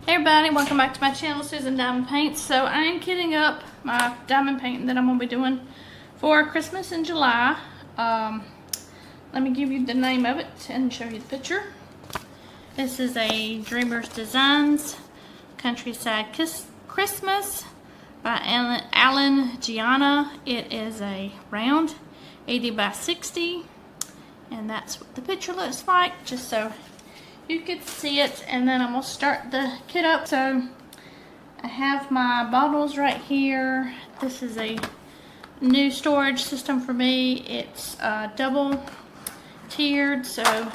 Hey everybody, welcome back to my channel, Susan Diamond Paints. So I am kitting up my diamond painting that I'm going to be doing for Christmas in July. Let me give you the name of it and show you the picture. This is a Dreamers Designs Countryside Christmas by Alan Gianna. It is a round 80 by 60, and that's what the picture looks like, just so you could see it. And then I'm going to start the kit up. So I have my bottles right here. This is a new storage system for me. It's double tiered, so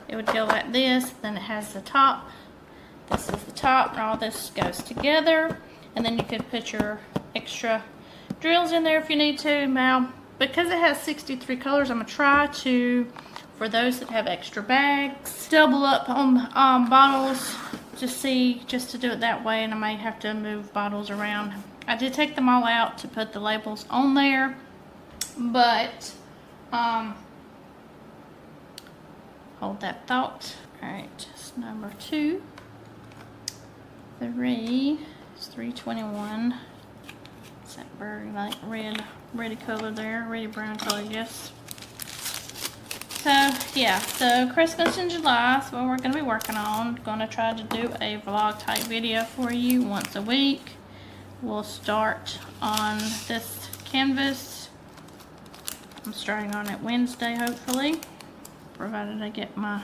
it would go like this. Then it has the top. This is the top, and all this goes together. And then you could put your extra drills in there if you need to. Now, because it has 63 colors, I'm going to try to, for those that have extra bags, double up on bottles just to do it that way, and I may have to move bottles around. I did take them all out to put the labels on there, but hold that thought. Alright, it's number 2. 3 is 321. It's that very like reddy color there, reddy brown color, yes. So yeah, so Christmas in July is what we're going to be working on. Going to try to do a vlog type video for you once a week. We'll start on this canvas. I'm starting on it Wednesday, hopefully, provided I get my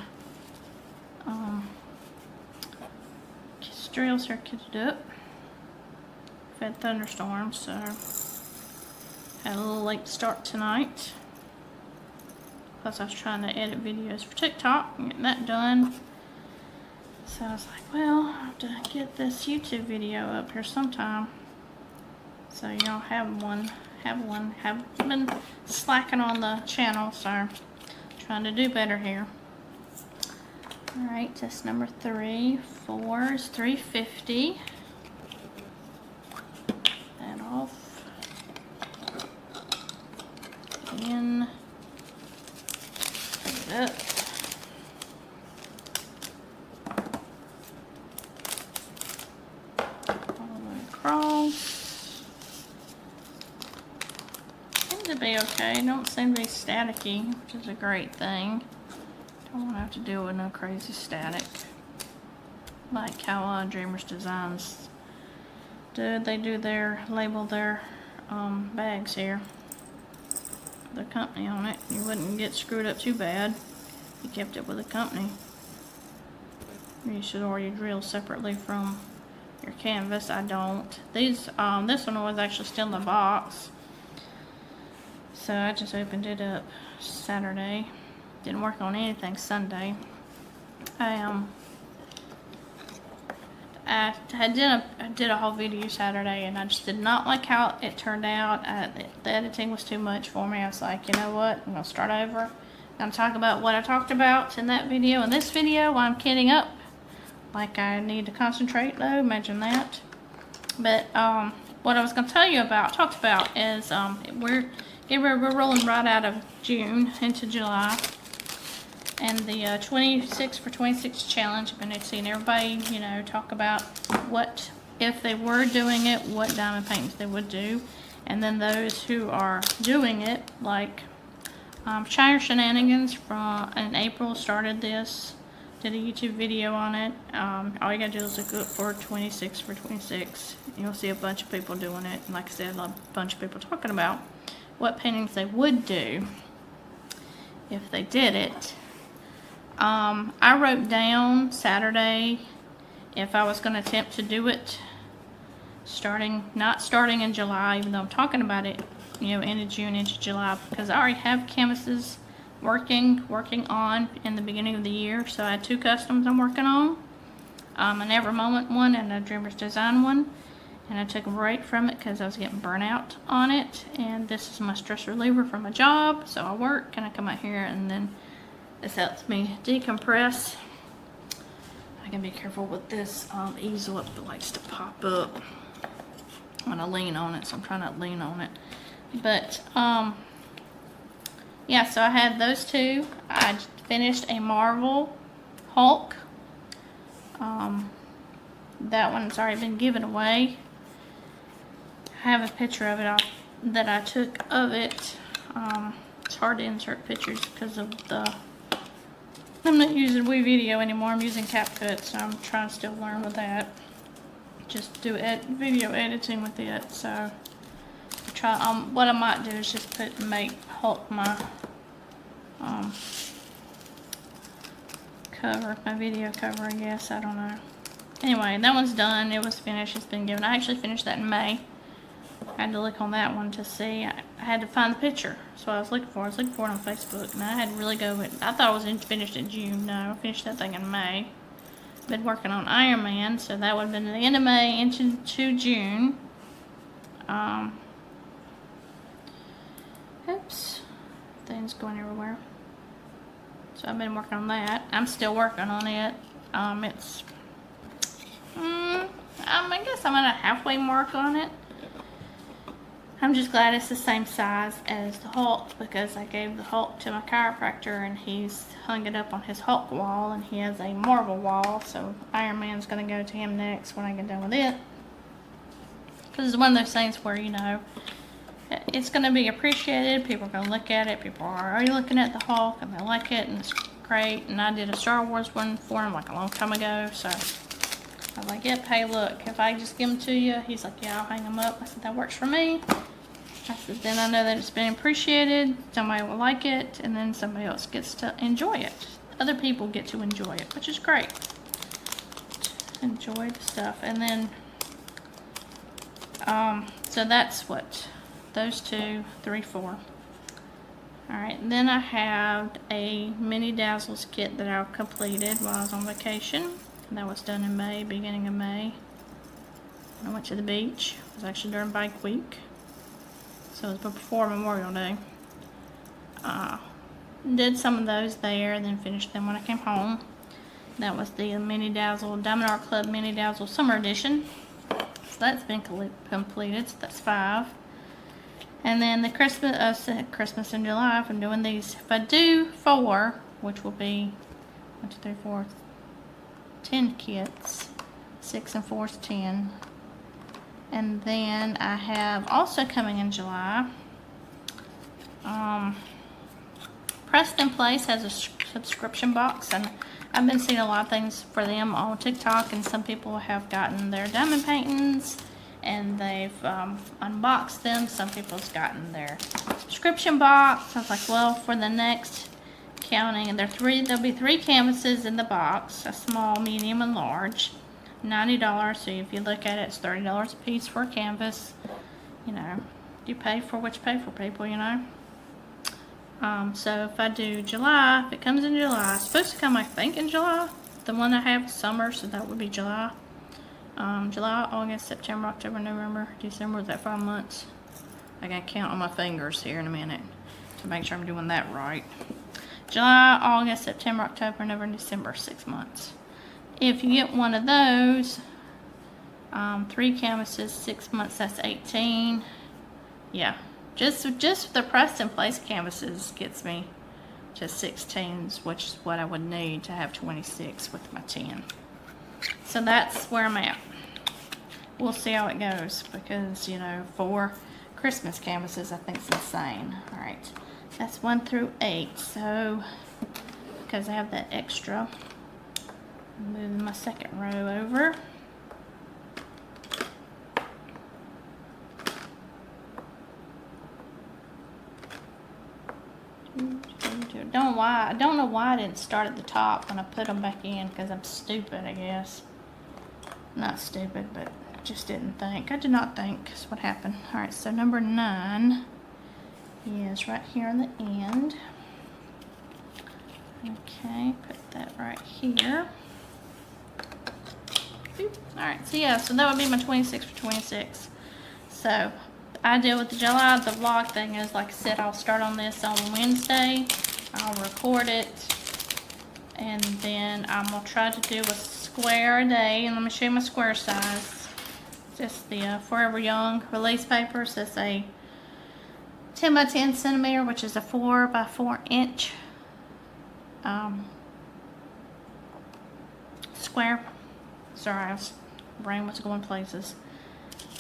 drills here kitted up. We've had thunderstorms, so had a little late start tonight. Plus I was trying to edit videos for TikTok and getting that done. So I was like, well, I have to get this YouTube video up here sometime. So y'all have been slacking on the channel, so trying to do better here. Alright, that's number 3. 4 is 350. That off. In. Up. All the way across. Seems to be okay. Don't seem to be staticky, which is a great thing. Don't want to have to deal with no crazy static. Like how Dreamers Designs do. They do label their bags here. The company on it. You wouldn't get screwed up too bad if you kept it with a company. You should already drill separately from your canvas. I don't. This one was actually still in the box, so I just opened it up Saturday. Didn't work on anything Sunday. I did a whole video Saturday, and I just did not like how it turned out. The editing was too much for me. I was like, you know what, I'm going to start over. I'm going to talk about what I talked about in that video. In this video, while I'm kitting up, like I need to concentrate though, imagine that. But what I was going to tell you about, talked about, is we're rolling right out of June into July. And the 26 for 26 challenge, I've been seeing everybody, you know, talk about what, if they were doing it, what diamond paintings they would do. And then those who are doing it, like Shire Shenanigans in April started this, did a YouTube video on it. All you gotta do is look up for 26 for 26. You'll see a bunch of people doing it. And like I said, a bunch of people talking about what paintings they would do if they did it. I wrote down Saturday if I was going to attempt to do it not starting in July, even though I'm talking about it, you know, end of June into July, because I already have canvases working on in the beginning of the year. So I had 2 customs I'm working on, an Every Moment one and a Dreamers Design one, and I took a break from it because I was getting burnt out on it. And this is my stress reliever from my job, so I work and I come out here, and then this helps me decompress. I can be careful with this easel. It likes to pop up when I lean on it, so I'm trying not to lean on it. But yeah, so I had those 2. I finished a Marvel Hulk That one's already been given away. I have a picture of it that I took of it. It's hard to insert pictures because of I'm not using WeVideo anymore. I'm using CapCut, so I'm trying to still learn with that. Just do video editing with it. So what I might do is just make Hulk my cover, my video cover, I guess. I don't know. Anyway, that one's done. It was finished. It's been given. I actually finished that in May. I had to look on that one to see. I had to find the picture. So I was looking for it. I was looking for it on Facebook, and I had to really go with. I thought it was finished in June. No, I finished that thing in May. Been working on Iron Man, so that would have been the end of May into June. Oops, things going everywhere. So I've been working on that. I'm still working on it. I guess I'm at a halfway mark on it. I'm just glad it's the same size as the Hulk, because I gave the Hulk to my chiropractor and he's hung it up on his Hulk wall, and he has a Marvel wall, so Iron Man's going to go to him next when I get done with it. Because it's one of those things where, you know, it's going to be appreciated. People are going to look at it. People are already looking at the Hulk and they like it and it's great. And I did a Star Wars one for him like a long time ago, so I was like, yep, hey, look, if I just give them to you, he's like, yeah, I'll hang them up. I said, that works for me. I said, then I know that it's been appreciated, somebody will like it, and then somebody else gets to enjoy it. Other people get to enjoy it, which is great. Enjoy the stuff. And then, so that's what, those 2, 3, 4. Alright, then I have a Mini Dazzles kit that I completed while I was on vacation. That was done in May, beginning of May. I went to the beach. It was actually during bike week. So it was before Memorial Day. Did some of those there, then finished them when I came home. That was the Mini Dazzle, Diamond Art Club Mini Dazzle Summer Edition. So that's been completed, so that's 5. And then the Christmas in July, if I'm doing these, if I do 4, which will be 1, 2, 3, 4, 10 kits. 6 and 4 is 10. And then I have also coming in July, Preston Place has a subscription box, and I've been seeing a lot of things for them on TikTok, and some people have gotten their diamond paintings and they've unboxed them. Some people's gotten their subscription box. I was like, well, for the next counting, and there'll be 3 canvases in the box, a small, medium, and large. $90, so if you look at it, it's $30 a piece for a canvas. You know, you pay for what you pay for, people, you know. So if I do July, if it comes in July, it's supposed to come, I think, in July. The one I have is summer, so that would be July. July, August, September, October, November, December, is that 5 months? I gotta count on my fingers here in a minute to make sure I'm doing that right. July, August, September, October, November, December, 6 months. If you get one of those, 3 canvases, 6 months, that's 18. Yeah, just the Preston Place canvases gets me to 16s, which is what I would need to have 26 with my 10. So that's where I'm at. We'll see how it goes, because, you know, 4 Christmas canvases, I think is insane. All right, that's 1 through 8. So, because I have that extra, moving my second row over. I don't know why I didn't start at the top when I put them back in, because I'm stupid, I guess. Not stupid, but just didn't think. I did not think is what happened. Alright, so number 9 is right here on the end. Okay, put that right here. Alright, so yeah, so that would be my 26 for 26. So, I deal with the July. The vlog thing is, like I said, I'll start on this on Wednesday. I'll record it. And then I'm going to try to do a square a day. And let me show you my square size. Just the Forever Young release paper. So it's a 10 by 10 centimeter, which is a 4 by 4 inch square. Sorry, I was Brain was going places.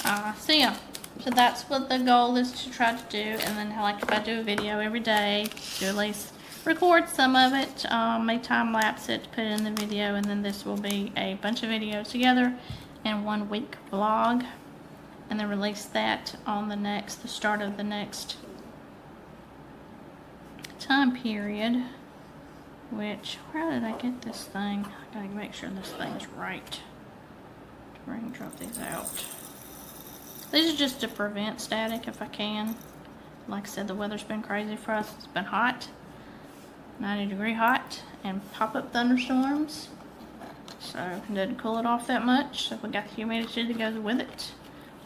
So yeah, so that's what the goal is, to try to do. And then like if I do a video every day, do at least record some of it, may time lapse it, put it in the video, and then this will be a bunch of videos together in 1 week vlog, and then release that on the start of the next time period. Which, where did I get this thing? I gotta make sure this thing's right. Bring, drop these out. These are just to prevent static if I can. Like I said, the weather's been crazy for us. It's been hot, 90-degree hot, and pop-up thunderstorms. So it doesn't cool it off that much. So we got the humidity that goes with it,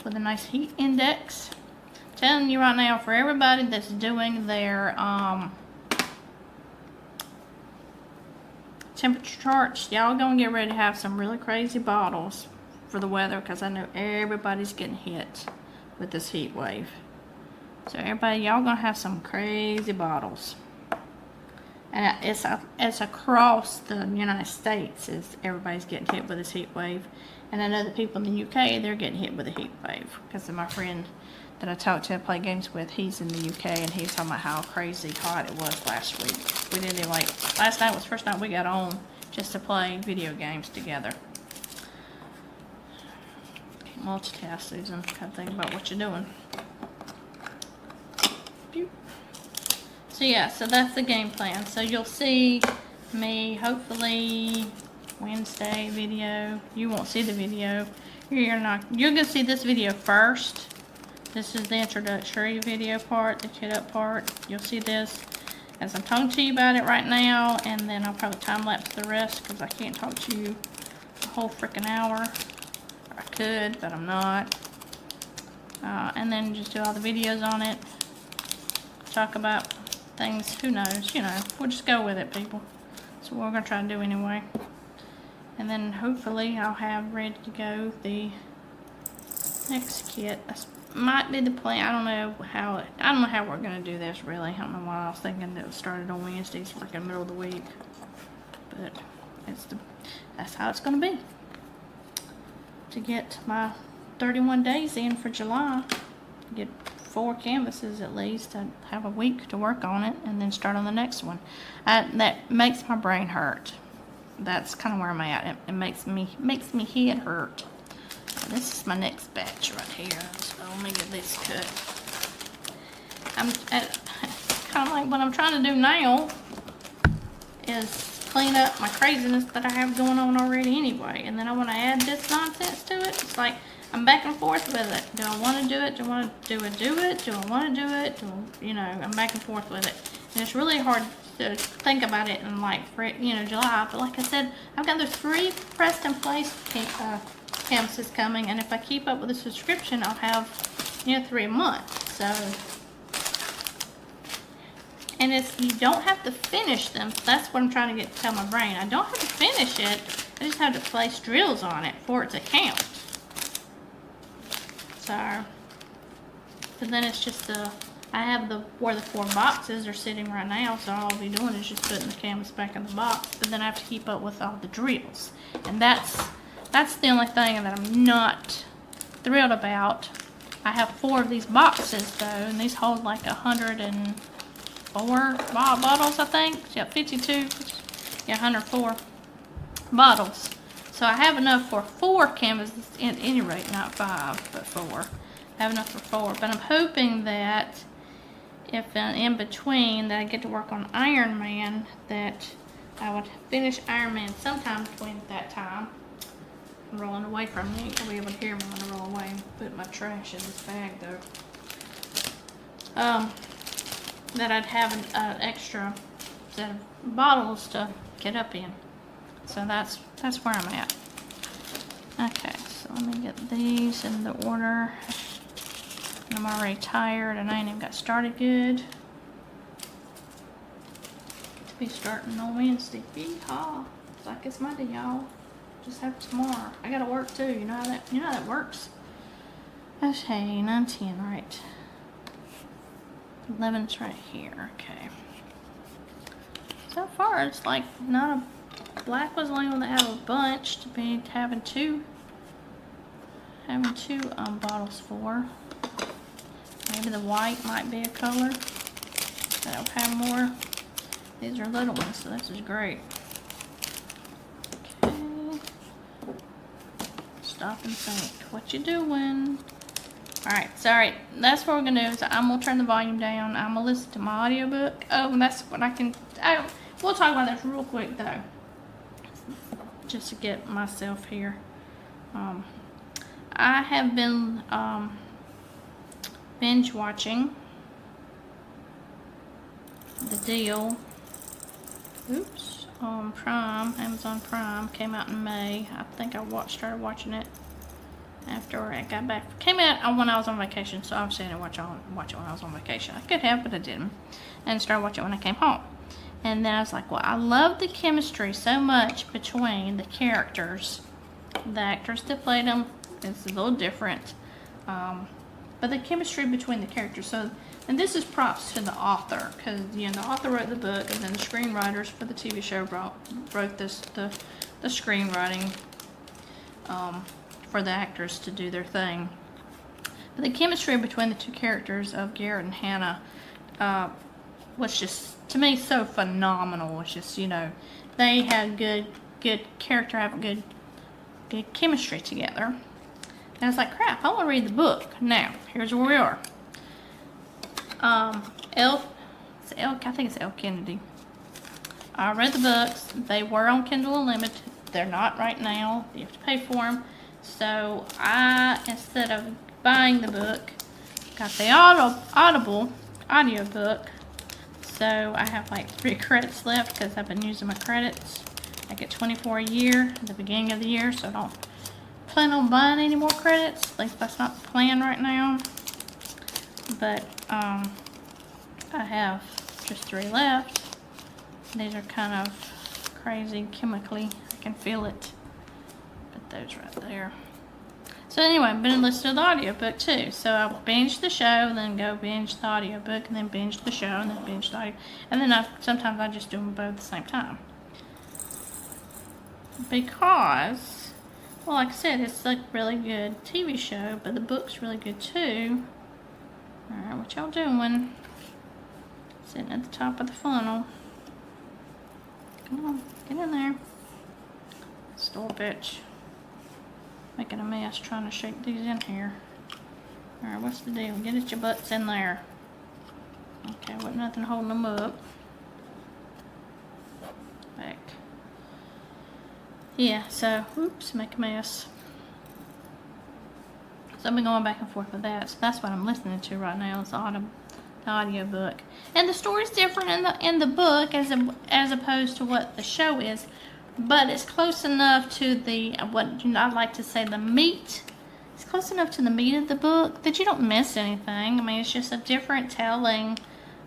with a nice heat index. Telling you right now, for everybody that's doing their temperature charts, y'all gonna get ready to have some really crazy bottles for the weather, because I know everybody's getting hit with this heat wave. So everybody, y'all gonna have some crazy bottles, and it's across the United States. Everybody's getting hit with this heat wave, and I know the people in the UK, they're getting hit with a heat wave because of my friend that I talked to, play games with. He's in the UK, and he's talking about how crazy hot it was last week. We didn't like, last night was the first night we got on just to play video games together. Multitask, Susan. Gotta think about what you're doing. So yeah, so that's the game plan. So you'll see me hopefully Wednesday video. You won't see the video. You're gonna see this video first. This is the introductory video part, the kit up part. You'll see this as I'm talking to you about it right now, and then I'll probably time lapse the rest because I can't talk to you a whole freaking hour. I could, but I'm not. And then just do all the videos on it. Talk about things, who knows, you know. We'll just go with it, people. That's what we're going to try to do anyway. And then hopefully I'll have ready to go the next kit. That might be the plan. I don't know how we're going to do this, really. I don't know why I was thinking that it started on Wednesdays, freaking middle of the week. But that's how it's going to be. To get my 31 days in for July, get 4 canvases at least, to have a week to work on it, and then start on the next one. That makes my brain hurt. That's kind of where I'm at. It makes me head hurt. This is my next batch right here. So let me get this cut. I'm kind of like what I'm trying to do now is clean up my craziness that I have going on already anyway, and then I want to add this nonsense to it. It's like I'm back and forth with it. Do I want to do it? Do I want to do it? Do I want to do it? You know, I'm back and forth with it, and it's really hard to think about it in like, you know, July. But like I said, I've got those 3 pressed in place canvases coming, and if I keep up with the subscription, I'll have, you know, 3 a month. So. And you don't have to finish them. That's what I'm trying to tell my brain. I don't have to finish it. I just have to place drills on it for it to count. So then it's just I have where the 4 boxes are sitting right now. So all I'll be doing is just putting the canvas back in the box. But then I have to keep up with all the drills. And that's the only thing that I'm not thrilled about. I have 4 of these boxes though, and these hold like 104 bottles, I think. Yeah, 52. Yeah, 104 bottles. So I have enough for 4 canvases at any rate, not 5, but 4. I have enough for 4. But I'm hoping that if in between that I get to work on Iron Man, that I would finish Iron Man sometime between that time. I'm rolling away from you. You'll be able to hear me when I roll away. Put my trash in this bag though. That I'd have an extra set of bottles to get up in. So that's where I'm at. Okay, so let me get these in the order. I'm already tired and I ain't even got started good. To be starting on Wednesday. Yeehaw. It's like it's Monday, y'all. Just have tomorrow. I gotta work too. You know how that works. Okay, 9:10, right. 11's right here. Okay. So far, it's like not a black was the only one that have a bunch to be having 2 having two bottles for. Maybe the white might be a color that'll have more. These are little ones, so this is great. Okay. Stop and think. What you doing? Alright, sorry. That's what we're gonna do is I'm gonna turn the volume down. I'm gonna listen to my audiobook. Oh, and that's what I can we'll talk about this real quick though. Just to get myself here. I have been binge watching The Deal. Oops, on Prime, Amazon Prime. Came out in May. I think I started watching it after I got back. Came out when I was on vacation, so obviously I didn't watch it when I was on vacation. I could have, but I didn't. And started watching it when I came home. And then I was like, well, I love the chemistry so much between the characters. The actors that played them is a little different. But the chemistry between the characters. So, and this is props to the author, because the author wrote the book, and then the screenwriters for the TV show wrote the screenwriting for the actors to do their thing. But the chemistry between the two characters of Garrett and Hannah was just, to me, so phenomenal. It's just, they had good character, have good chemistry together. And I was like, crap, I want to read the book. Now, here's where we are. I think it's Elle Kennedy. I read the books. They were on Kindle Unlimited. They're not right now. You have to pay for them. So I, instead of buying the book, got the Audible audiobook. So I have like 3 credits left because I've been using my credits. I get 24 a year at the beginning of the year, so I don't plan on buying any more credits. At least that's not the plan right now. But I have just 3 left. These are kind of crazy chemically. I can feel it. Put those right there. So anyway, I've been listening to the audiobook too. So I'll binge the show, then go binge the audiobook, and then binge the show, and then binge the audio. And then sometimes I just do them both at the same time. Because, well, like I said, it's like really good TV show, but the book's really good too. Alright, what y'all doing? Sitting at the top of the funnel. Come on, get in there. Store bitch. Making a mess trying to shake these in here. Alright, what's the deal? Get it your butts in there. Okay, wasn't nothing holding them up. Back. Yeah, so, oops, make a mess. So I've been going back and forth with that. So that's what I'm listening to right now. It's the audio book. And the story's different in the book as opposed to what the show is. But it's close enough to what I'd like to say the meat. It's close enough to the meat of the book that you don't miss anything. I mean, it's just a different telling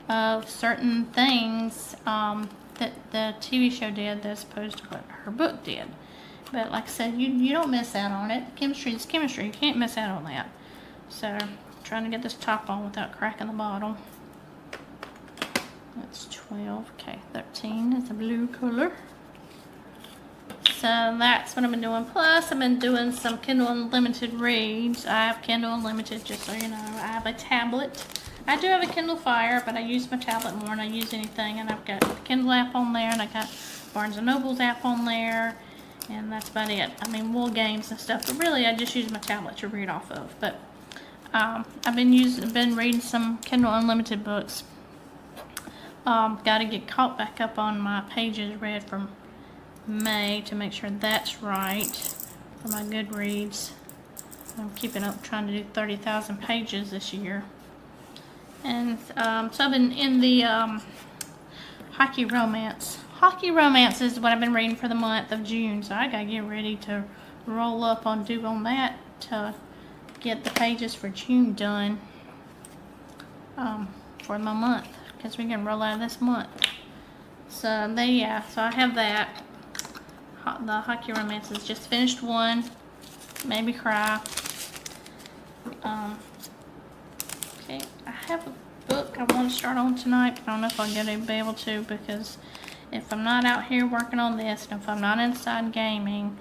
of certain things that the TV show did as opposed to what her book did. But like I said, you don't miss out on it. Chemistry is chemistry. You can't miss out on that. So, I'm trying to get this top on without cracking the bottle. That's 12. Okay, 13 is the blue color. So that's what I've been doing. Plus, I've been doing some Kindle Unlimited reads. I have Kindle Unlimited, just so you know. I have a tablet. I do have a Kindle Fire, but I use my tablet more than I use anything. And I've got the Kindle app on there, and I got Barnes & Noble's app on there. And that's about it. I mean, Wool Games and stuff. But really, I just use my tablet to read off of. But I've been reading some Kindle Unlimited books. Got to get caught back up on my pages read from May to make sure that's right for my Goodreads. I'm keeping up trying to do 30,000 pages this year. And so I've been in the Hockey Romance. Hockey Romance is what I've been reading for the month of June, so I gotta get ready to roll up on that to get the pages for June done for my month, because we're gonna roll out of this month. So so I have that. The Hockey Romances, just finished one. Made me cry. Okay, I have a book I want to start on tonight, but I don't know if I'm going to be able to, because if I'm not out here working on this, and if I'm not inside gaming,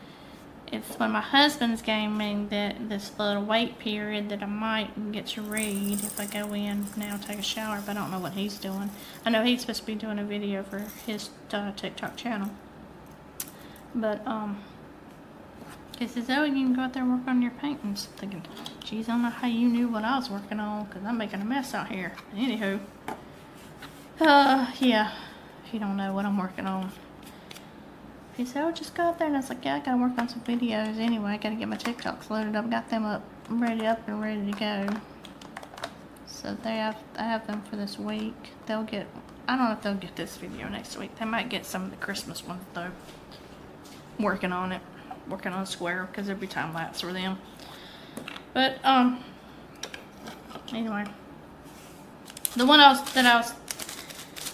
It's when my husband's gaming that this little wait period that I might get to read if I go in now, take a shower, but I don't know what he's doing. I know he's supposed to be doing a video for his TikTok channel. But, he says, oh, you can go out there and work on your paintings. Thinking, geez, I don't know how you knew what I was working on, because I'm making a mess out here. Anywho, yeah, he don't know what I'm working on. He said, oh, just go out there. And I was like, yeah, I gotta work on some videos anyway. I gotta get my TikToks loaded up. Got them up and ready to go. So I have them for this week. They'll get, I don't know if they'll get this video next week. They might get some of the Christmas ones though. Working on it. Working on Square, because there'll be time lapse for them. But, anyway. The one that I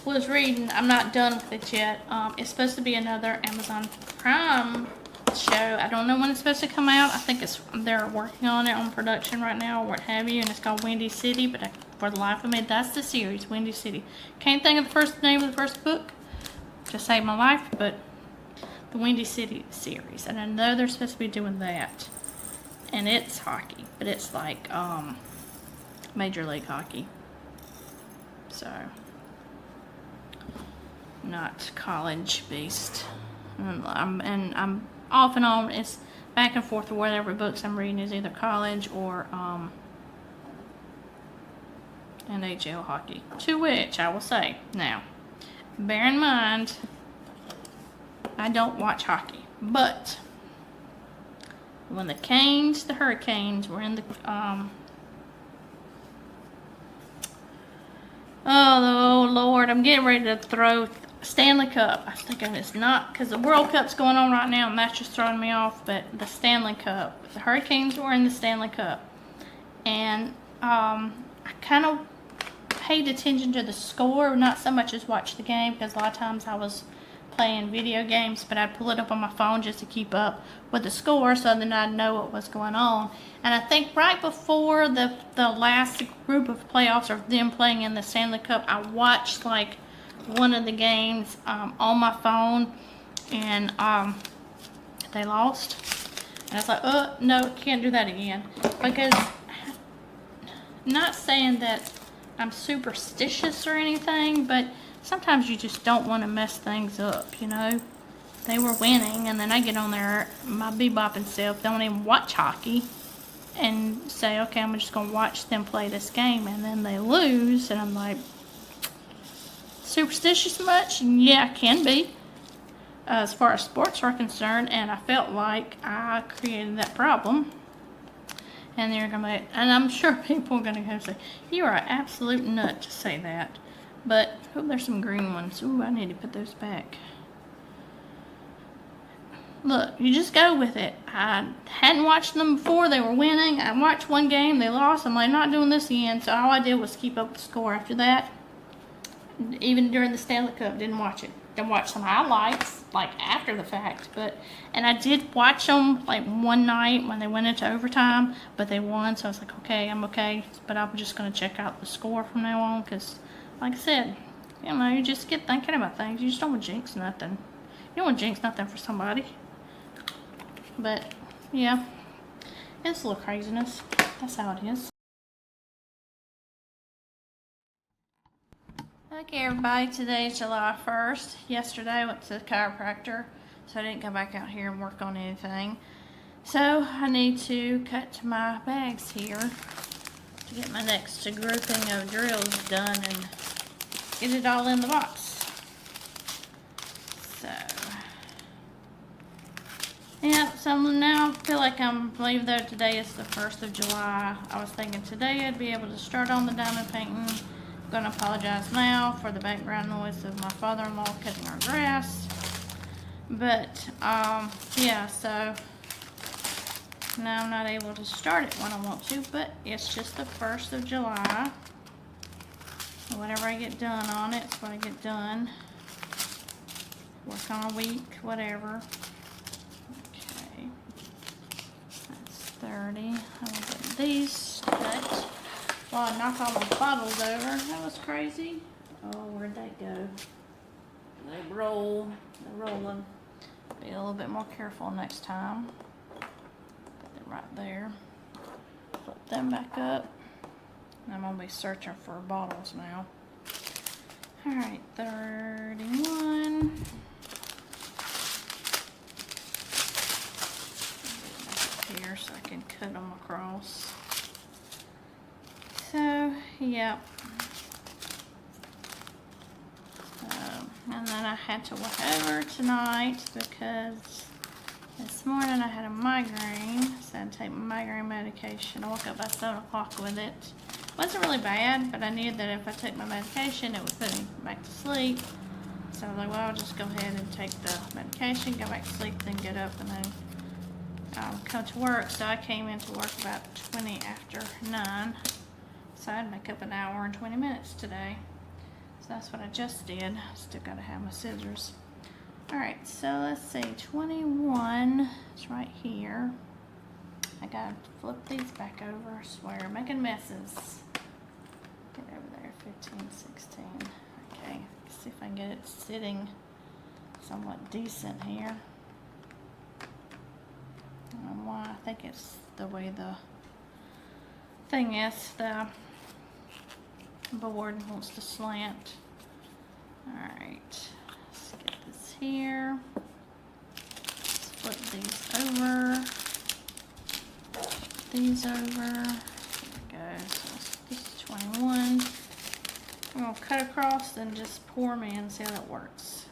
was reading, I'm not done with it yet. It's supposed to be another Amazon Prime show. I don't know when it's supposed to come out. I think they're working on it on production right now or what have you, and it's called Windy City, but for the life of me, that's the series, Windy City. Can't think of the first name of the first book to save my life, but the Windy City series. And I know they're supposed to be doing that. And it's hockey, but it's like Major League Hockey. So not college based. And I'm off and on. It's back and forth. Whatever books I'm reading is either college or NHL hockey. To which I will say, now, bear in mind, I don't watch hockey, but when the Hurricanes were in the oh Lord, I'm getting ready to throw Stanley Cup. I was thinking it's not, because the World Cup's going on right now and that's just throwing me off, but the Stanley Cup. The Hurricanes were in the Stanley Cup. And I kind of paid attention to the score, not so much as watch the game, because a lot of times I was playing video games, but I'd pull it up on my phone just to keep up with the score so then I'd know what was going on. And I think right before the last group of playoffs of them playing in the Stanley Cup, I watched like one of the games on my phone, and they lost. And I was like, no, can't do that again. Because, not saying that I'm superstitious or anything, but sometimes you just don't want to mess things up, you know. They were winning, and then I get on there, my bebopping self, don't even watch hockey, and say, okay, I'm just going to watch them play this game, and then they lose, and I'm like, superstitious much? Yeah, I can be, as far as sports are concerned, and I felt like I created that problem. And they're going to, and I'm sure people are going to go say, you are an absolute nut to say that. But, oh, there's some green ones. Ooh, I need to put those back. Look, you just go with it. I hadn't watched them before. They were winning. I watched one game. They lost. I'm like, not doing this again. So all I did was keep up with the score after that. Even during the Stanley Cup, didn't watch it. Didn't watch some highlights, like, after the fact. And I did watch them, like, one night when they went into overtime. But they won, so I was like, okay, I'm okay. But I'm just going to check out the score from now on, because like I said, you know, you just get thinking about things. You just don't want to jinx nothing. You don't want to jinx nothing for somebody. But, yeah, it's a little craziness. That's how it is. Okay, everybody, today is July 1st. Yesterday I went to the chiropractor, so I didn't go back out here and work on anything. So, I need to cut my bags here to get my next grouping of drills done and get it all in the box. So, yeah, so now I feel like I believe though today is the 1st of July. I was thinking today I'd be able to start on the diamond painting. I'm going to apologize now for the background noise of my father-in-law cutting our grass. But, yeah, so now I'm not able to start it when I want to, but it's just the 1st of July. Whatever I get done on it, it's what I get done. Work on a week, whatever. Okay. That's 30. I will get these cut while I knock all my bottles over. That was crazy. Oh, where'd that go? They roll. They're rolling. Be a little bit more careful next time. them back up. I'm gonna be searching for bottles now. All right, 31. Back up here so I can cut them across. So, yep. And then I had to walk over tonight because this morning I had a migraine, so I had to take my migraine medication. I woke up by 7 o'clock with it. It wasn't really bad, but I knew that if I took my medication, it would put me back to sleep. So I was like, well, I'll just go ahead and take the medication, go back to sleep, then get up and then come to work. So I came into work about 20 after 9. So I'd make up an hour and 20 minutes today. So that's what I just did. Still gotta have my scissors. Alright, so let's see, 21 is right here. I gotta flip these back over, I swear, making messes. Get over there, 15, 16. Okay, see if I can get it sitting somewhat decent here. I don't know why, I think it's the way the thing is, the board wants to slant. Alright, let's get this here. Let's flip these over. These over. There we go. So this is 21. I'm going to cut across and just pour them in and see how that works.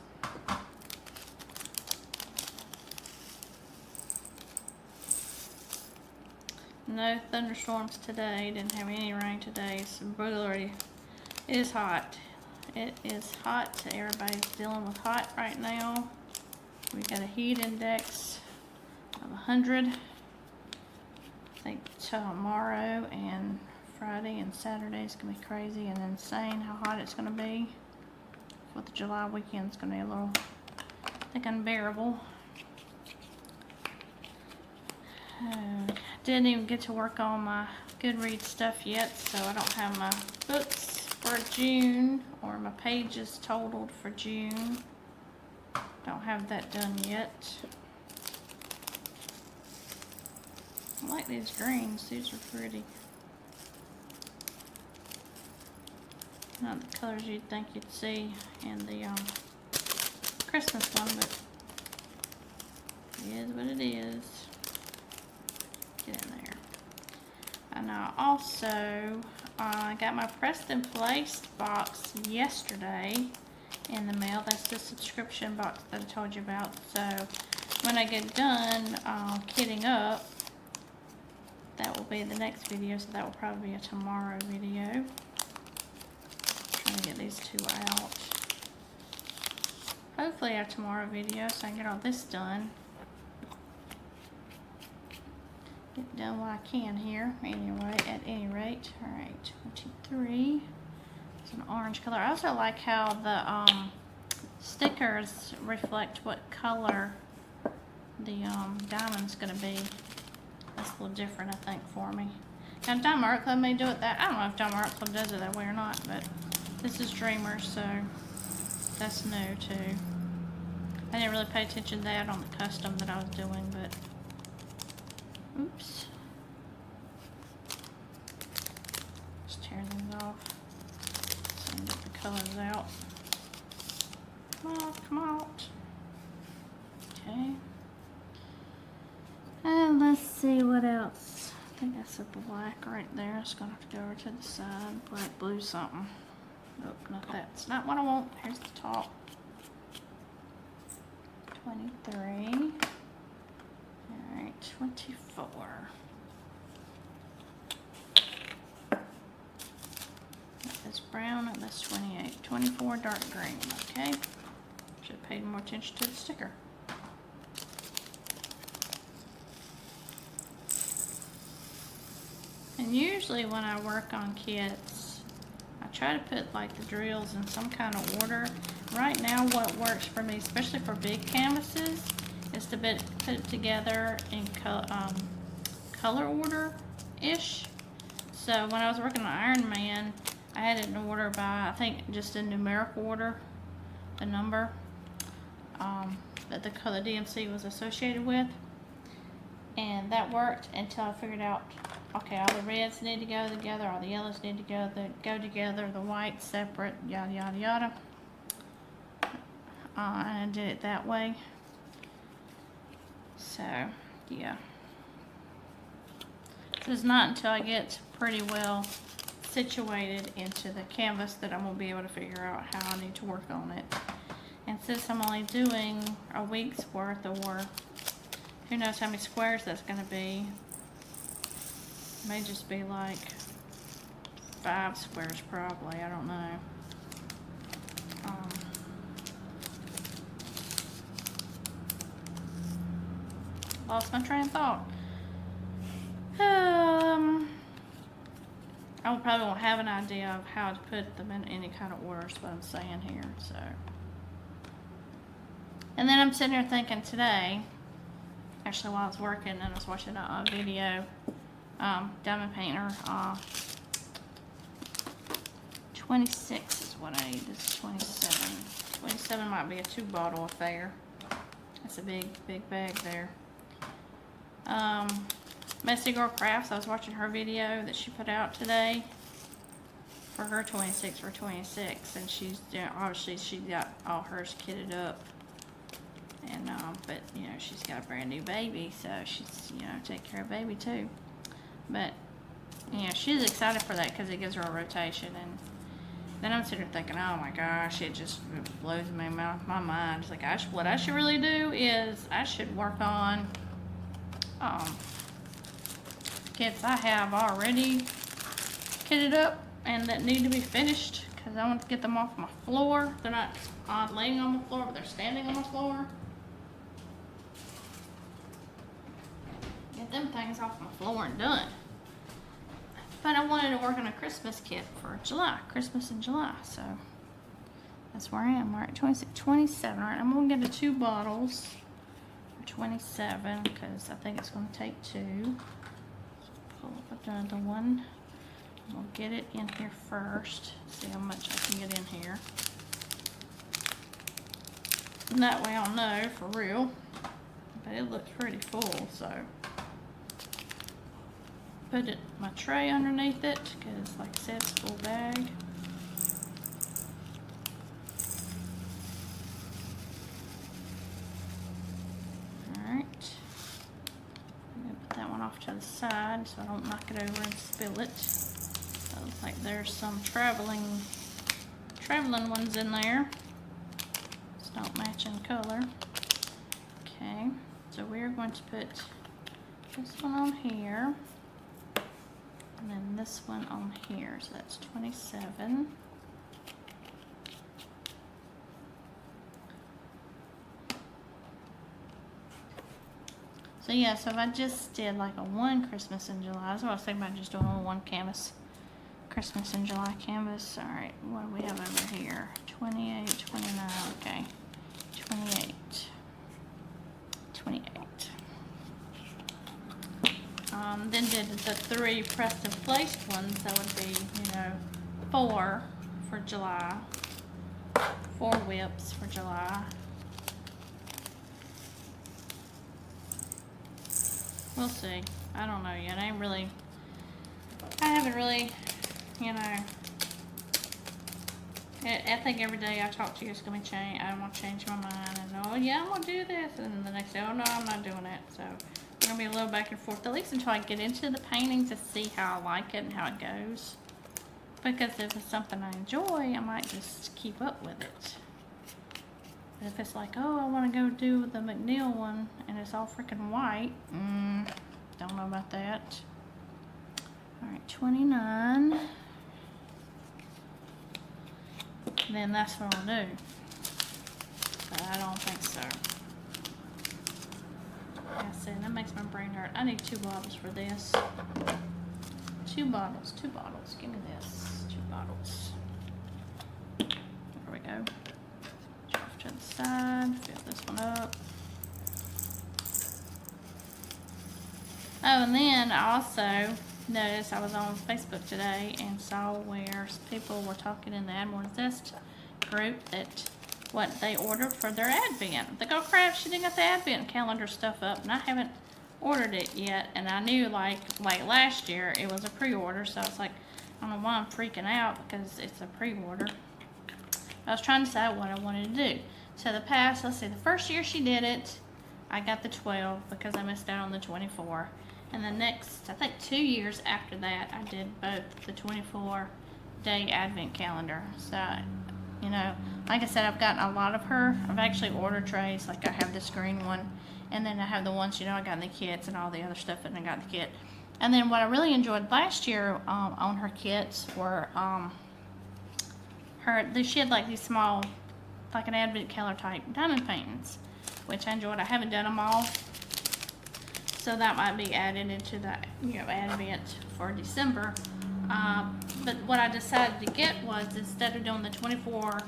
No thunderstorms today. Didn't have any rain today. So it is hot. It is hot. Everybody's dealing with hot right now. We got a heat index of 100. I think tomorrow and Friday and Saturday is going to be crazy and insane how hot it's going to be. 4th of July weekend is going to be a little, I think, unbearable. Didn't even get to work on my Goodreads stuff yet, so I don't have my books for June or my pages totaled for June. Don't have that done yet. I like these greens, these are pretty. Not the colors you'd think you'd see in the Christmas one, but it is what it is. Get in there. And I also got my Preston Place box yesterday in the mail. That's the subscription box that I told you about. So when I get done kitting up, that will be the next video. So that will probably be a tomorrow video. Trying to get these two out. Hopefully a tomorrow video so I can get all this done. Get done what I can here. Anyway, at any rate. Alright, 23. It's an orange color. I also like how the stickers reflect what color the diamond's going to be. That's a little different, I think, for me. Now, Diamond Art Club may do it that. I don't know if Diamond Art Club does it that way or not, but this is Dreamer, so that's new too. I didn't really pay attention to that on the custom that I was doing, but oops. Just tear these off so I can get the colors out. Come on, come out. Okay. And let's see what else. I think that's a black right there. It's gonna have to go over to the side. Black, blue, something. Nope, not that. It's not what I want. Here's the top. 23. Alright, 24. That's brown, and that's 28. 24, dark green. Okay. Should have paid more attention to the sticker. And usually when I work on kits, I try to put like the drills in some kind of order. Right now what works for me, especially for big canvases, is to put it together in color order-ish. So when I was working on Iron Man, I had it in order by, I think, just in numerical order, the number that the color DMC was associated with. And that worked until I figured out okay, all the reds need to go together, all the yellows need to go together, the whites separate, yada yada yada. And I did it that way. So, yeah. So it's not until I get pretty well situated into the canvas that I'm going to be able to figure out how I need to work on it. And since I'm only doing a week's worth, or who knows how many squares that's going to be, it may just be like 5 squares probably, I don't know. Lost my train of thought. I probably won't have an idea of how to put them in any kind of order, is what I'm saying here. So, and then I'm sitting here thinking today, actually while I was working and I was watching a video, Diamond Painter, 26 is what I need. This is 27. 27 might be a 2-bottle affair. That's a big bag there. Messy Girl Crafts, I was watching her video that she put out today for her 26 for 26, and she's doing, obviously she got all hers kitted up, and but you know, she's got a brand new baby, so she's, you know, take care of baby too. But you know, she's excited for that because it gives her a rotation. And then I'm sitting there thinking, oh my gosh, it just blows my mind. It's like, what I should really do is I should work on kits I have already kitted up and that need to be finished, because I want to get them off my floor. They're not laying on the floor, but they're standing on the floor. Get them things off my floor and done. But I wanted to work on a Christmas kit for July, Christmas in July, so that's where I am. All right, 26, 27. All right, I'm gonna get the 2 bottles for 27 because I think it's gonna take 2. Pull up another one. We'll get it in here first. See how much I can get in here. And that way I'll know for real. But it looks pretty full, so. Put my tray underneath it, because like I said, it's a full bag. Alright. I'm going to put that one off to the side so I don't knock it over and spill it. So it looks like there's some traveling ones in there. It's not matching color. Okay, so we're going to put this one on here. And then this one on here, so that's 27. So yeah, so if I just did like a 1 Christmas in July, that's what I was thinking about, just doing a 1 canvas, Christmas in July canvas. All right, what do we have over here? 28, 29, okay. 28, 28. Then did the 3 pressed and placed ones, that would be, you know, 4 for July, 4 whips for July. We'll see. I don't know yet. I haven't really, you know, I think every day I talk to you, it's going to be change. I want to change my mind, and oh yeah, I'm going to do this, and then the next day, oh no, I'm not doing it. So I'm going to be a little back and forth, at least until I get into the painting to see how I like it and how it goes. Because if it's something I enjoy, I might just keep up with it. But if it's like, oh, I want to go do the McNeil one, and it's all freaking white, don't know about that. Alright, 29. Then that's what I'll do. But I don't think so. Like I said, that makes my brain hurt. I need 2 bottles for this. 2 bottles, 2 bottles. Give me this. 2 bottles. There we go. Off to the side. Fill this one up. Oh, and then I also noticed, I was on Facebook today and saw where people were talking in the Admiral Zest group that what they ordered for their Advent. The Girl Craft, she didn't got the Advent calendar stuff up, and I haven't ordered it yet, and I knew like last year it was a pre-order, so I was like, I don't know why I'm freaking out because it's a pre-order. I was trying to decide what I wanted to do. So let's see, the first year she did it, I got the 12 because I missed out on the 24. And the next, I think 2 years after that, I did both the 24-day advent calendar. So, you know, like I said, I've gotten a lot of her. I've actually ordered trays, like I have this green one, and then I have the ones, you know, I got in the kits and all the other stuff that I got in the kit. And then what I really enjoyed last year on her kits were she had like these small, like an advent calendar type diamond paintings, which I enjoyed. I haven't done them all, so that might be added into the, you know, advent for December. But what I decided to get was, instead of doing the 24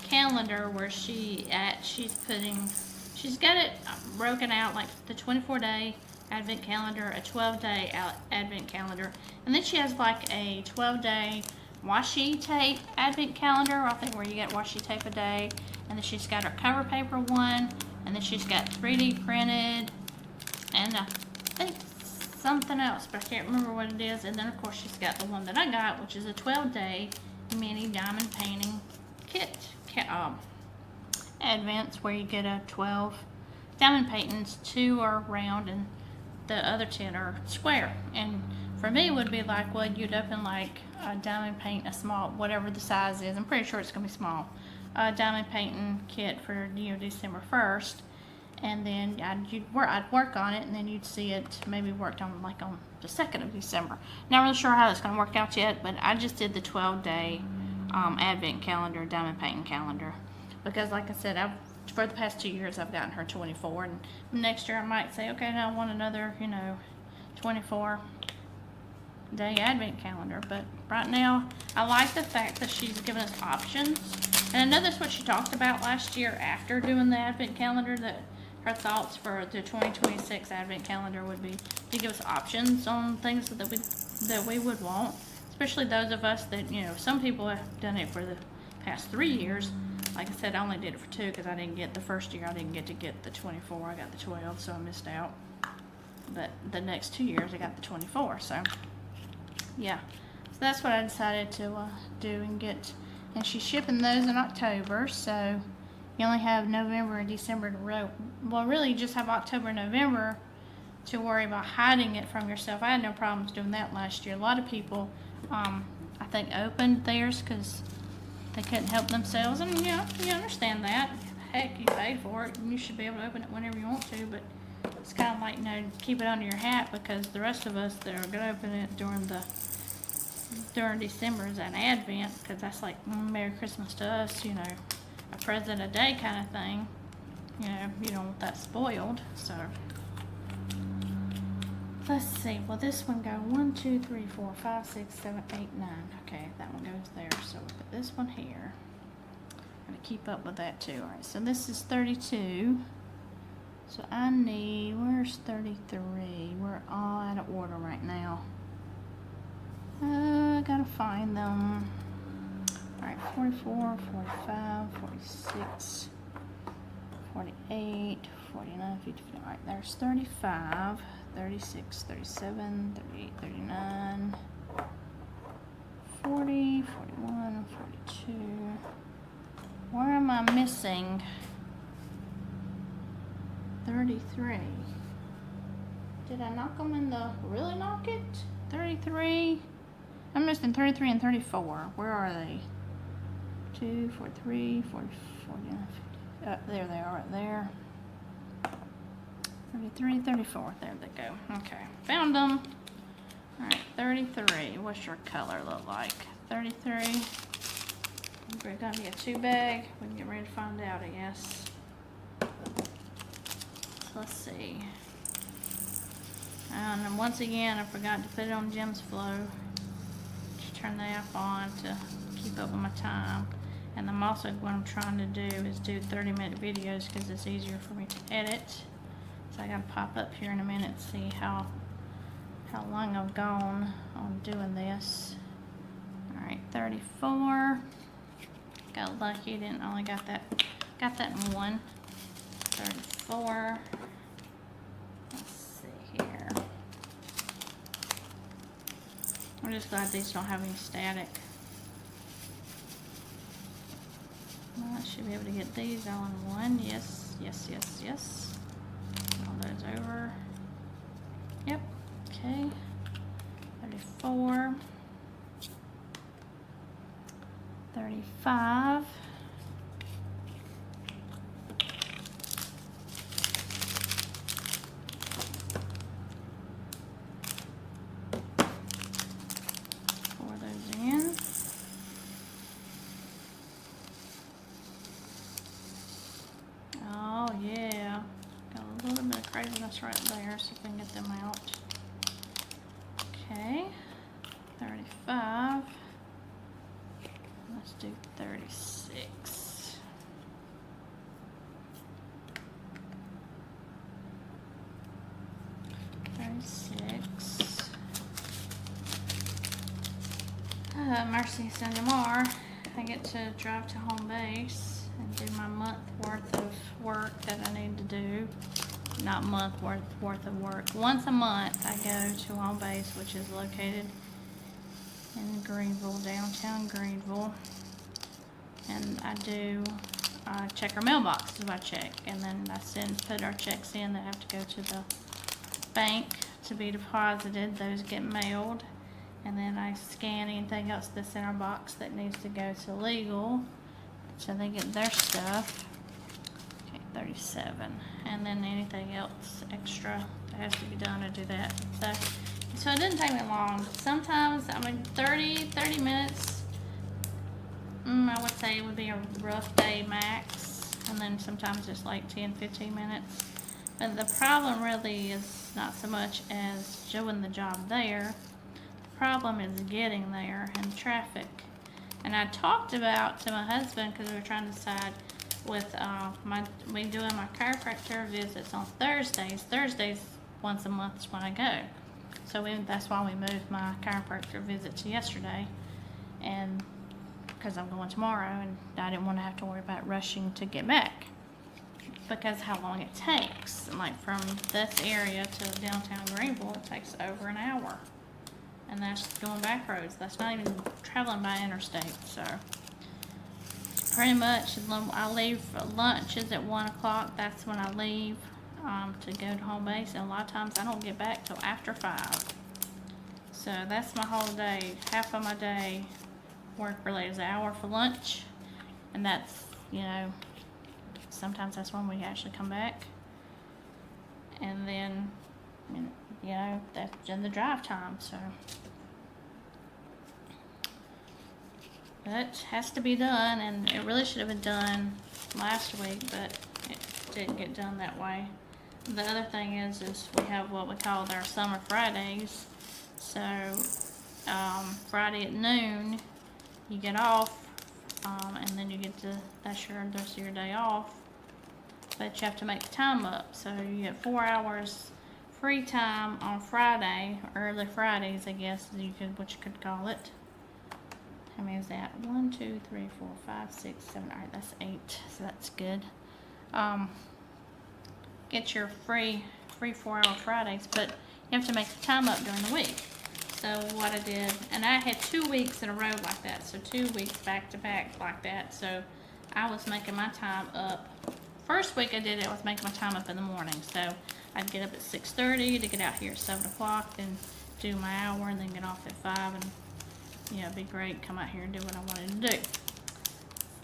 calendar where she's got it broken out like the 24-day advent calendar, a 12-day advent calendar, and then she has like a 12-day washi tape advent calendar, I think, where you get washi tape a day, and then she's got her cover paper one, and then she's got 3D printed, and I think something else, but I can't remember what it is. And then of course she's got the one that I got, which is a 12-day mini diamond painting kit advents, where you get a 12 diamond paintings. 2 are round and the other 10 are square. And for me, it would be like, well, you'd open like a diamond paint, a small, whatever the size is, I'm pretty sure it's gonna be small, diamond painting kit for, you know, December 1st, and then I'd work on it, and then you'd see it maybe worked on like on the 2nd of December. Not really sure how it's gonna work out yet, but I just did the 12-day advent calendar, diamond painting calendar, because like I said, for the past 2 years I've gotten her 24, and next year I might say, okay, now I want another, you know, 24-day advent calendar. But right now I like the fact that she's given us options, and I know that's what she talked about last year after doing the advent calendar, that her thoughts for the 2026 advent calendar would be to give us options on things that we would want, especially those of us that, you know, some people have done it for the past 3 years. Like I said, I only did it for 2 because I didn't get the first year, I didn't get to get the 24, I got the 12, so I missed out. But the next 2 years I got the 24, so yeah. So that's what I decided to do and get. And she's shipping those in October, so you only have November and December to row. Well, really, you just have October and November to worry about hiding it from yourself. I had no problems doing that last year. A lot of people, I think, opened theirs because they couldn't help themselves, and you know, you understand that. Heck, you paid for it, and you should be able to open it whenever you want to. But it's kind of like, you know, keep it under your hat, because the rest of us that are gonna open it during December is an Advent, because that's like Merry Christmas to us, you know, a present a day kind of thing. You know, you don't want that spoiled. So let's see. Well, this one go 1, 2, 3, 4, 5, 6, 7, 8, 9. Okay, that one goes there. So we'll put this one here. I'm gonna keep up with that too. All right. So this is 32. So I need, where's 33? We're all out of order right now. I gotta find them. All right, 44, 45, 46, 48, 49, 50. All right, there's 35, 36, 37, 38, 39, 40, 41, 42. Where am I missing 33? Did I knock them in the, really knock it? 33. I'm missing 33 and 34. Where are they? 2, 43, 40, 49, 50. There they are, right there. 33, 34. There they go. Okay, found them. All right, 33. What's your color look like? 33. We're gonna be a 2-bag. We can get ready to find out, I guess. So let's see. And then once again, I forgot to put it on Gem's Flow. Just turn the app on to keep up with my time. And I'm also, what I'm trying to do is do 30-minute videos because it's easier for me to edit. So I gotta pop up here in a minute and see how long I've gone on doing this. All right, 34. Got lucky, didn't only got that in one. 34. Let's I'm just glad these don't have any static. Well, I should be able to get these all in one. Yes, yes, yes, yes. All those over. Yep. Okay. 34. 35. 4 of those in. Oh yeah, got a little bit of craziness right there, so we can get them out. Okay, 35. Let's do 36. Mercy Sunday tomorrow, I get to drive to home base and do my month worth of work that I need to do. Not month worth of work. Once a month I go to home base, which is located in Greenville, downtown Greenville. And I do check our mailboxes by check, and then I put our checks in that have to go to the bank to be deposited. Those get mailed, and then I scan anything else that's in our box that needs to go to legal, so they get their stuff. Okay, 37, and then anything else extra that has to be done to do that. So it didn't take me long. Sometimes, I mean, 30 minutes. I would say it would be a rough day max, and then sometimes it's like 10-15 minutes. But the problem really is not so much as doing the job there. The problem is getting there and traffic. And I talked about to my husband, because we were trying to decide with me doing my chiropractor visits on Thursdays. Thursdays once a month is when I go. So that's why we moved my chiropractor visit to yesterday, and because I'm going tomorrow, and I didn't want to have to worry about rushing to get back because how long it takes. And like from this area to downtown Greenville, it takes over an hour, and that's going back roads. That's not even traveling by interstate. So pretty much, I leave lunch is at 1 o'clock. That's when I leave to go to home base, and a lot of times I don't get back till after 5. So that's my whole day. Half of my day work related is an hour for lunch, and that's, you know, sometimes that's when we actually come back, and then, you know, that's in the drive time. So that has to be done, and it really should have been done last week, but it didn't get done that way. The other thing is we have what we call our summer Fridays. So Friday at noon you get off, and then you get to, that's the rest of your day off, but you have to make the time up. So you get 4 hours free time on Friday, early Fridays, I guess what you could call it. How many is that? 1, 2, 3, 4, 5, 6, 7, 8. That's 8. So that's good. Get your free 4-hour Fridays, but you have to make the time up during the week. So what I did, and I had 2 weeks in a row like that, so 2 weeks back to back like that. So I was making my time up. First week I did it, I was making my time up in the morning. So I'd get up at 6:30 to get out here at 7 o'clock, then do my hour, and then get off at 5, and you know, it'd be great, come out here and do what I wanted to do.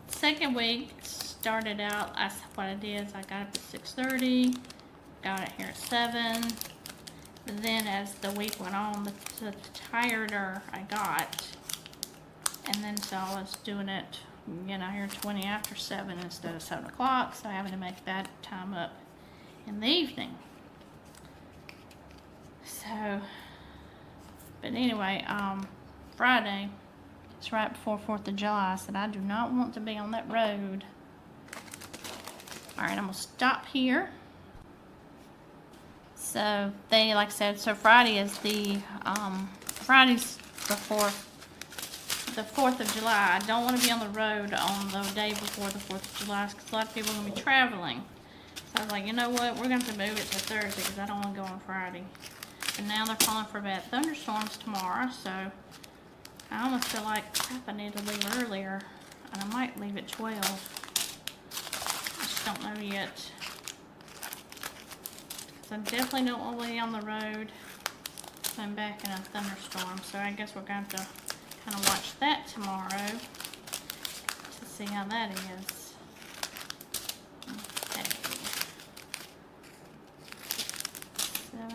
Second week started out, what I did is I got up at 6:30, got out here at 7. Then as the week went on, the tireder I got, and then so I was doing it, you know, here 20 after 7 instead of 7 o'clock, so having to make that time up in the evening. So, but anyway, Friday, it's right before 4th of July, I said I do not want to be on that road. Alright, I'm going to stop here. So they, like I said, so Friday is Friday's the 4th of July. I don't want to be on the road on the day before the 4th of July because a lot of people are going to be traveling. So I was like, you know what, we're going to have to move it to Thursday because I don't want to go on Friday. And now they're calling for bad thunderstorms tomorrow, so I almost feel like, crap, I need to leave earlier. And I might leave at 12. I just don't know yet. So I definitely don't want to be on the road and back in a thunderstorm. So I guess we're going to have to kind of watch that tomorrow to see how that is. Okay. 7,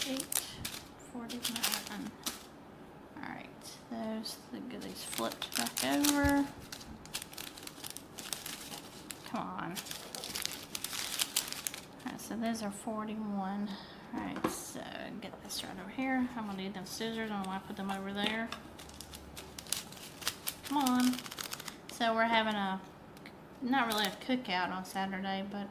8, 49. Alright, get these flipped back over. Come on. Alright, so those are 41. Alright, so get this right over here. I'm gonna need them scissors. I'm gonna put them over there. Come on. So we're having not really a cookout on Saturday, but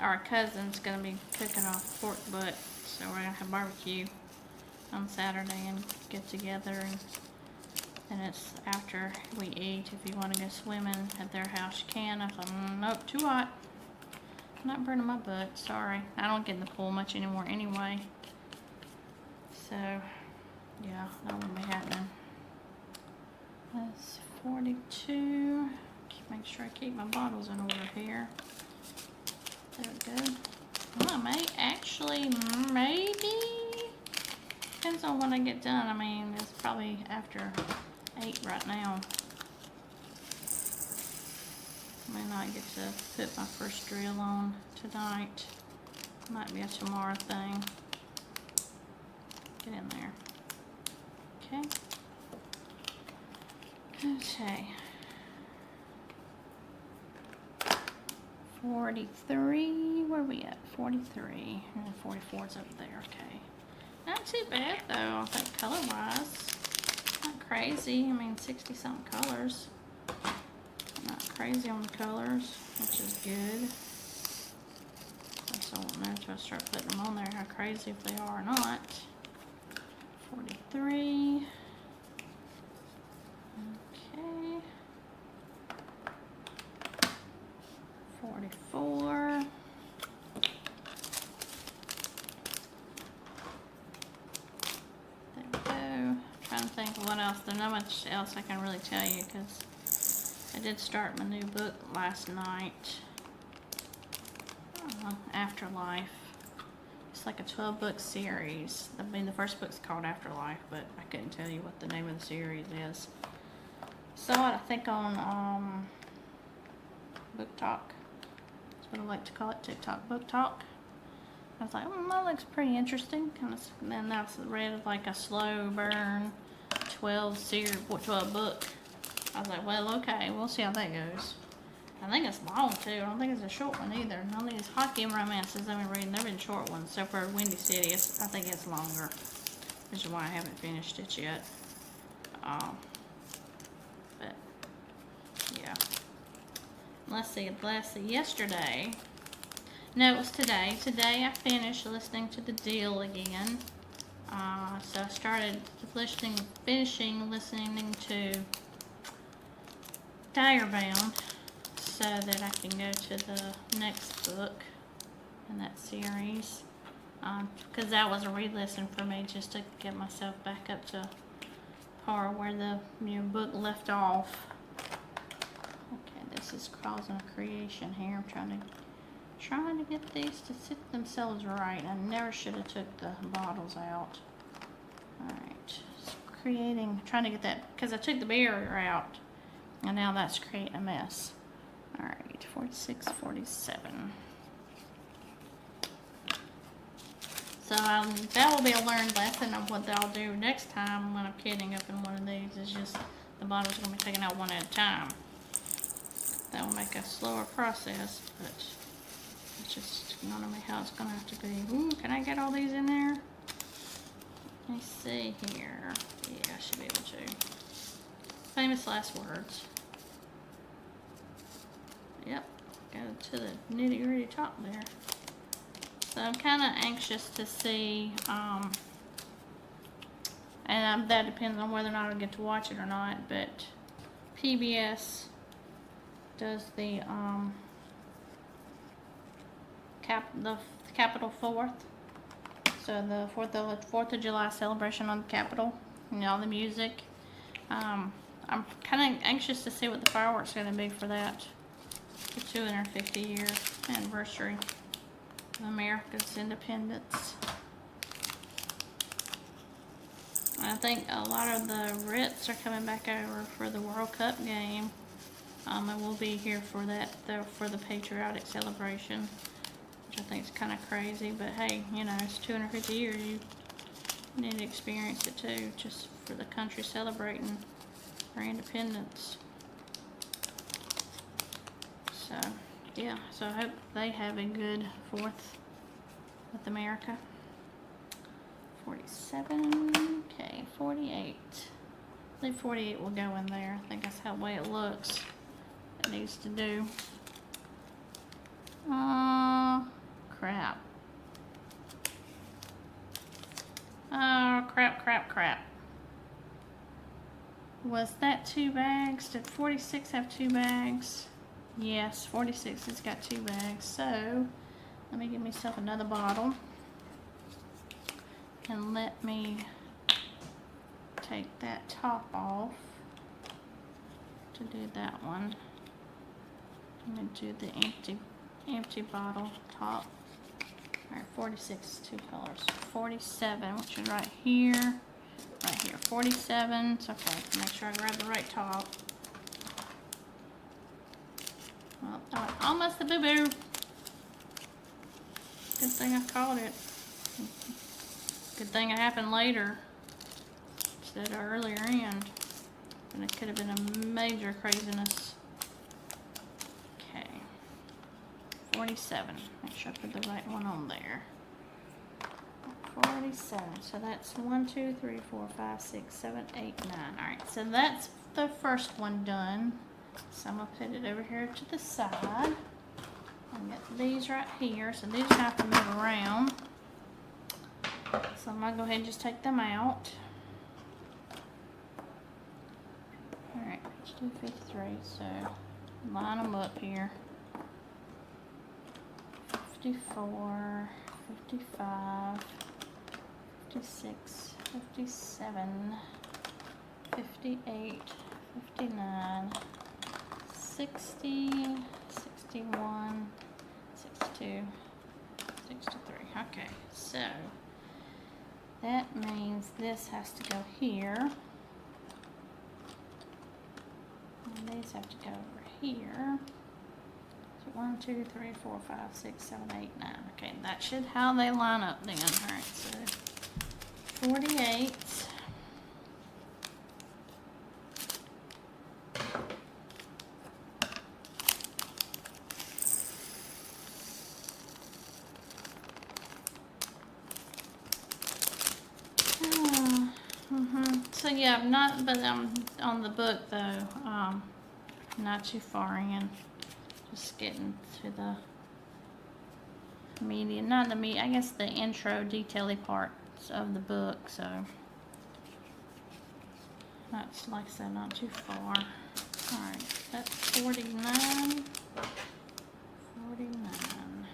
our cousin's gonna be cooking a pork butt, so we're gonna have barbecue on Saturday and get together, and it's after we eat. If you want to go swimming at their house, you can. I thought, nope, too hot. I'm not burning my butt, sorry. I don't get in the pool much anymore anyway, so yeah, that won't be happening. That's 42. Make sure I keep my bottles in order here. There we go. Oh, maybe. Depends on when I get done. I mean, it's probably after 8 right now. I may not get to put my first drill on tonight. Might be a tomorrow thing. Get in there. Okay. Okay. 43, where are we at? 43, and 44 is over there, okay. Not too bad though, I think color-wise. Not crazy, I mean 60-something colors. Not crazy on the colors, which is good. I just don't know until I start putting them on there how crazy if they are or not. 43. Okay. 44. There we go. Trying to think of what else. There's not much else I can really tell you because I did start my new book last night. Afterlife. It's like a 12-book series. I mean, the first book's called Afterlife, but I couldn't tell you what the name of the series is. Saw it, I think, on Book Talk. That's what I like to call it, TikTok Book Talk. I was like, that looks pretty interesting. And then I read like a slow burn 12 book. I was like, well, okay, we'll see how that goes. I think it's long too. I don't think it's a short one either. I don't think it's hockey and romances I've been reading. They've been short ones. So for Windy City, I think it's longer. Which is why I haven't finished it yet. But yeah. Let's see. Yesterday. No, it was today. Today I finished listening to The Deal again. So I started finishing listening to Diarbound, so that I can go to the next book in that series. Because that was a re-listen for me, just to get myself back up to par where the book left off. Okay, this is causing a creation here. I'm trying to get these to sit themselves right. I never should have took the bottles out. Alright, trying to get that, because I took the barrier out, and now that's creating a mess. Alright, 46, 47. So that will be a learned lesson of what I'll do next time when I'm kidding up in one of these. Is just the bottle's going to be taken out one at a time. That will make a slower process, but it's just gonna be how it's going to have to be. Ooh, can I get all these in there? Let me see here. Yeah, I should be able to. Famous last words. Yep, go to the nitty-gritty top there. So I'm kind of anxious to see, and that depends on whether or not I get to watch it or not, but PBS does the the Capitol 4th. So the 4th of July celebration on the Capitol, and all the music. I'm kind of anxious to see what the fireworks are going to be for that. The 250-year anniversary of America's independence. I think a lot of the Brits are coming back over for the World Cup game. And we'll be here for that, for the patriotic celebration, which I think is kind of crazy. But hey, you know, it's 250 years. You need to experience it too, just for the country celebrating our independence. So, yeah. So I hope they have a good 4th with America. 47. Okay, 48. I believe 48 will go in there. I think that's how the way it looks. It needs to do. Crap. Oh, crap. Was that 2 bags? Did 46 have 2 bags? Yes, 46 has got 2 bags. So, let me give myself another bottle. And let me take that top off to do that one. I'm going to do the empty bottle top. Alright, 46, 2 colors. 47, which is right here. 47. It's okay. Make sure I grab the right top. Well, almost a boo-boo. Good thing I caught it. Good thing it happened later instead of earlier end. And it could have been a major craziness. 47. Make sure I put the right one on there. 47. So that's 1, 2, 3, 4, 5, 6, 7, 8, 9. Alright, so that's the first one done. So I'm going to put it over here to the side. I'll get these right here. So these have to move around. So I'm going to go ahead and just take them out. Alright, page 253. So line them up here. 54, 55, 56, 57, 58, 59, 60, 61, 62, 63. Okay, so that means this has to go here. And these have to go over here. 1, 2, 3, 4, 5, 6, 7, 8, 9. Okay, that should how they line up then. Alright, so 48. So yeah, not, but on the book though, not too far in. Just getting to the media, not the media, I guess the intro detaily parts of the book, so that's, like I said, not too far. Alright, that's 49. 49.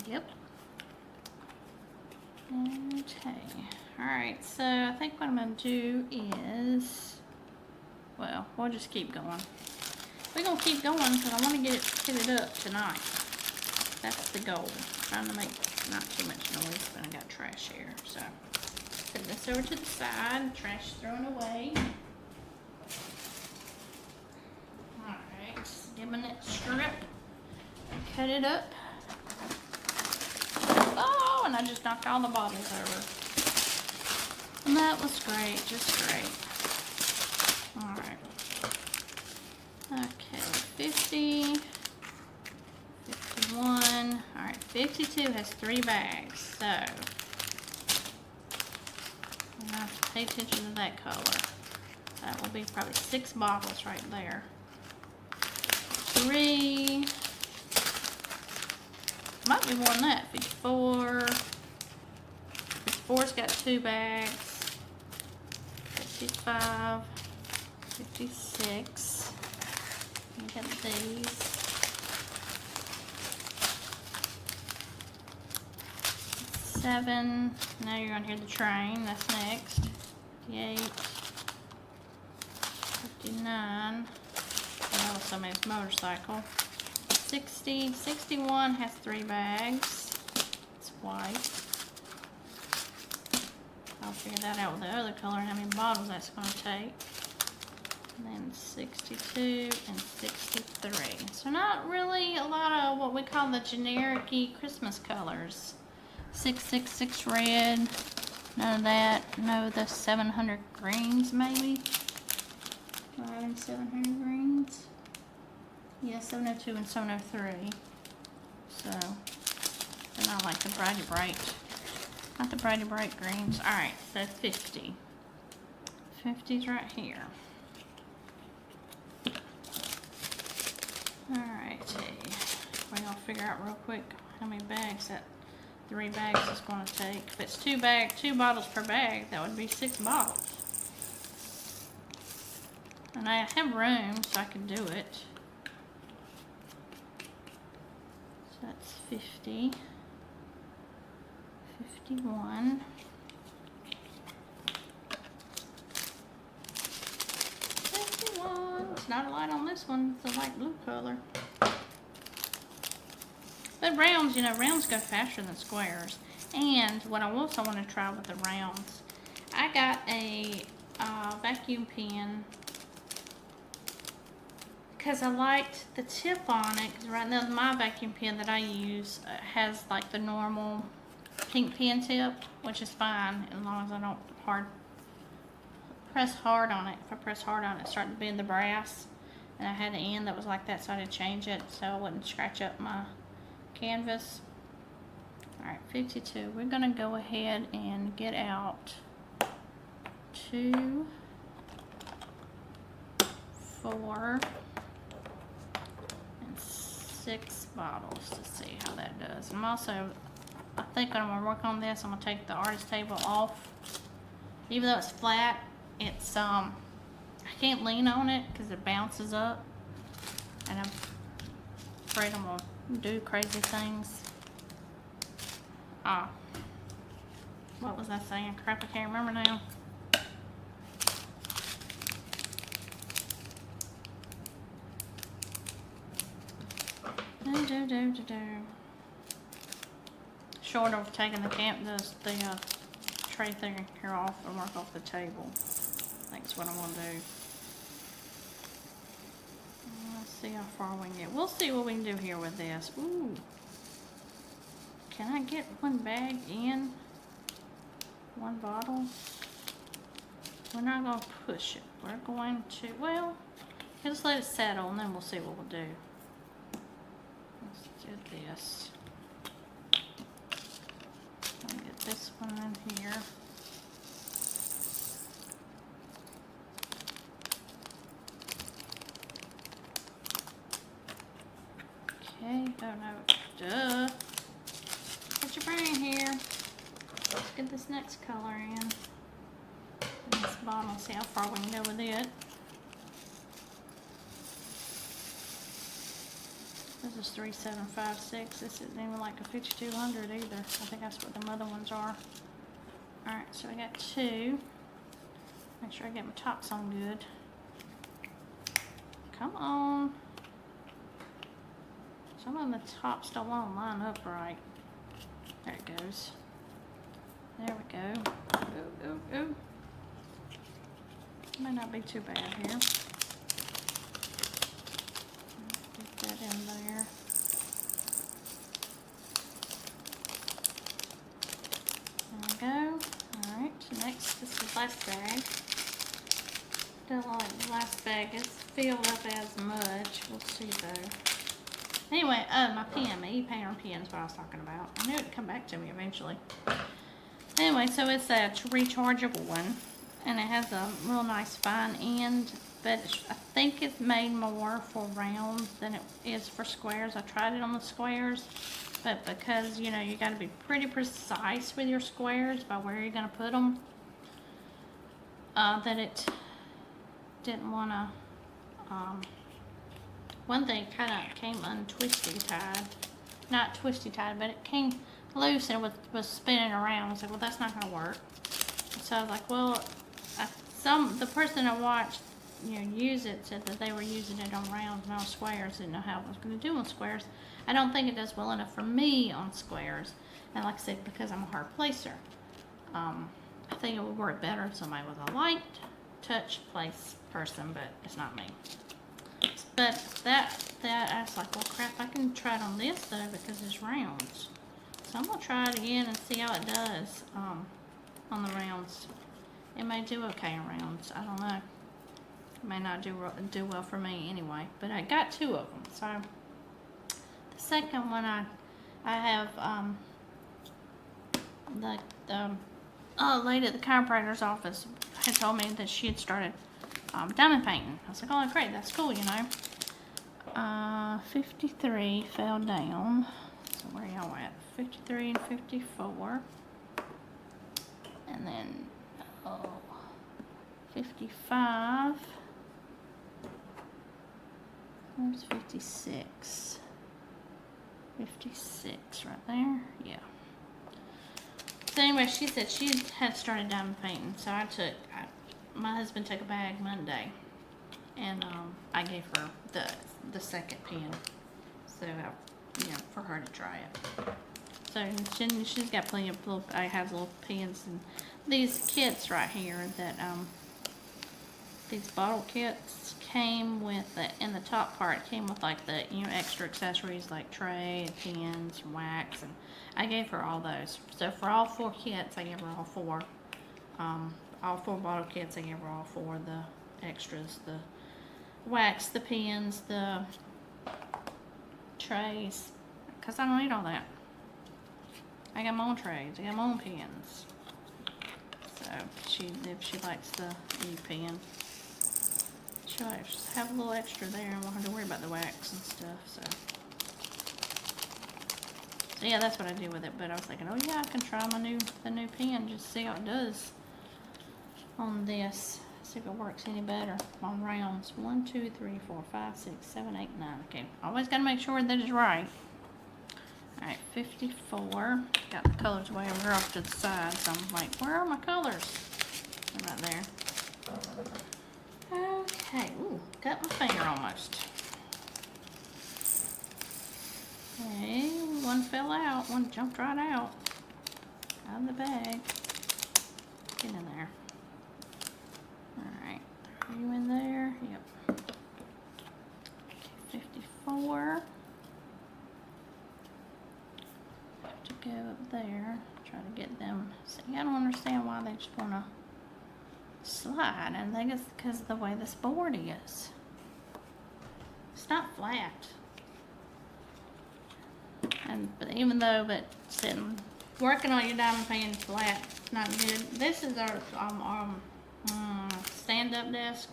Yep. Okay. Alright, so I think what I'm going to do is, well, we'll just keep going. We're going to keep going because I want to get it up tonight. That's the goal. Trying to make not too much noise, but I got trash here. So, put this over to the side. Trash thrown away. Alright, give me that strip. Cut it up. Oh, and I just knocked all the bottles over. And that was great, just great. Alright. Okay, 50, 51. Alright, 52 has 3 bags, so I have to pay attention to that color. That will be probably 6 bottles right there. 3. Might be more than that. 54. 54's got 2 bags. 55, 56. Look at these. 7. Now you're gonna hear the train. That's next. 58, 59. Oh, somebody's motorcycle. 60, 61 has 3 bags. It's white. I'll figure that out with the other color and how many bottles that's going to take. And then 62 and 63. So not really a lot of what we call the generic-y Christmas colors. 666 red. None of that. No, the 700 greens maybe. 5 and 700 greens. Yeah, 702 and 703. So, they're not like the bright. Not the bright greens. Alright, so 50. 50's right here. Alrighty. We're gonna figure out real quick how many bags that 3 bags is gonna take. If it's 2 bottles per bag, that would be 6 bottles. And I have room, so I can do it. So that's 50. 51. 51. It's not a light on this one. It's a light blue color. But rounds, you know, rounds go faster than squares. And what I also want to try with the rounds, I got a vacuum pen because I liked the tip on it. Because right now my vacuum pen that I use has like the normal pink pen tip, which is fine as long as I don't press hard on it. If I press hard on it, it started to bend the brass, and I had an end that was like that, so I had to change it so I wouldn't scratch up my canvas. Alright, 52. We're gonna go ahead and get out 2, 4, and 6 bottles to see how that does. I think I'm gonna work on this. I'm gonna take the artist table off. Even though it's flat, it's I can't lean on it because it bounces up, and I'm afraid I'm gonna do crazy things. What was I saying? Crap, I can't remember now. Short of taking the tray thing here off and work off the table. That's what I'm gonna do. Let's see how far we can get. We'll see what we can do here with this. Ooh. Can I get 1 bag in 1 bottle? We're not gonna push it. We're going to, well, just let it settle and then we'll see what we'll do. Let's do this. Get this one in here. Okay, oh no, duh. Put your brain here. Let's get this next color in. This bottle, see how far we can go with it. This is 3756. This isn't even like a 5200 either. I think that's what them other ones are. Alright, so we got 2. Make sure I get my tops on good. Come on. Some of the tops don't want to line up right. There it goes. There we go. Ooh, ooh, ooh. Might not be too bad here. Get that in there. There we go. Alright, next, this is the last bag. Don't like the last bag is filled up as much. We'll see though. Anyway, my pen, my e-painter pen is what I was talking about. I knew it'd come back to me eventually. Anyway, so it's a rechargeable one, and it has a real nice fine end, but I think it's made more for rounds than it is for squares. I tried it on the squares, but because, you know, you got to be pretty precise with your squares by where you're going to put them. that it didn't want to, one thing kind of came untwisty tied. Not twisty tied, but it came loose and was spinning around. I was like, well, that's not going to work. So I was like, well, the person I watched, use it said that they were using it on rounds, not squares. Didn't know how it was going to do on squares. I don't think it does well enough for me on squares. And like I said, because I'm a hard placer, I think it would work better if somebody was a light touch place person, but it's not me. But that I was like, well, crap, I can try it on this though because it's rounds. So I'm gonna try it again and see how it does on the rounds. It may do okay on rounds. I don't know. It may not do well for me anyway. But I got 2 of them. So the second one I have the lady at the chiropractor's office had told me that she had started diamond painting. I was like, oh, great, that's cool, 53 fell down. So where y'all at? 53 and 54. And then 55. Where's 56? 56 right there. Yeah. So anyway, she said she had started diamond painting. So my husband took a bag Monday, and I gave her the second pen, so for her to try it. So she's got plenty of I have little pens and these kits right here that these bottle kits came with in the top part came with like the extra accessories like tray, pens, wax, and I gave her all those. So for all 4 kits, I gave her all 4. All 4 bottle kits, I gave her all 4 the extras, the wax, the pens, the trays, because I don't need all that. I got my own trays, I got my own pens. So if she likes the E-pen, she'll just have a little extra there and won't have to worry about the wax and stuff. So yeah, that's what I do with it. But I was thinking, oh yeah, I can try the new pen, just see how it does on this. See if it works any better on rounds. 1, 2, 3, 4, 5, 6, 7, 8, 9. Okay, always got to make sure that it's right. All right, 54. Got the colors way over off to the side, so I'm like, where are my colors? They're not there. Okay, ooh, cut my finger almost. Okay, one fell out, one jumped right out of the bag. Get in there. Alright, are you in there? Yep. Okay, 54. Have to go up there, try to get them. See, I don't understand why they just want to slide. I think it's because of the way this board is. It's not flat. But even though working on your diamond painting flat, not good. This is our stand-up desk.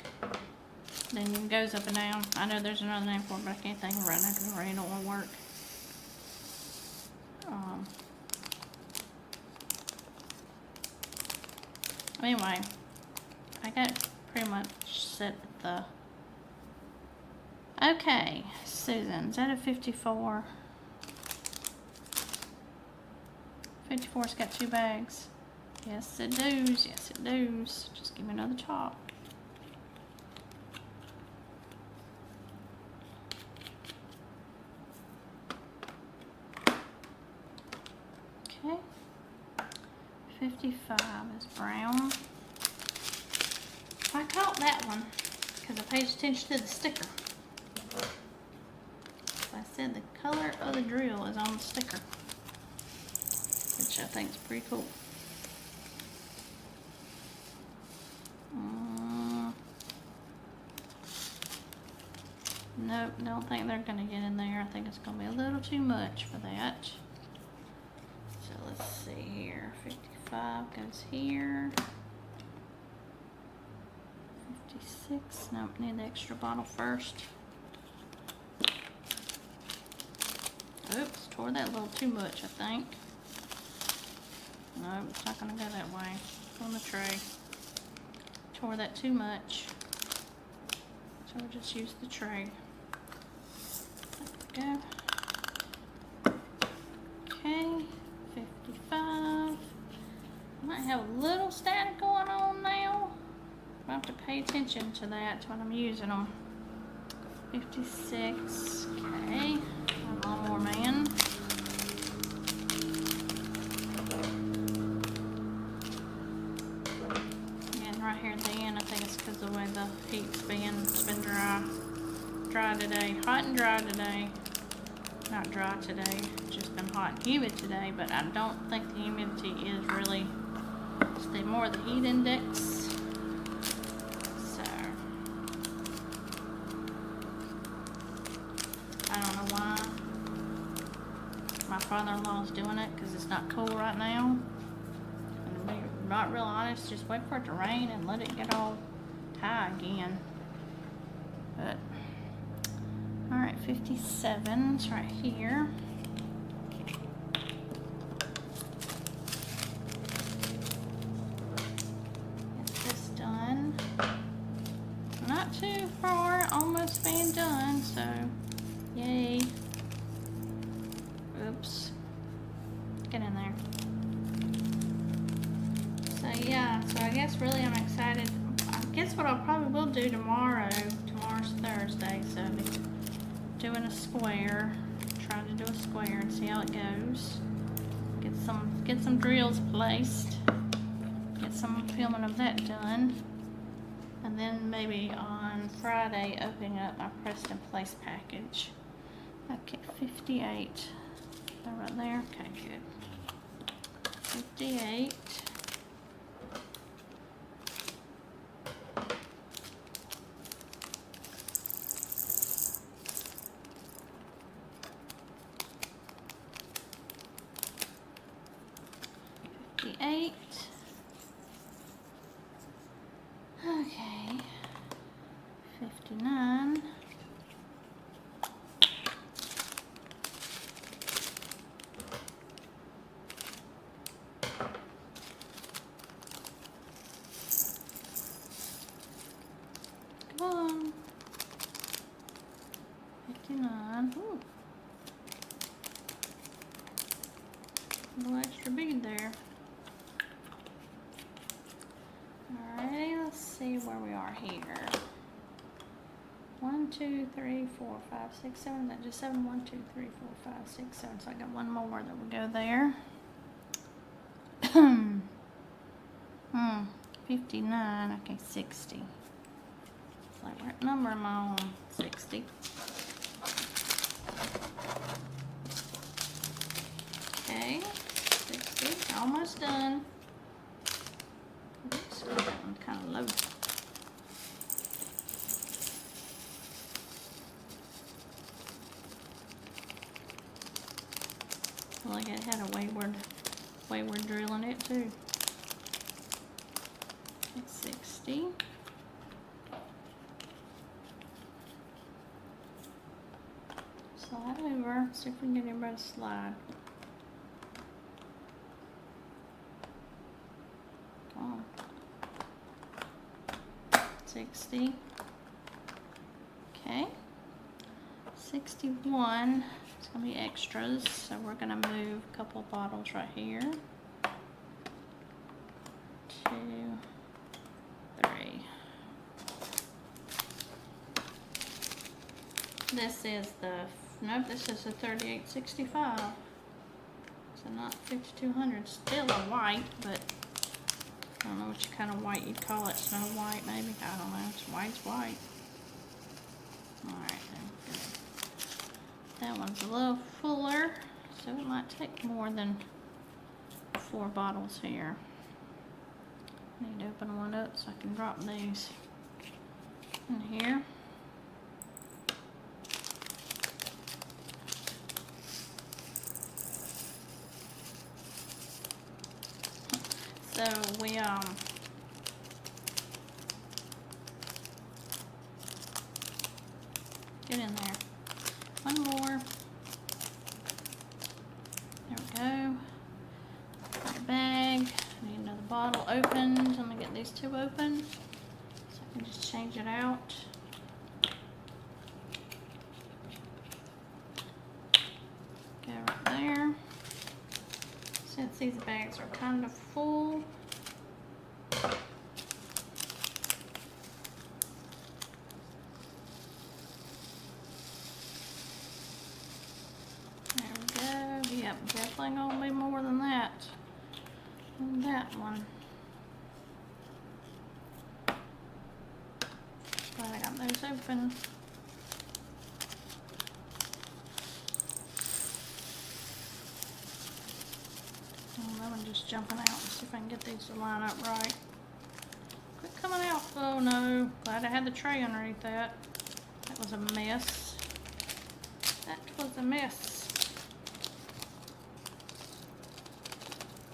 Then it goes up and down. I know there's another name for it, but I can't think of it right now because it really don't want to work. Anyway, I got pretty much set with the. Okay, Susan, is that a 54? 54's got 2 bags. Yes, it does. Yes, it does. Just give me another top. Okay. 55 is brown. I caught that one because I paid attention to the sticker. I said the color of the drill is on the sticker, which I think is pretty cool. Nope, don't think they're gonna get in there. I think it's gonna be a little too much for that. So let's see here. 55 goes here. 56. Nope, need the extra bottle first. Oops, tore that a little too much, I think. No, it's not gonna go that way. On the tray. tore that too much. So we'll just use the tray. There we go. Okay, 55. Might have a little static going on now. I'll have to pay attention to that when I'm using them. 56. Okay, a lawnmower man. And right here at the end, I think it's because of the way the heat's been. It's been dry. Dry today. Hot and dry today. Not dry today. It's just been hot and humid today, but I don't think the humidity is really. It's more of the heat index. So I don't know why my father-in-law's doing it, because it's not cool right now. And to be not real honest, just wait for it to rain and let it get all high again. But alright, 57 is right here. Get this done. Not too far, almost being done, so yay. Oops. Get in there. So yeah, so I guess really I'm excited. I guess what I probably will do tomorrow's Thursday, so I'll be doing a square, trying to do a square and see how it goes. Get some drills placed, get some filming of that done, and then maybe on Friday opening up my pressed in place package. Okay, 58. That right there. Okay, good. 58. Okay, 59. Come on. 59. Ooh. A little extra bead there. Alright, let's see where we are here. 1, 2, 3, 4, 5, 6, 7. Is that just 7? 1, 2, 3, 4, 5, 6, 7. So I got one more that will go there. 59. Okay, 60. It's like, what number am I on? 60. Okay, 60. Almost done. Oops, that one kind of low. Like it had a wayward drill in it too. It's 60. Slide over. See if we can get everybody to slide. Come on. 60. Okay. 61. It's going to be extras, so we're going to move a couple of bottles right here. 2, 3. This is this is a 3865. So not 5200. Still a white, but I don't know what kind of white you'd call it. Snow white, maybe? I don't know. It's white. Alright, then. That one's a little fuller, so it might take more than 4 bottles here. Need to open one up so I can drop these in here. So we get in there. One more. There we go. Got a bag. I need another bottle opened. Let me get these 2 open. change it out. Go right there. Since these bags are kind of full, there we go. Yep, definitely gonna be more than that. And that one. Glad I got those open. Oh, that one just jumping out. Let's see if I can get these to line up right. Quit coming out. Oh no. Glad I had the tray underneath that. That was a mess. That was a mess.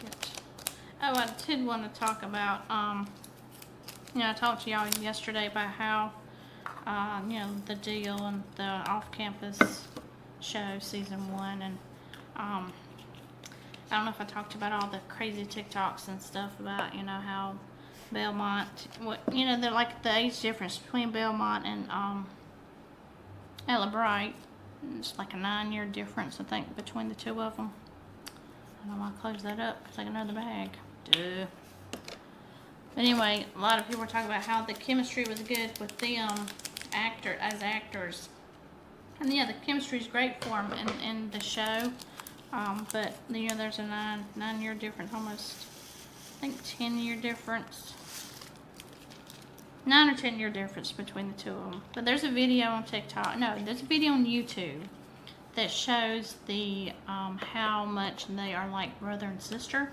Good. Oh, I did want to talk about, you know, I talked to y'all yesterday about how, you know, the deal and the off-campus show, season 1, and, I don't know if I talked about all the crazy TikToks and stuff about, you know, how Belmont, what, you know, they're like the age difference between Belmont and, Ella Bright. It's like a 9-year difference, I think, between the two of them. I don't want to close that up, take another bag. Duh. But anyway, a lot of people were talking about how the chemistry was good with them as actors. And yeah, the chemistry is great for them in the show. But you know, there's a 9-year difference, almost, I think 10-year difference. 9 or 10-year difference between the two of them. But there's a video on TikTok. No, there's a video on YouTube that shows the how much they are like brother and sister,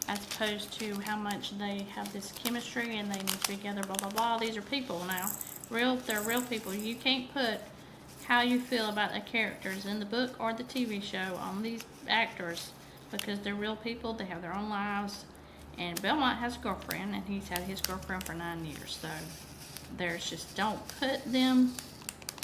as opposed to how much they have this chemistry and they need to be together. Blah blah blah. These are people now. They're real people. You can't put how you feel about the characters in the book or the TV show on these actors, because they're real people. They have their own lives. And Belmont has a girlfriend, and he's had his girlfriend for 9 years. So there's just, don't put them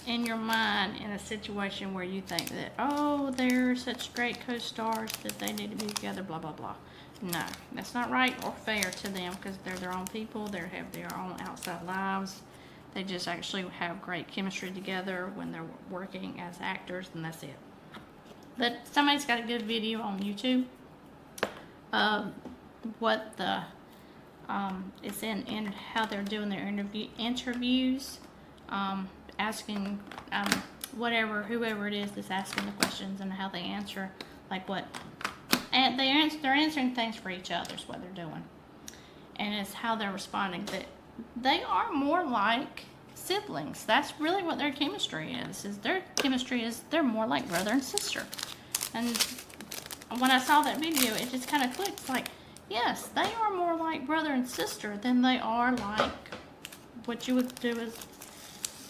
in your mind in a situation where you think that, oh, they're such great co-stars that they need to be together, blah blah blah. No, that's not right or fair to them, because they're their own people. They have their own outside lives. They just actually have great chemistry together when they're working as actors, and that's it. But somebody's got a good video on YouTube of what the it's in how they're doing their interviews, asking whoever it is that's asking the questions, and how they answer, like what, and they're answering things for each other is what they're doing, and it's how they're responding. That they are more like siblings. That's really what their chemistry is. Their chemistry is they're more like brother and sister. And when I saw that video, it just kind of clicked. It's like, yes, they are more like brother and sister than they are like what you would do as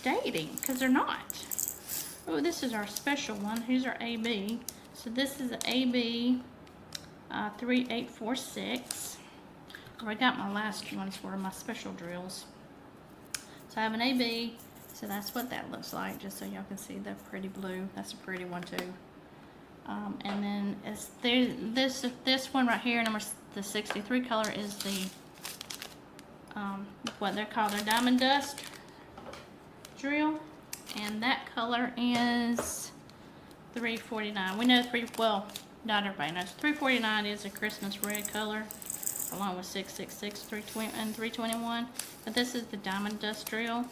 dating, because they're not. Oh, this is our special one. Here's our AB. So this is an AB 3846. I got my last ones for my special drills. So I have an AB, so that's what that looks like, just so y'all can see the pretty blue. That's a pretty one too. And then this one right here, the 63 color, is the what they're called their diamond dust drill, and that color is 349. We know well, not everybody knows 349 is a Christmas red color, along with 666, 320, and 321. But this is the diamond dust drill.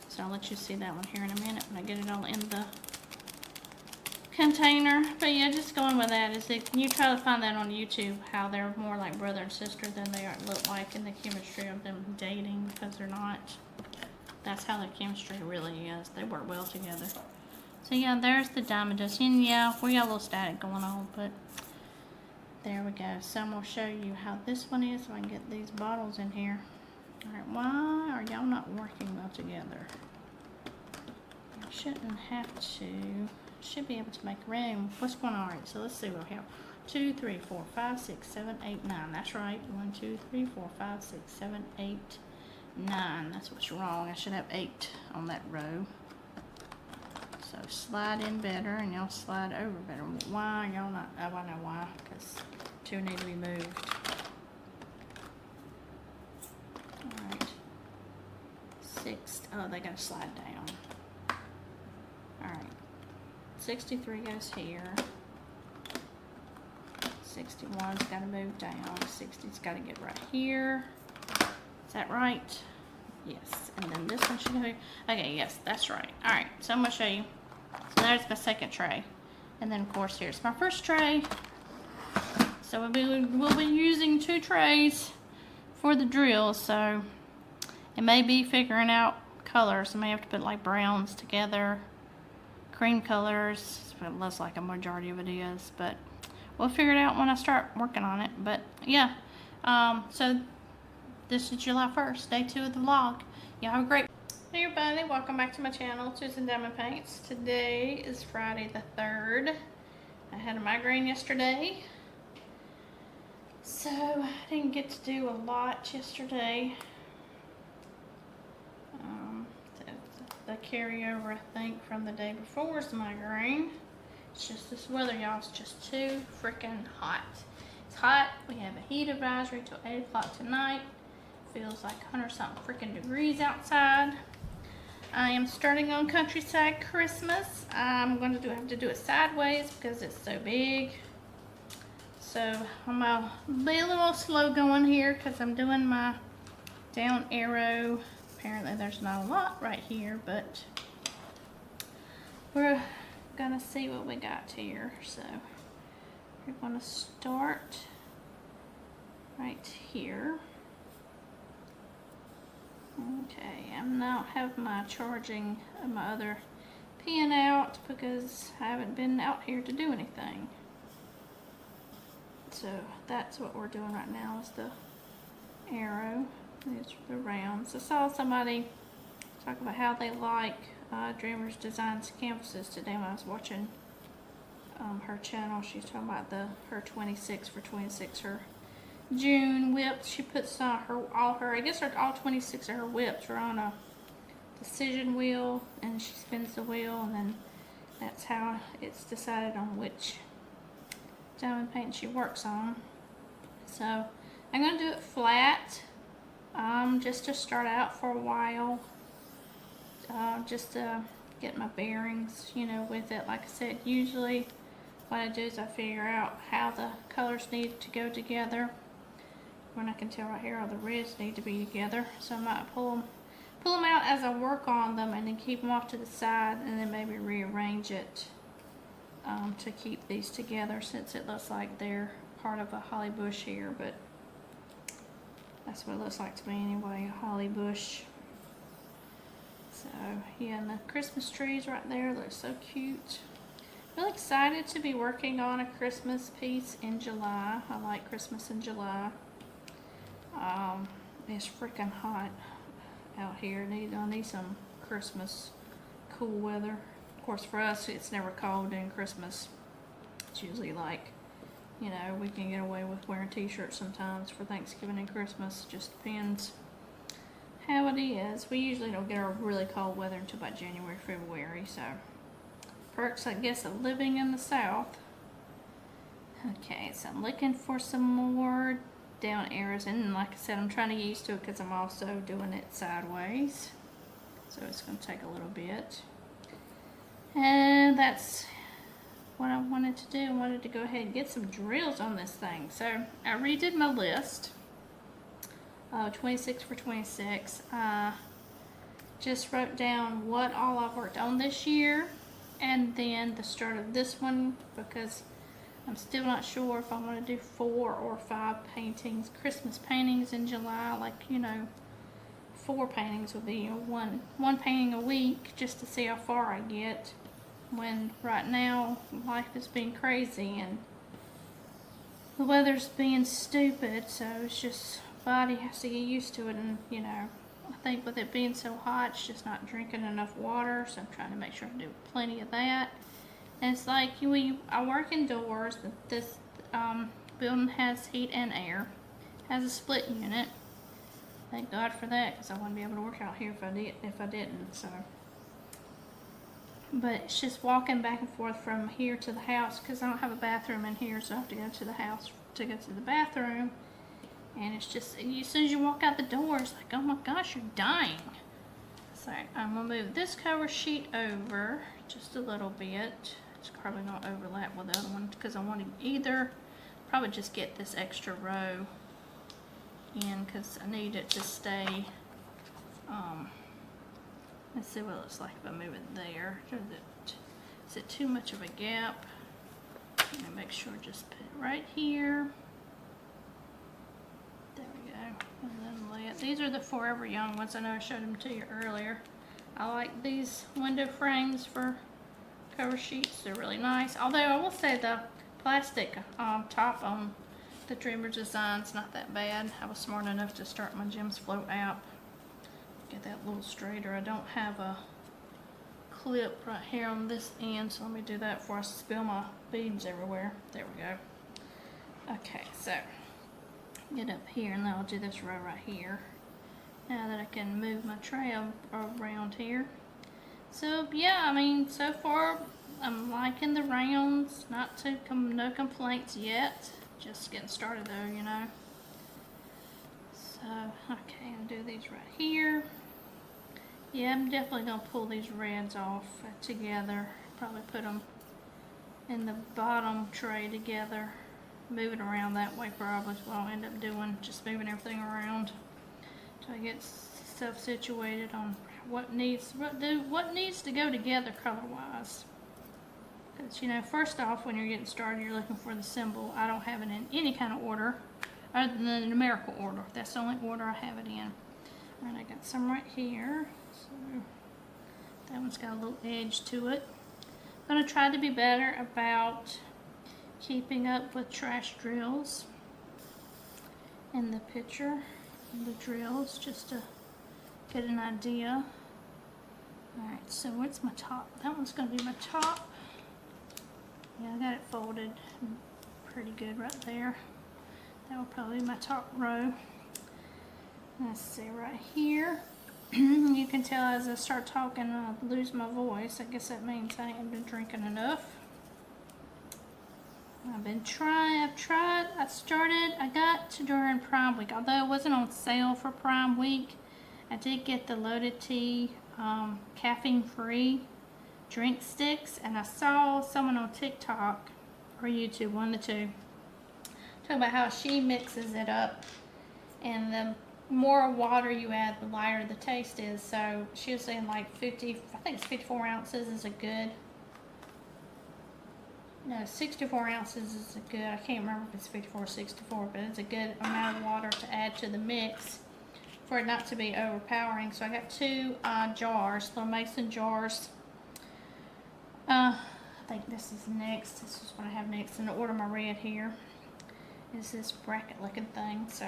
So I'll let you see that one here in a minute when I get it all in the container. But yeah, just going with that is that you try to find that on YouTube, how they're more like brother and sister than they look like in the chemistry of them dating, because they're not. That's how their chemistry really is. They work well together. So yeah, there's the diamond dust. And yeah, we got a little static going on, but there we go. So I'm going to show you how this one is, so I can get these bottles in here. Alright, why are y'all not working well together? You shouldn't have to. Should be able to make room. What's going on? Alright, so let's see what we have. 2, 3, 4, 5, 6, 7, 8, 9. That's right. 1, 2, 3, 4, 5, 6, 7, 8, 9. That's what's wrong. I should have 8 on that row. So slide in better, and y'all slide over better. Why y'all not? Oh, I know why. Because 2 need to be moved. Alright. Oh, they gotta slide down. Alright. 63 goes here. 61's gotta move down. 60's gotta get right here. Is that right? Yes. And then this one should go here. Okay, yes, that's right. Alright, so I'm gonna show you. So there's my second tray. And then of course here's my first tray. So we'll be using 2 trays for the drill, so it may be figuring out colors. I may have to put like browns together, cream colors. It looks like a majority of it is, but we'll figure it out when I start working on it. But yeah, so this is July 1st, day 2 of the vlog. Y'all have a great. Hey everybody, welcome back to my channel, Susan Diamond Paints. Today is Friday the 3rd. I had a migraine yesterday, so I didn't get to do a lot yesterday. The carryover, I think, from the day before's migraine. It's just this weather, y'all, is just too freaking hot. It's hot. We have a heat advisory till 8 o'clock tonight. Feels like 100-something freaking degrees outside. I am starting on Countryside Christmas. I'm going to have to do it sideways because it's so big. So I'm going to be a little slow going here because I'm doing my down arrow. Apparently there's not a lot right here, but we're gonna see what we got here. So we're gonna start right here. Okay, I'm now have my charging of my other pen out because I haven't been out here to do anything. So that's what we're doing right now, is the arrow. It's the rounds. I saw somebody talk about how they like Dreamers Designs canvases today when I was watching her channel. She's talking about her 26 for 26, her June whips. She puts all her 26 of her whips are on a decision wheel, and she spins the wheel, and then that's how it's decided on which diamond paint she works on. So I'm going to do it flat. Just to start out for a while, just to get my bearings, you know, with it. Like I said, usually what I do is I figure out how the colors need to go together. When I can tell right here all the reds need to be together, so I might pull them out as I work on them, and then keep them off to the side, and then maybe rearrange it to keep these together, since it looks like they're part of a holly bush here, but that's what it looks like to me anyway, a holly bush. So yeah, and the Christmas trees right there look so cute. Really excited to be working on a Christmas piece in July. I like Christmas in July. It's freaking hot out here. I need some Christmas cool weather. Of course, for us, it's never cold during Christmas. It's usually like, you know, we can get away with wearing t-shirts sometimes for Thanksgiving and Christmas. Just depends how it is. We usually don't get our really cold weather until about January, February. So, perks, I guess, of living in the South. Okay, so I'm looking for some more down arrows. And like I said, I'm trying to get used to it because I'm also doing it sideways. So it's going to take a little bit. And that's what I wanted to do. I wanted to go ahead and get some drills on this thing. So I redid my list. 26 for 26. Just wrote down what all I've worked on this year, and then the start of this one, because I'm still not sure if I want to do 4 or 5 paintings, Christmas paintings in July. Like, you know, 4 paintings would be one painting a week, just to see how far I get. When right now life is being crazy and the weather's being stupid, so it's just body has to get used to it. And you know, I think with it being so hot, it's just not drinking enough water, so I'm trying to make sure I do plenty of that. And it's like I work indoors. This building has heat and air, has a split unit. Thank God for that, because I wouldn't be able to work out here if I didn't. So. But it's just walking back and forth from here to the house, because I don't have a bathroom in here, so I have to go to the house to go to the bathroom. And it's just, as soon as you walk out the door, it's like, oh my gosh, you're dying. So I'm gonna move this cover sheet over just a little bit. It's probably gonna overlap with the other one because I want to either probably just get this extra row in because I need it to stay. Let's see what it looks like if I move it there. Is it too much of a gap? I'm gonna make sure just put it right here. There we go. And then lay it. These are the Forever Young ones. I know I showed them to you earlier. I like these window frames for cover sheets. They're really nice. Although I will say the plastic top on the Dreamer Design's not that bad. I was smart enough to start my Gems Float app. Get that a little straighter. I don't have a clip right here on this end, so let me do that before I spill my beads everywhere. There we go. Okay, so get up here and then I'll do this row right here. Now that I can move my tray around here. So yeah, I mean, so far I'm liking the rounds. No complaints yet. Just getting started though, you know. So, okay, I'll do these right here. Yeah, I'm definitely going to pull these reds off together. Probably put them in the bottom tray together. Move it around that way probably is what I'll end up doing. Just moving everything around till I get stuff situated on what needs to go together color-wise. Because, you know, first off, when you're getting started, you're looking for the symbol. I don't have it in any kind of order other than the numerical order. That's the only order I have it in. Alright, I got some right here. So that one's got a little edge to it. I'm going to try to be better about keeping up with trash drills in the picture. The drills, just to get an idea. Alright, so what's my top? That one's going to be my top. Yeah, I got it folded pretty good right there. That will probably be my top row. Let's see, right here. You can tell as I start talking, I lose my voice. I guess that means I ain't been drinking enough. I got to during Prime Week. Although it wasn't on sale for Prime Week, I did get the Loaded Tea caffeine-free drink sticks, and I saw someone on TikTok or YouTube, one of the two, talking about how she mixes it up, and the more water you add, the lighter the taste is. So she was saying like 54 ounces is a good, no, 64 ounces is a good, I can't remember if it's 54 or 64, but it's a good amount of water to add to the mix for it not to be overpowering. So I got two jars, little mason jars. I think this is next. This is what I have next in the order. My red here is this bracket looking thing. So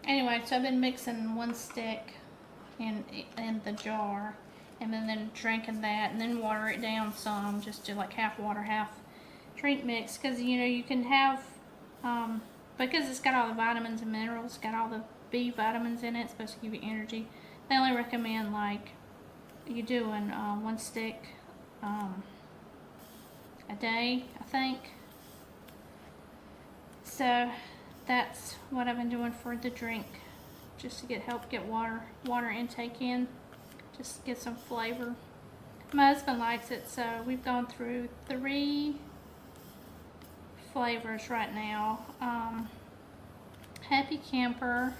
anyway, so I've been mixing one stick in the jar, and then drinking that, and then water it down some, just do like half water, half drink mix, because you know you can have because it's got all the vitamins and minerals, got all the B vitamins in it, it's supposed to give you energy. They only recommend like you doing one stick a day, I think. So that's what I've been doing for the drink, just to help get water intake in, just get some flavor. My husband likes it, so we've gone through 3 flavors right now. Happy Camper,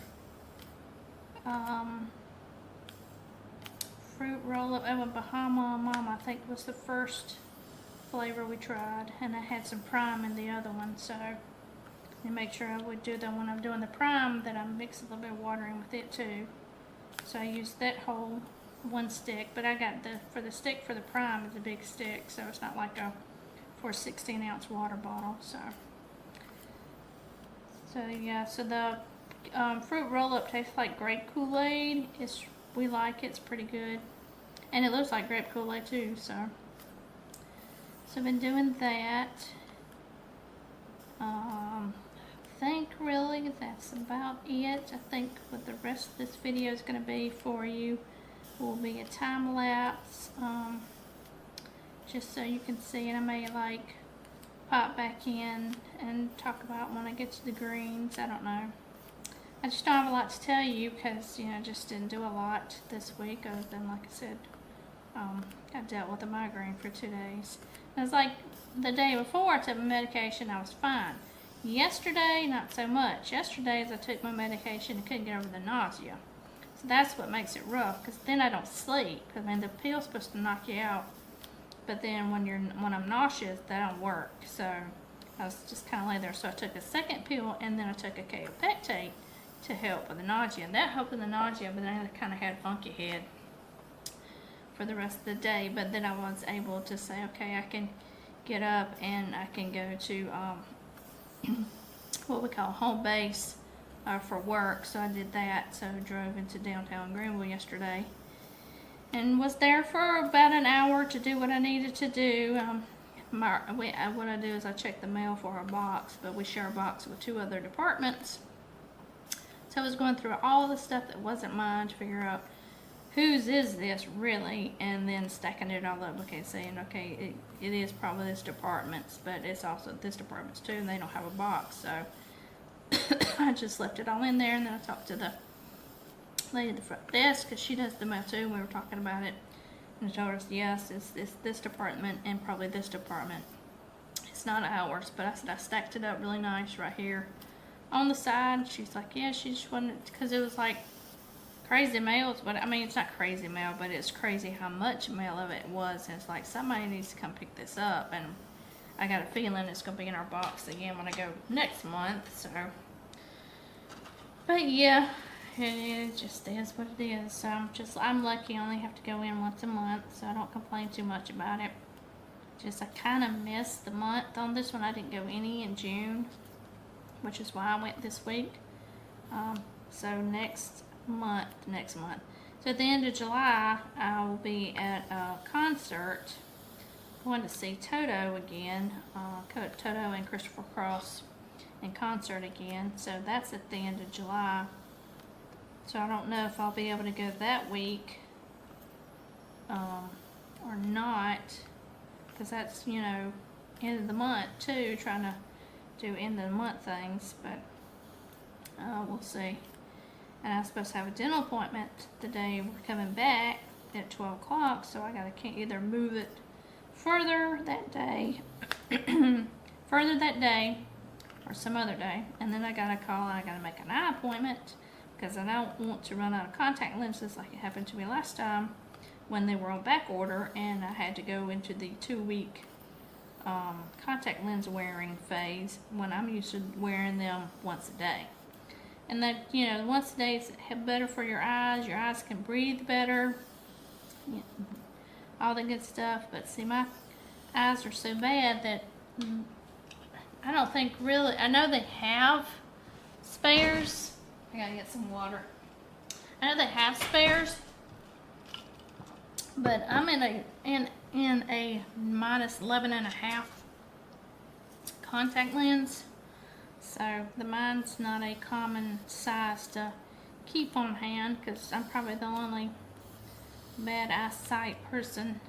fruit roll-up, Bahama Mama, I think was the first flavor we tried, and I had some Prime in the other one, so I make sure I would do that when I'm doing the Prime, that I mix a little bit of water in with it too. So I used that whole one stick, but I got for the stick for the Prime is a big stick, so it's not like for a 16-ounce water bottle. So yeah, so the fruit roll-up tastes like grape Kool-Aid. We like it. It's pretty good, and it looks like grape Kool-Aid too. So I've been doing that. I think really that's about it. I think what the rest of this video is going to be for you will be a time lapse, just so you can see, and I may like pop back in and talk about when I get to the greens. I don't know. I just don't have a lot to tell you because, I just didn't do a lot this week other than, like I said, I dealt with a migraine for 2 days. It was like the day before I took my medication, I was fine. Yesterday, not so much. Yesterday, as I took my medication, I couldn't get over the nausea. So that's what makes it rough, because then I don't sleep. Because the pill's supposed to knock you out, but then when I'm nauseous, that don't work. So I was just kind of laying there. So I took a second pill, and then I took a kaopectate to help with the nausea, and that helped with the nausea. But then I kind of had a funky head for the rest of the day. But then I was able to say, okay, I can get up and I can go to what we call home base for work. So I did that. So I drove into downtown Greenville yesterday and was there for about an hour to do what I needed to do. What I do is I check the mail for our box, but we share a box with 2 other departments. So I was going through all the stuff that wasn't mine to figure out whose is this really, and then stacking it all up. Okay, saying, okay, it is probably this department's, but it's also this department's too, and they don't have a box. So I just left it all in there, and then I talked to the lady at the front desk because she does the mail too, and we were talking about it. And I told her, yes, it's this department and probably this department. It's not ours, but I said I stacked it up really nice right here on the side. She's like, yeah, she just wanted, because it was like crazy mail. But I mean, it's not crazy mail, but it's crazy how much mail of it was. And it's like, somebody needs to come pick this up, and I got a feeling it's gonna be in our box again when I go next month. So, but yeah, it just is what it is. So I'm lucky. I only have to go in once a month, so I don't complain too much about it. Just I kind of missed the month on this one. I didn't go any in June, which is why I went this week. So next month. So at the end of July, I will be at a concert. Going to see Toto again. Toto and Christopher Cross in concert again. So that's at the end of July. So I don't know if I'll be able to go that week or not, because that's, end of the month too, trying to do end of the month things, but we'll see. And I'm supposed to have a dental appointment the day we're coming back at 12 o'clock, so I can't either move it further that day, or some other day, and then I gotta call and I gotta make an eye appointment, because I don't want to run out of contact lenses like it happened to me last time when they were on back order, and I had to go into the 2-week contact lens wearing phase when I'm used to wearing them once a day. And that, once a day is better for your eyes can breathe better, all the good stuff. But see, my eyes are so bad that I don't think really, I know they have spares. I gotta get some water. I know they have spares, but I'm in a minus 11.5 contact lens, so mine's not a common size to keep on hand, because I'm probably the only bad eyesight person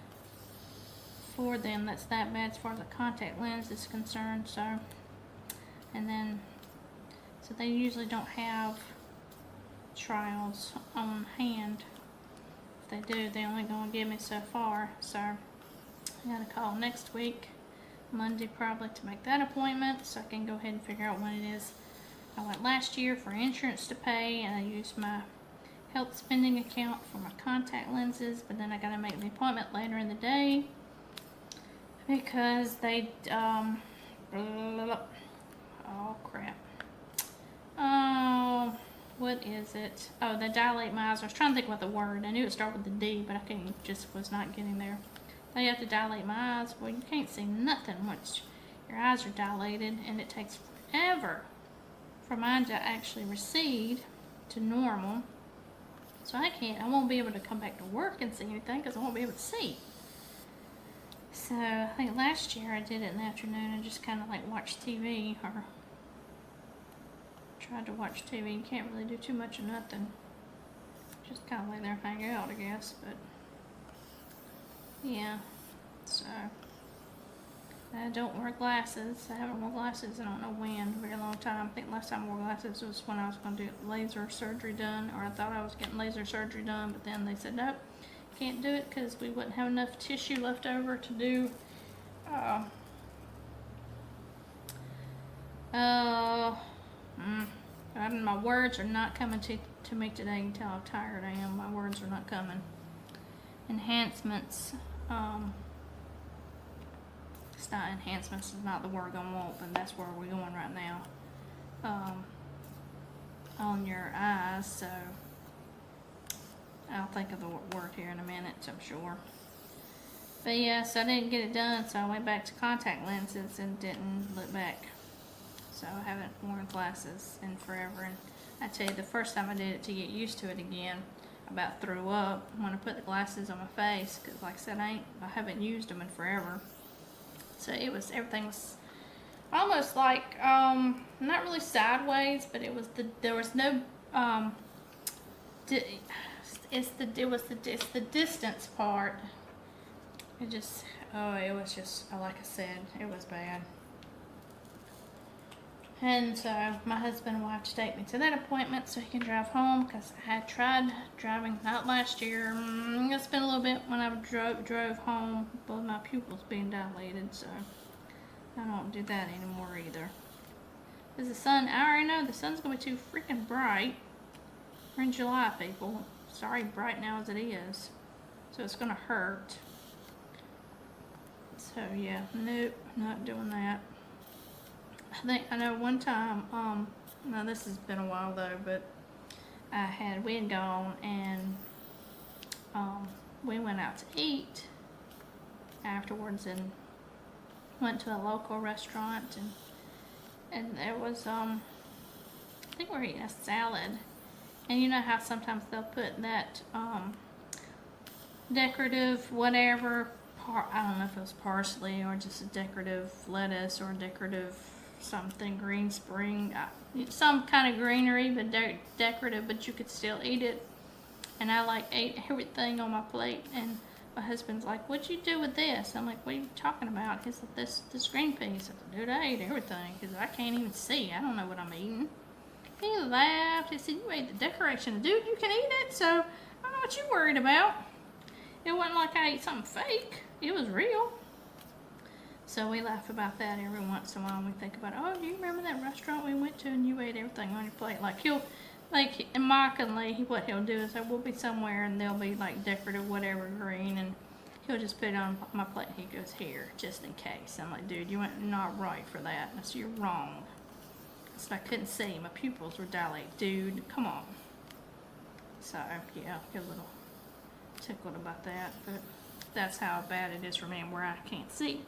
for them that's that bad as far as the contact lens is concerned. So, and then so they usually don't have trials on hand. If they do, they're only gonna give me so far. So I gotta call next week, Monday probably, to make that appointment, so I can go ahead and figure out when it is. I went last year for insurance to pay, and I used my health spending account for my contact lenses, but then I gotta make the appointment later in the day because they oh crap, oh, what is it? Oh, they dilate my eyes. I was trying to think about the word. I knew it started with the D, but I just was not getting there. They have to dilate my eyes. Well, you can't see nothing once your eyes are dilated, and it takes forever for mine to actually recede to normal. So I won't be able to come back to work and see anything because I won't be able to see. So I think last year I did it in the afternoon and just kind of like watched TV, or tried to watch TV. You can't really do too much of nothing. Just kind of lay there and hang out, I guess. But yeah, so I don't wear glasses. I haven't worn glasses I don't know when, a very long time. I think last time I wore glasses was when I was going to get laser surgery done, or I thought I was getting laser surgery done, but then they said nope, can't do it because we wouldn't have enough tissue left over to do my words are not coming to me today. You can tell how tired I am. My words are not coming. Enhancements. It's not enhancements, is not the word I want, but that's where we're going right now. On your eyes, so I'll think of the word here in a minute, I'm sure. But yeah, so I didn't get it done, so I went back to contact lenses and didn't look back. So I haven't worn glasses in forever, and I tell you, the first time I did it to get used to it again, I about threw up when I put the glasses on my face, because like I said, I haven't used them in forever. So everything was almost like, not really sideways, but there was no, it's the distance part. It was just, like I said, it was bad. And so my husband and wife take me to that appointment so he can drive home, because I had tried driving, not last year, it's been a little bit when I drove home, but my pupils being dilated, so I don't do that anymore either. Because the sun, I already know the sun's going to be too freaking bright. We're in July, people. Sorry, bright now as it is. So it's going to hurt. So yeah, nope, not doing that. I know one time, now this has been a while though, but we had gone and we went out to eat afterwards and went to a local restaurant, and there was, I think we were eating a salad, and you know how sometimes they'll put that decorative whatever, I don't know if it was parsley or just a decorative lettuce or decorative something, green spring, some kind of greenery, but decorative, but you could still eat it. And I ate everything on my plate, and my husband's like, "What'd you do with this?" I'm like, "What are you talking about?" He's like, this green piece. I said, "Dude, I ate everything because I can't even see. I don't know what I'm eating." He laughed. He said, "You ate the decoration. Dude, you can eat it, so I don't know what you're worried about." It wasn't like I ate something fake. It was real. So we laugh about that every once in a while. We think about, oh, do you remember that restaurant we went to and you ate everything on your plate? And mockingly, what he'll do is we'll be somewhere and there'll be like decorative whatever green, and he'll just put it on my plate. He goes, "Here, just in case." I'm like, "Dude, you went not right for that." I said, "You're wrong." So I couldn't see. My pupils were dilated. Dude, come on. So yeah, I get a little tickled about that, but that's how bad it is for me where I can't see.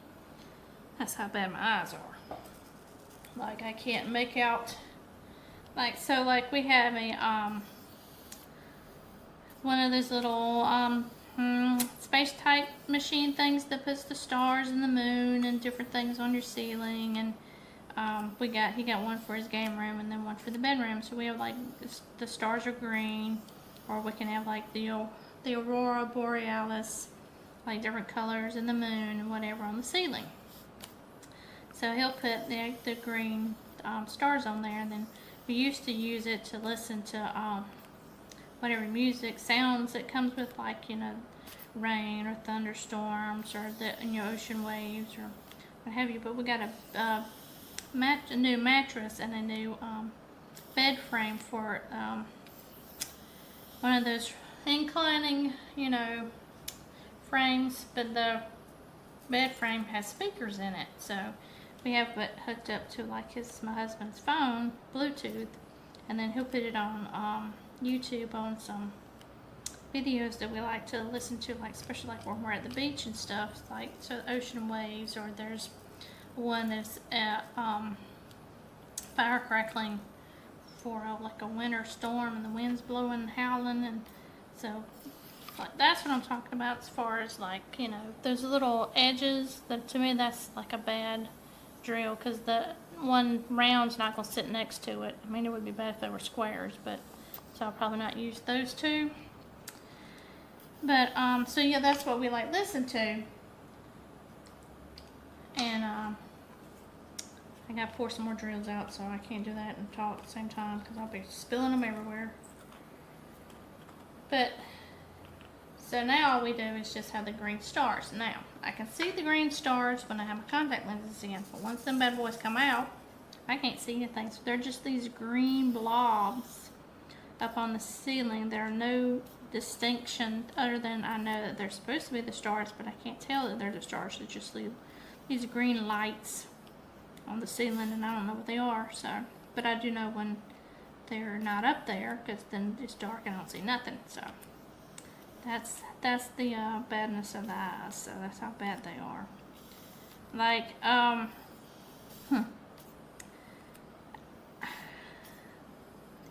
That's how bad my eyes are. Like, I can't make out, like we have a one of those little space type machine things that puts the stars and the moon and different things on your ceiling, and he got one for his game room and then one for the bedroom. So we have like the stars are green, or we can have like the aurora borealis, like different colors, and the moon and whatever on the ceiling. So he'll put the green stars on there, and then we used to use it to listen to whatever music, sounds that comes with, like, rain or thunderstorms or the ocean waves or what have you. But we got a new mattress and a new bed frame for one of those inclining, frames, but the bed frame has speakers in it, so we have it hooked up to my husband's phone, Bluetooth, and then he'll put it on YouTube on some videos that we like to listen to, like especially like when we're at the beach and stuff, like so ocean waves, or there's one that's fire crackling for like a winter storm and the wind's blowing and howling, and so like that's what I'm talking about as far as like those little edges. That to me that's like a bad drill, because the one round's not going to sit next to it. I mean, it would be bad if they were squares, but so I'll probably not use those two. But so yeah, that's what we like listen to. And I gotta pour some more drills out, so I can't do that and talk at the same time because I'll be spilling them everywhere. But so now all we do is just have the green stars. Now I can see the green stars when I have my contact lenses in, but once them bad boys come out, I can't see anything. So they're just these green blobs up on the ceiling. There are no distinction other than I know that they're supposed to be the stars, but I can't tell that they're the stars. They just leave these green lights on the ceiling, and I don't know what they are. So, but I do know when they're not up there, because then it's dark and I don't see nothing. So that's the badness of the eyes. So that's how bad they are. Like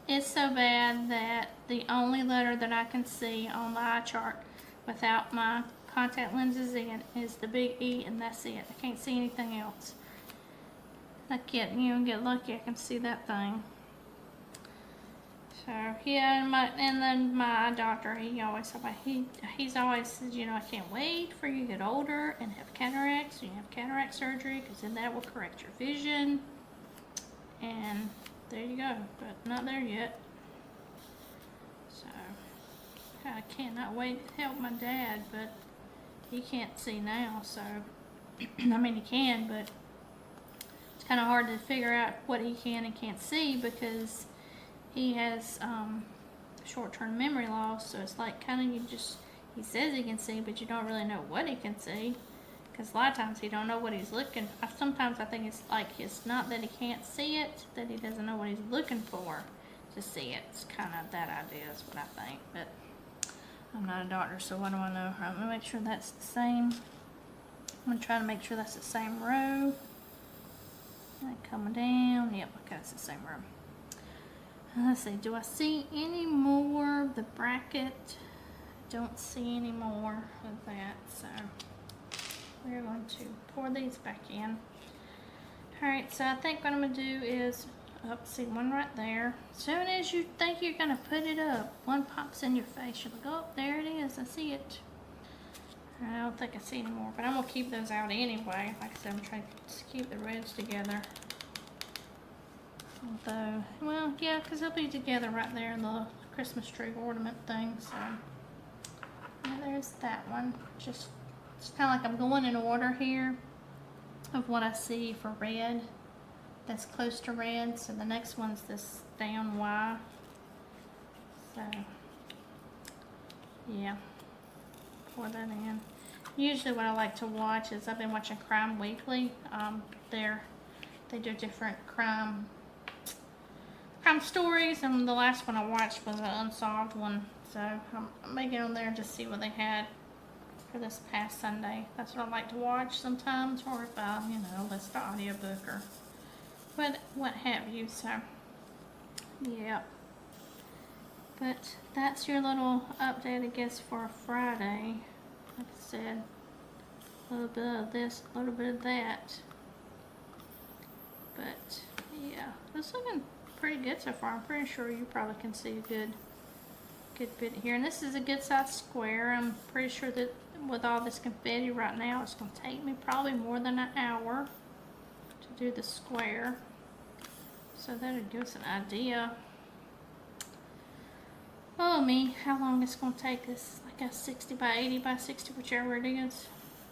it's so bad that the only letter that I can see on the eye chart without my contact lenses in is the big E, and that's it. I can't see anything else. I get lucky I can see that thing. So yeah, and then my eye doctor, he always he's always says, you know, I can't wait for you to get older and have cataracts. You have cataract surgery, because then that will correct your vision. And there you go, but not there yet. So I cannot wait to help my dad, but he can't see now. So I mean, he can, but it's kind of hard to figure out what he can and can't see, because he has short-term memory loss. So it's like kind of he says he can see, but you don't really know what he can see, because a lot of times he don't know what he's looking. Sometimes I think it's like it's not that he can't see it, that he doesn't know what he's looking for to see it. It's kind of that idea is what I think, but I'm not a doctor, so what do I know? I'm gonna make sure that's the same. I'm gonna try to make sure that's the same row. And coming down, yep, okay, it's the same row. Let's see, do I see any more of the bracket? Don't see any more of that, so we're going to pour these back in. Alright, so I think what I'm going to do is, see one right there. As soon as you think you're going to put it up, one pops in your face. You're like, oh, there it is, I see it. I don't think I see any more, but I'm going to keep those out anyway. Like I said, I'm trying to keep the reds together. Although, well, yeah, because they'll be together right there in the Christmas tree ornament thing. So, yeah, there's that one. Just, it's kind of like I'm going in order here of what I see for red. That's close to red. So the next one's this down Y. So, yeah, pour that in. Usually what I like to watch is, I've been watching Crime Weekly. They do different crime stories, and the last one I watched was an unsolved one, so I may get on there and just see what they had for this past Sunday. That's what I like to watch sometimes, or if I, listen to an audiobook or what have you. So yeah, but that's your little update, I guess, for Friday. Like I said, a little bit of this, a little bit of that, but yeah, it's looking pretty good so far. I'm pretty sure you probably can see a good bit here, and this is a good size square. I'm pretty sure that with all this confetti right now, it's going to take me probably more than an hour to do the square, so that'll give us an idea. Oh me, how long it's going to take us. Like a 60 by 80 by 60, whichever it is.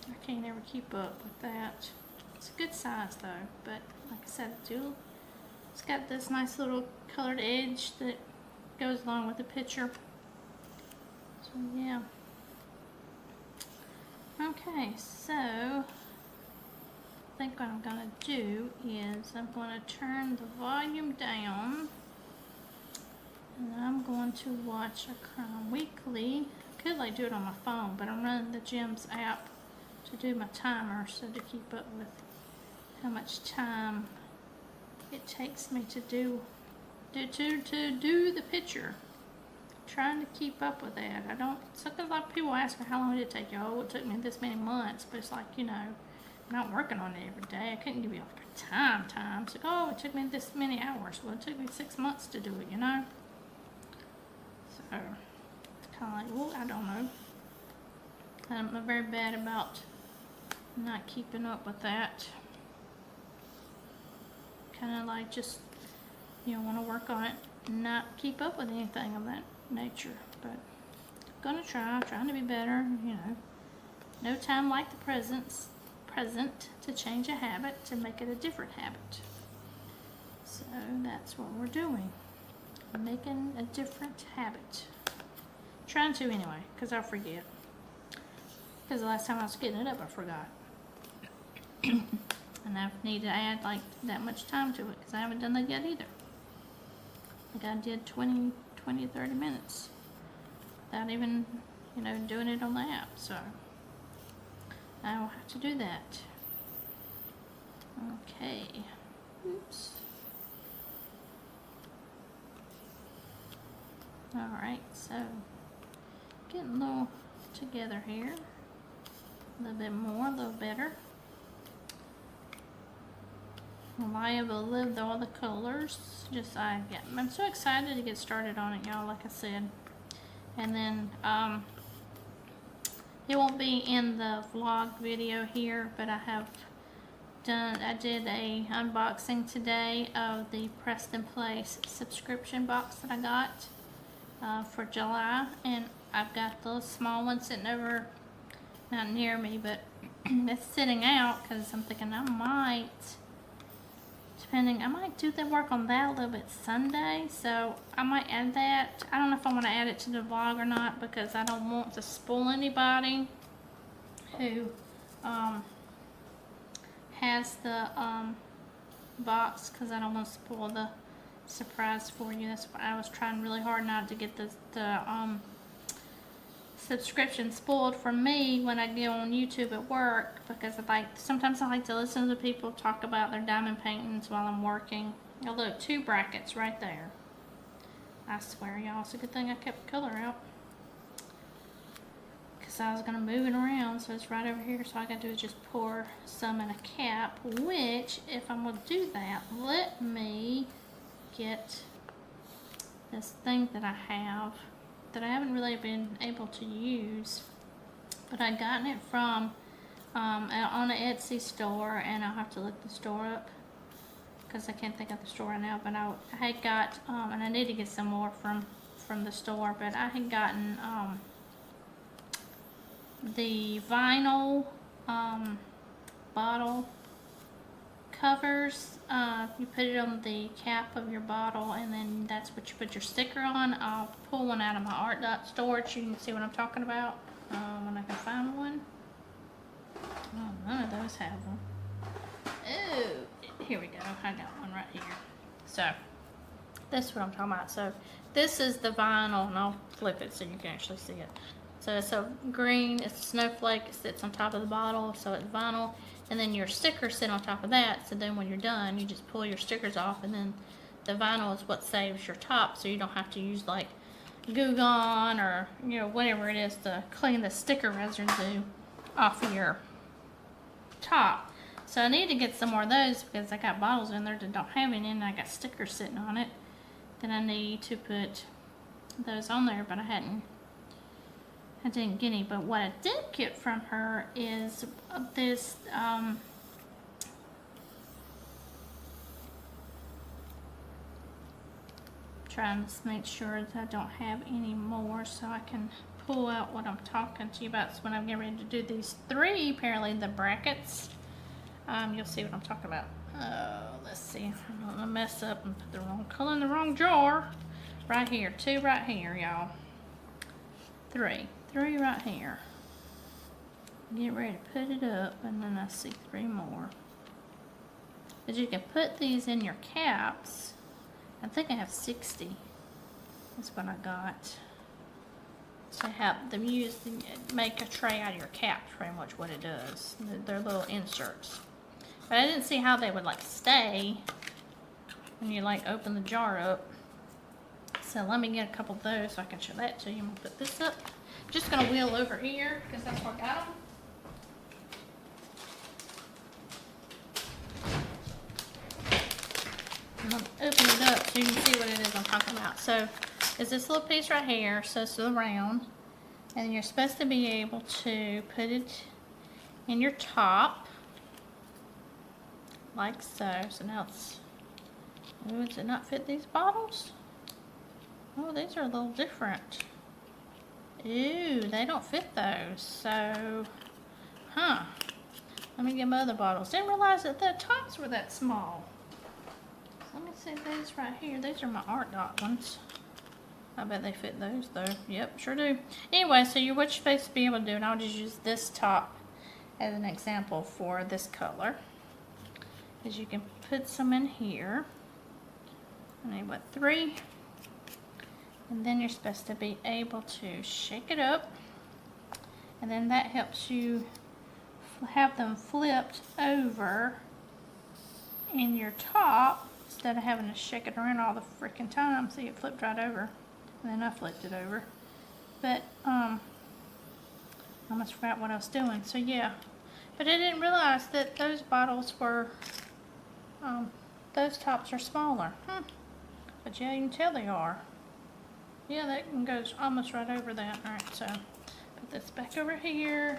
I can't ever keep up with that. It's a good size though, but like I said, it's got this nice little colored edge that goes along with the picture. So yeah. Okay, so I think what I'm gonna do is I'm gonna turn the volume down, and I'm going to watch a Crime Weekly. I could like do it on my phone, but I'm running the GEMS app to do my timer, so to keep up with how much time it takes me to do the picture. Trying to keep up with that. A lot of people ask me, how long did it take you? Oh, it took me this many months, but it's like, I'm not working on it every day. I couldn't give you like a time. It's like, oh, it took me this many hours. Well, it took me 6 months to do it, So, it's kind of like, well, I don't know. I'm very bad about not keeping up with that. Kind of like just, you know, want to work on it, not keep up with anything of that nature. But gonna trying to be better, you know. No time like the present to change a habit, to make it a different habit. So that's what we're doing. Making a different habit. Trying to anyway, because I'll forget. Because the last time I was getting it up, I forgot. And I need to add like that much time to it, because I haven't done that yet either. I think I did 20 to 30 minutes without even, you know, doing it on the app. So I will have to do that. Okay. Oops. Alright, so getting a little together here. A little bit more, a little better. Reliable, lived all the colors. I'm so excited to get started on it, y'all, like I said. And then it won't be in the vlog video here, but I did a unboxing today of the Preston Place subscription box that I got for July, and I've got those small ones sitting over, not near me, but it's sitting out because I'm thinking I might do the work on that a little bit Sunday, so I might add that. I don't know if I want to add it to the vlog or not, because I don't want to spoil anybody who has the box, because I don't want to spoil the surprise for you. That's why I was trying really hard not to get the subscription spoiled for me when I go on YouTube at work, because sometimes I like to listen to people talk about their diamond paintings while I'm working. Oh look, 2 brackets right there. I swear, y'all, it's a good thing I kept the color out, because I was going to move it around, so it's right over here. So all I got to do is just pour some in a cap, which, if I'm going to do that, let me get this thing that I have that I haven't really been able to use, but I gotten it from on an Etsy store, and I'll have to look the store up because I can't think of the store right now. But I had got and I need to get some more from the store, but I had gotten the vinyl bottle covers. You put it on the cap of your bottle, and then that's what you put your sticker on. I'll pull one out of my art dot storage. You can see what I'm talking about when I can find one. Oh, none of those have them. Oh, here we go. I got one right here. So that's what I'm talking about. So this is the vinyl, and I'll flip it so you can actually see it. So it's a green, it's a snowflake, it sits on top of the bottle, so it's vinyl, and then your stickers sit on top of that. So then when you're done, you just pull your stickers off, and then the vinyl is what saves your top, so you don't have to use like Goo Gone or, you know, whatever it is to clean the sticker residue off of your top. So I need to get some more of those, because I got bottles in there that don't have any, and I got stickers sitting on it. Then I need to put those on there, but I didn't get any. But what I did get from her is this trying to make sure that I don't have any more, so I can pull out what I'm talking to you about. So when I'm getting ready to do these 3, apparently the brackets, you'll see what I'm talking about. Let's see, I don't want to mess up and put the wrong color in the wrong jar. Right here, 2 right here, y'all. 3 right here. Get ready to put it up, and then I see 3 more. But you can put these in your caps. I think I have 60. That's what I got. To help them make a tray out of your caps, pretty much what it does. They're little inserts. But I didn't see how they would like stay when you like open the jar up. So let me get a couple of those so I can show that to you. I'm gonna put this up. Just gonna wheel over here because that's where I got them. I'm gonna open it up so you can see what it is I'm talking about. So it's this little piece right here, so it's the round, and you're supposed to be able to put it in your top, like so. So now it's, ooh, does it not fit these bottles? Oh, these are a little different. Ooh, they don't fit those. So, huh. Let me get my other bottles. Didn't realize that the tops were that small. Let me see these right here. These are my Art Dot ones. I bet they fit those though. Yep, sure do. Anyway, so what you're supposed to be able to do, and I'll just use this top as an example for this color, is you can put some in here. I need, what, 3? And then you're supposed to be able to shake it up, and then that helps you have them flipped over in your top instead of having to shake it around all the freaking time. See, it flipped right over, and then I flipped it over. But I almost forgot what I was doing. So yeah, but I didn't realize that those bottles were those tops are smaller. But yeah, you can tell they are. Yeah, that one goes almost right over that. Alright, so put this back over here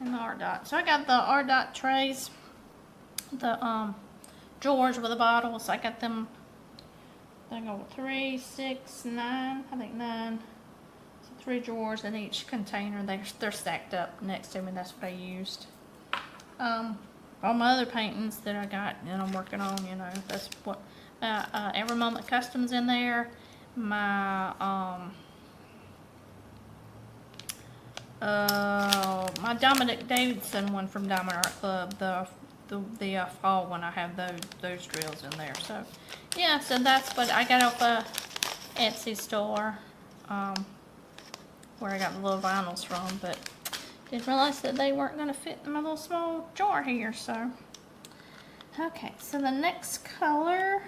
in the Art Dot. So I got the Art Dot trays, the drawers with the bottles. I got them, I go 3, 6, 9, I think 9. So 3 drawers in each container. They're stacked up next to me. That's what I used. All my other paintings that I got and I'm working on, you know, that's what Every Moment Customs in there. My my Dominic Davidson one from Diamond Art Club, the fall one, I have those drills in there. So yeah, so that's what I got off a Etsy store, where I got the little vinyls from, but didn't realize that they weren't gonna fit in my little small jar here. So okay, so the next color,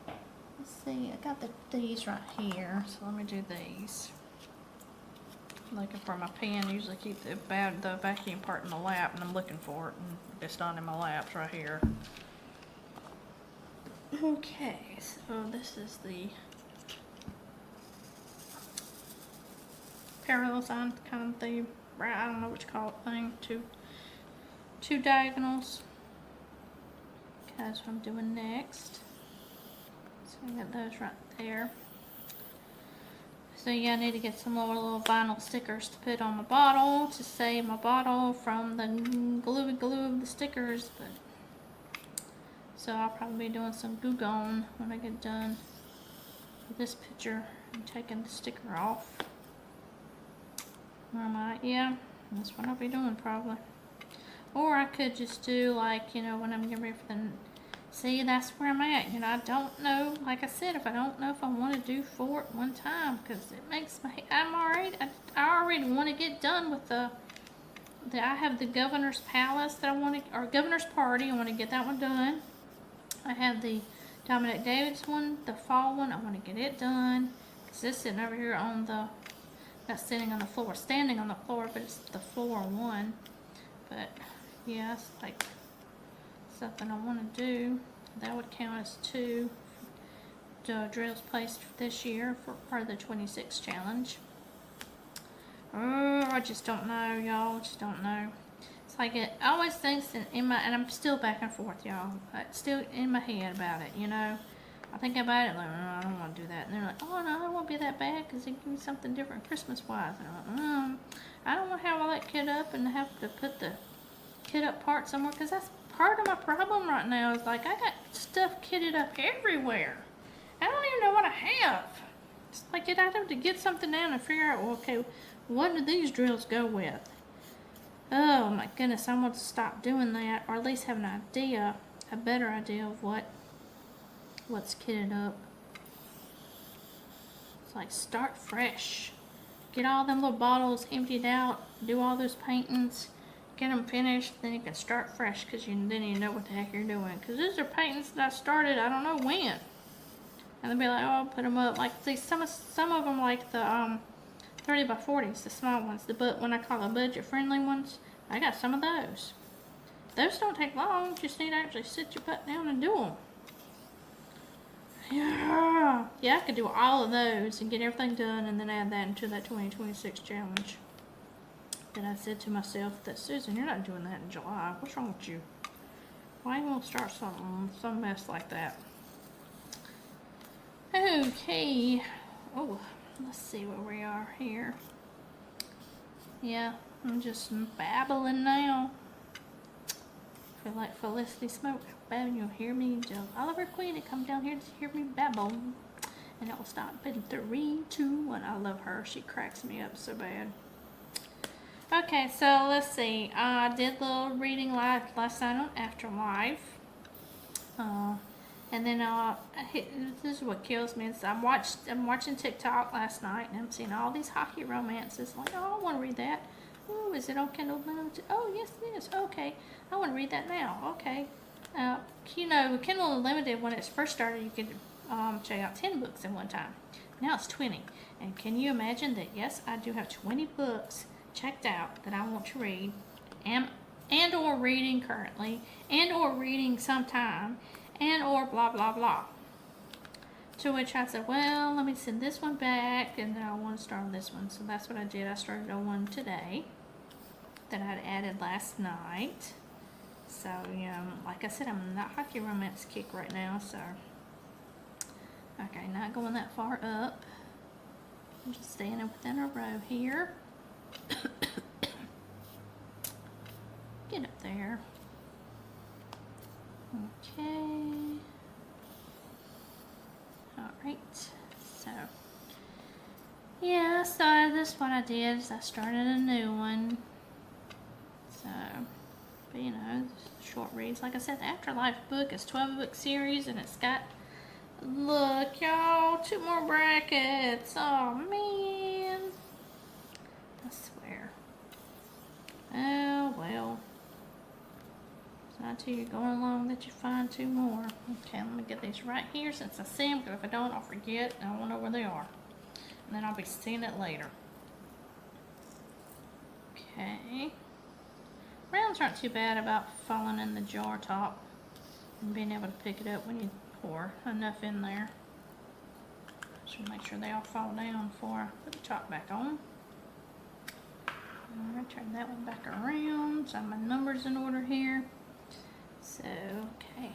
let's see, I got these right here, so let me do these. Looking for my pen. Usually keep the vacuum part in my lap, and I'm looking for it, and it's not in my lap. It's right here. Okay, so this is the parallel sign kind of thing. I don't know what you call it thing. Two diagonals. Okay, that's what I'm doing next. So I got those right there. So yeah, I need to get some little vinyl stickers to put on my bottle to save my bottle from the gluey glue of the stickers. But so I'll probably be doing some Goo Gone when I get done with this picture and taking the sticker off. I might, yeah, that's what I'll be doing probably. Or I could just do, like, you know, when I'm getting ready for the, see, that's where I'm at. You know, I don't know, like I said, if I don't know if I want to do 4 at one time, because it makes my, I already want to get done with I have the Governor's Palace that I want to, or Governor's Party, I want to get that one done. I have the Dominic Davis one, the fall one, I want to get it done, because it's sitting over here on the, not sitting on the floor, standing on the floor, but it's the floor one. But yeah, it's like something I want to do. That would count as 2 drills placed this year for part of the 26 challenge. Oh, I just don't know, y'all. Just don't know. It's like it always thinks in my, and I'm still back and forth, y'all. It's still in my head about it, you know. I think about it like, oh, I don't want to do that. And they're like, oh no, it won't be that bad because they give me something different Christmas-wise. And I'm like, I don't want to have all that kit up and have to put the kit up part somewhere, because that's part of my problem right now. Is like I got stuff kitted up everywhere. I don't even know what I have. It's like I'd have to get something down and figure out, well, okay, what do these drills go with? Oh my goodness, I want to stop doing that, or at least have an idea, a better idea of what's kitted up. It's like start fresh. Get all them little bottles emptied out, do all those paintings, get them finished, then you can start fresh, because then you know what the heck you're doing. Because these are paintings that I started, I don't know when. And they'll be like, oh, I'll put them up. Like, see, some of them, like the 30 by 40s, the small ones, when I call the budget-friendly ones, I got some of those. Those don't take long, you just need to actually sit your butt down and do them. Yeah, I could do all of those and get everything done and then add that into that 2026 challenge. Then I said to myself that, Susan, you're not doing that in July. What's wrong with you? Why you won't start some mess like that? Okay. Oh, let's see where we are here. Yeah, I'm just babbling now. Feel like Felicity Smoke. Babbling, you'll hear me. Oliver Queen to come down here to hear me babble. And it will stop in 3, 2, 1. I love her. She cracks me up so bad. Okay, so let's see. I did a little reading last night on Afterlife. And then this is what kills me. Is I'm watching TikTok last night, and I'm seeing all these hockey romances. Like, oh, I want to read that. Oh, is it on Kindle Unlimited? Oh, yes, it is. Okay, I want to read that now. Okay. You know, Kindle Unlimited, when it first started, you could check out 10 books in one time. Now it's 20. And can you imagine that? Yes, I do have 20 books checked out that I want to read, and or reading currently, and or reading sometime, and or blah blah blah. To which I said, well, let me send this one back, and then I want to start on this one. So that's what I did. I started on one today that I'd added last night. So, you know, like I said, I'm in that hockey romance kick right now, so. Okay, not going that far up. I'm just staying within a row here. Get up there. Okay. Alright. So, yeah, so this what I did is I started a new one. So, but you know, short reads. Like I said, the Afterlife book is 12-book series, and it's got, look, y'all, 2 more brackets. Oh, man. I swear. Oh, well. It's not till you're going along that you find 2 more. Okay, let me get these right here since I see them, because if I don't, I'll forget, and I won't know where they are. And then I'll be seeing it later. Okay. Rounds aren't too bad about falling in the jar top and being able to pick it up when you pour enough in there. Just make sure they all fall down before I put the top back on. Alright, turn that one back around. So my numbers in order here. So, okay,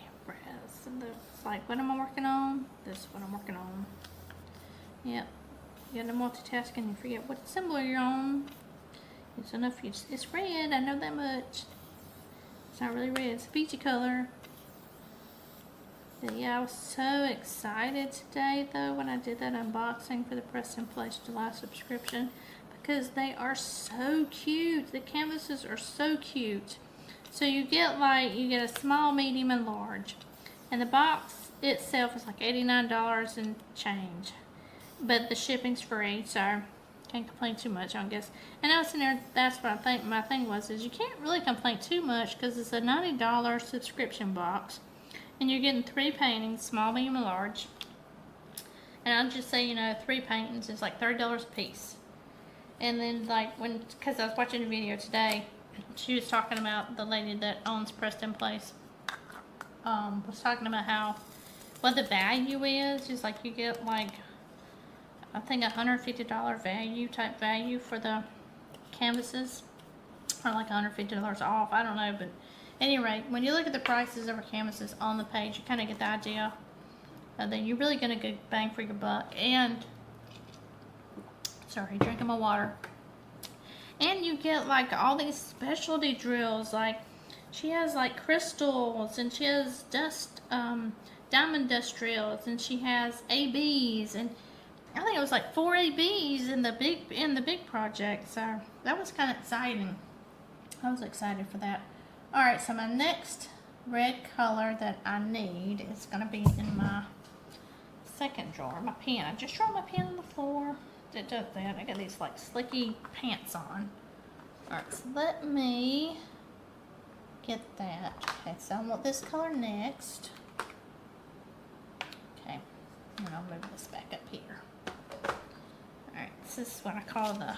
so it's like, what am I working on? This is what I'm working on. Yep. You get to multitasking, you forget what symbol you're on. It's enough, it's red, I know that much. It's not really red, it's a peachy color. But yeah, I was so excited today though when I did that unboxing for the Preston Place July subscription, because they are so cute. The canvases are so cute. So you get a small, medium, and large. And the box itself is like $89 and change. But the shipping's free, so can't complain too much, I guess. And I was in there, that's what I think my thing was, is you can't really complain too much because it's a $90 subscription box. And you're getting 3 paintings, small, medium, and large. And I'll just say, you know, 3 paintings is like $30 a piece. And then, like, because I was watching a video today, she was talking about the lady that owns Preston Place. Was talking about what the value is. Just like you get, like, I think $150 type value for the canvases. Or like $150 off. I don't know, but at any rate, when you look at the prices of our canvases on the page, you kind of get the idea that you're really going to get bang for your buck. And, sorry, drinking my water. And you get like all these specialty drills. Like, she has like crystals, and she has diamond dust drills, and she has ABs, and I think it was like 4 ABs in the big project. So that was kind of exciting. I was excited for that. Alright, so my next red color that I need is going to be in my second drawer. My pen. I just dropped my pen on the floor. It does that. I got these like slicky pants on. Alright, so let me get that. Okay, so I want this color next. Okay, and I'll move this back up here. Alright, this is what I call the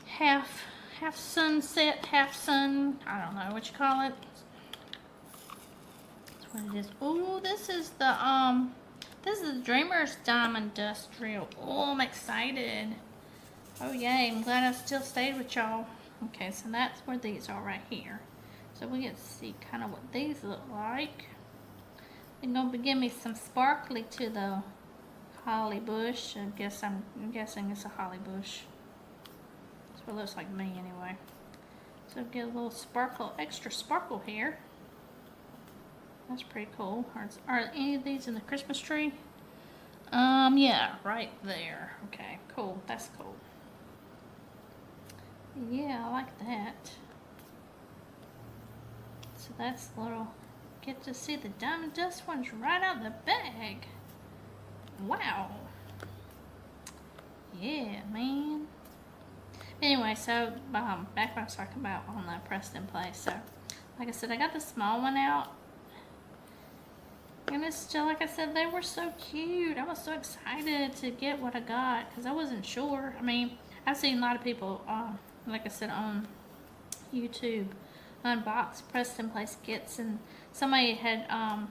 half sunset, half sun. I don't know what you call it. That's what it is. Oh, this is the Dreamer's Diamond Dust Drill. Oh, I'm excited. Oh yay, I'm glad I still stayed with y'all. Okay, so that's where these are right here. So we get to see kind of what these look like. They're gonna give me some sparkly to the holly bush. I'm guessing it's a holly bush. That's what it looks like to me anyway. So get a little sparkle, extra sparkle here. That's pretty cool. Are any of these in the Christmas tree? Yeah, right there. Okay, cool. That's cool. Yeah, I like that. So that's a little, get to see the diamond dust ones right out of the bag. Wow. Yeah, man. Anyway, so back what I was talking about on the Preston place. So, like I said, I got the small one out. And it's still, like I said, they were so cute. I was so excited to get what I got because I wasn't sure. I mean, I've seen a lot of people, like I said, on YouTube unbox Preston Place kits, and somebody had, I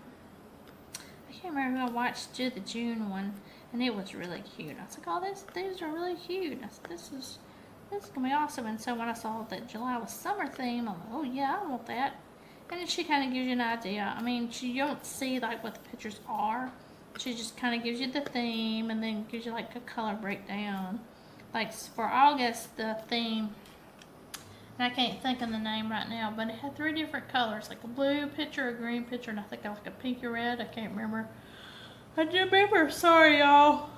can't remember who I watched do the June one, and it was really cute. I was like, oh, these are really cute. I said, this is gonna be awesome. And so when I saw that July was summer theme, I'm like, oh yeah, I want that. And then she kind of gives you an idea. I mean, you don't see like what the pictures are. She just kind of gives you the theme and then gives you like a color breakdown. Like for August, the theme, and I can't think of the name right now, but it had 3 different colors, like a blue picture, a green picture, and I think like a pinky red. I can't remember. I do remember. Sorry, y'all.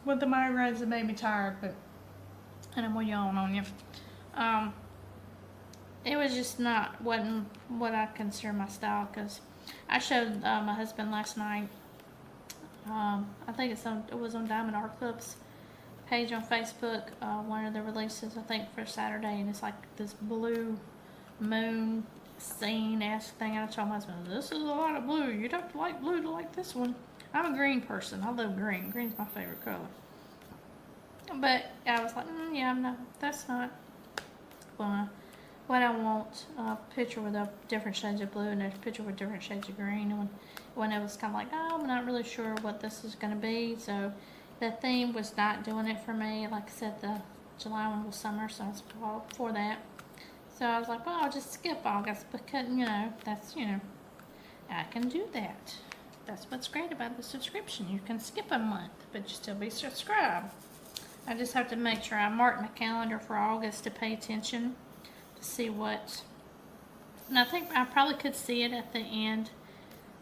With the migraines, it made me tired, but and I'm yawning on you. It was just wasn't what I consider my style, because I showed my husband last night. I think it was on Diamond Art Club's page on Facebook. One of the releases, I think, for Saturday, and it's like this blue moon scene-esque thing. And I told my husband, this is a lot of blue. You'd have to like blue to like this one. I'm a green person. I love green. Green's my favorite color. But I was like, yeah, no, that's not what I want. A picture with different shades of blue and a picture with different shades of green. And when it was kind of like, oh, I'm not really sure what this is going to be. So the theme was not doing it for me. Like I said, the July one was summer, so I was all for that. So I was like, well, I'll just skip August because, that's, I can do that. That's what's great about the subscription. You can skip a month, but you still be subscribed. I just have to make sure I mark my calendar for August to pay attention to see what, and I think I probably could see it at the end,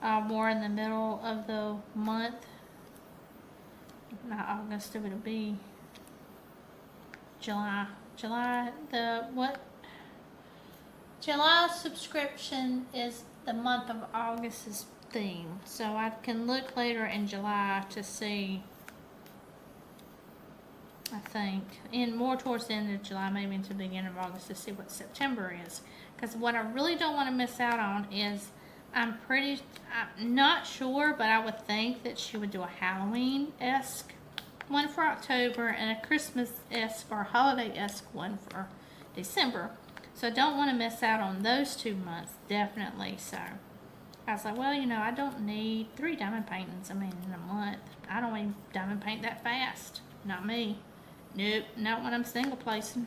more in the middle of the month. Not August, it would be July. July subscription is the month of August's theme. So I can look later in July to see, I think, and more towards the end of July, maybe into the beginning of August, to see what September is. Because what I really don't want to miss out on is, I'm not sure, but I would think that she would do a Halloween-esque one for October and a Christmas-esque or holiday-esque one for December. So I don't want to miss out on those 2 months, definitely. So I was like, well, I don't need 3 diamond paintings, in a month. I don't even diamond paint that fast. Not me. Nope, not when I'm single placing.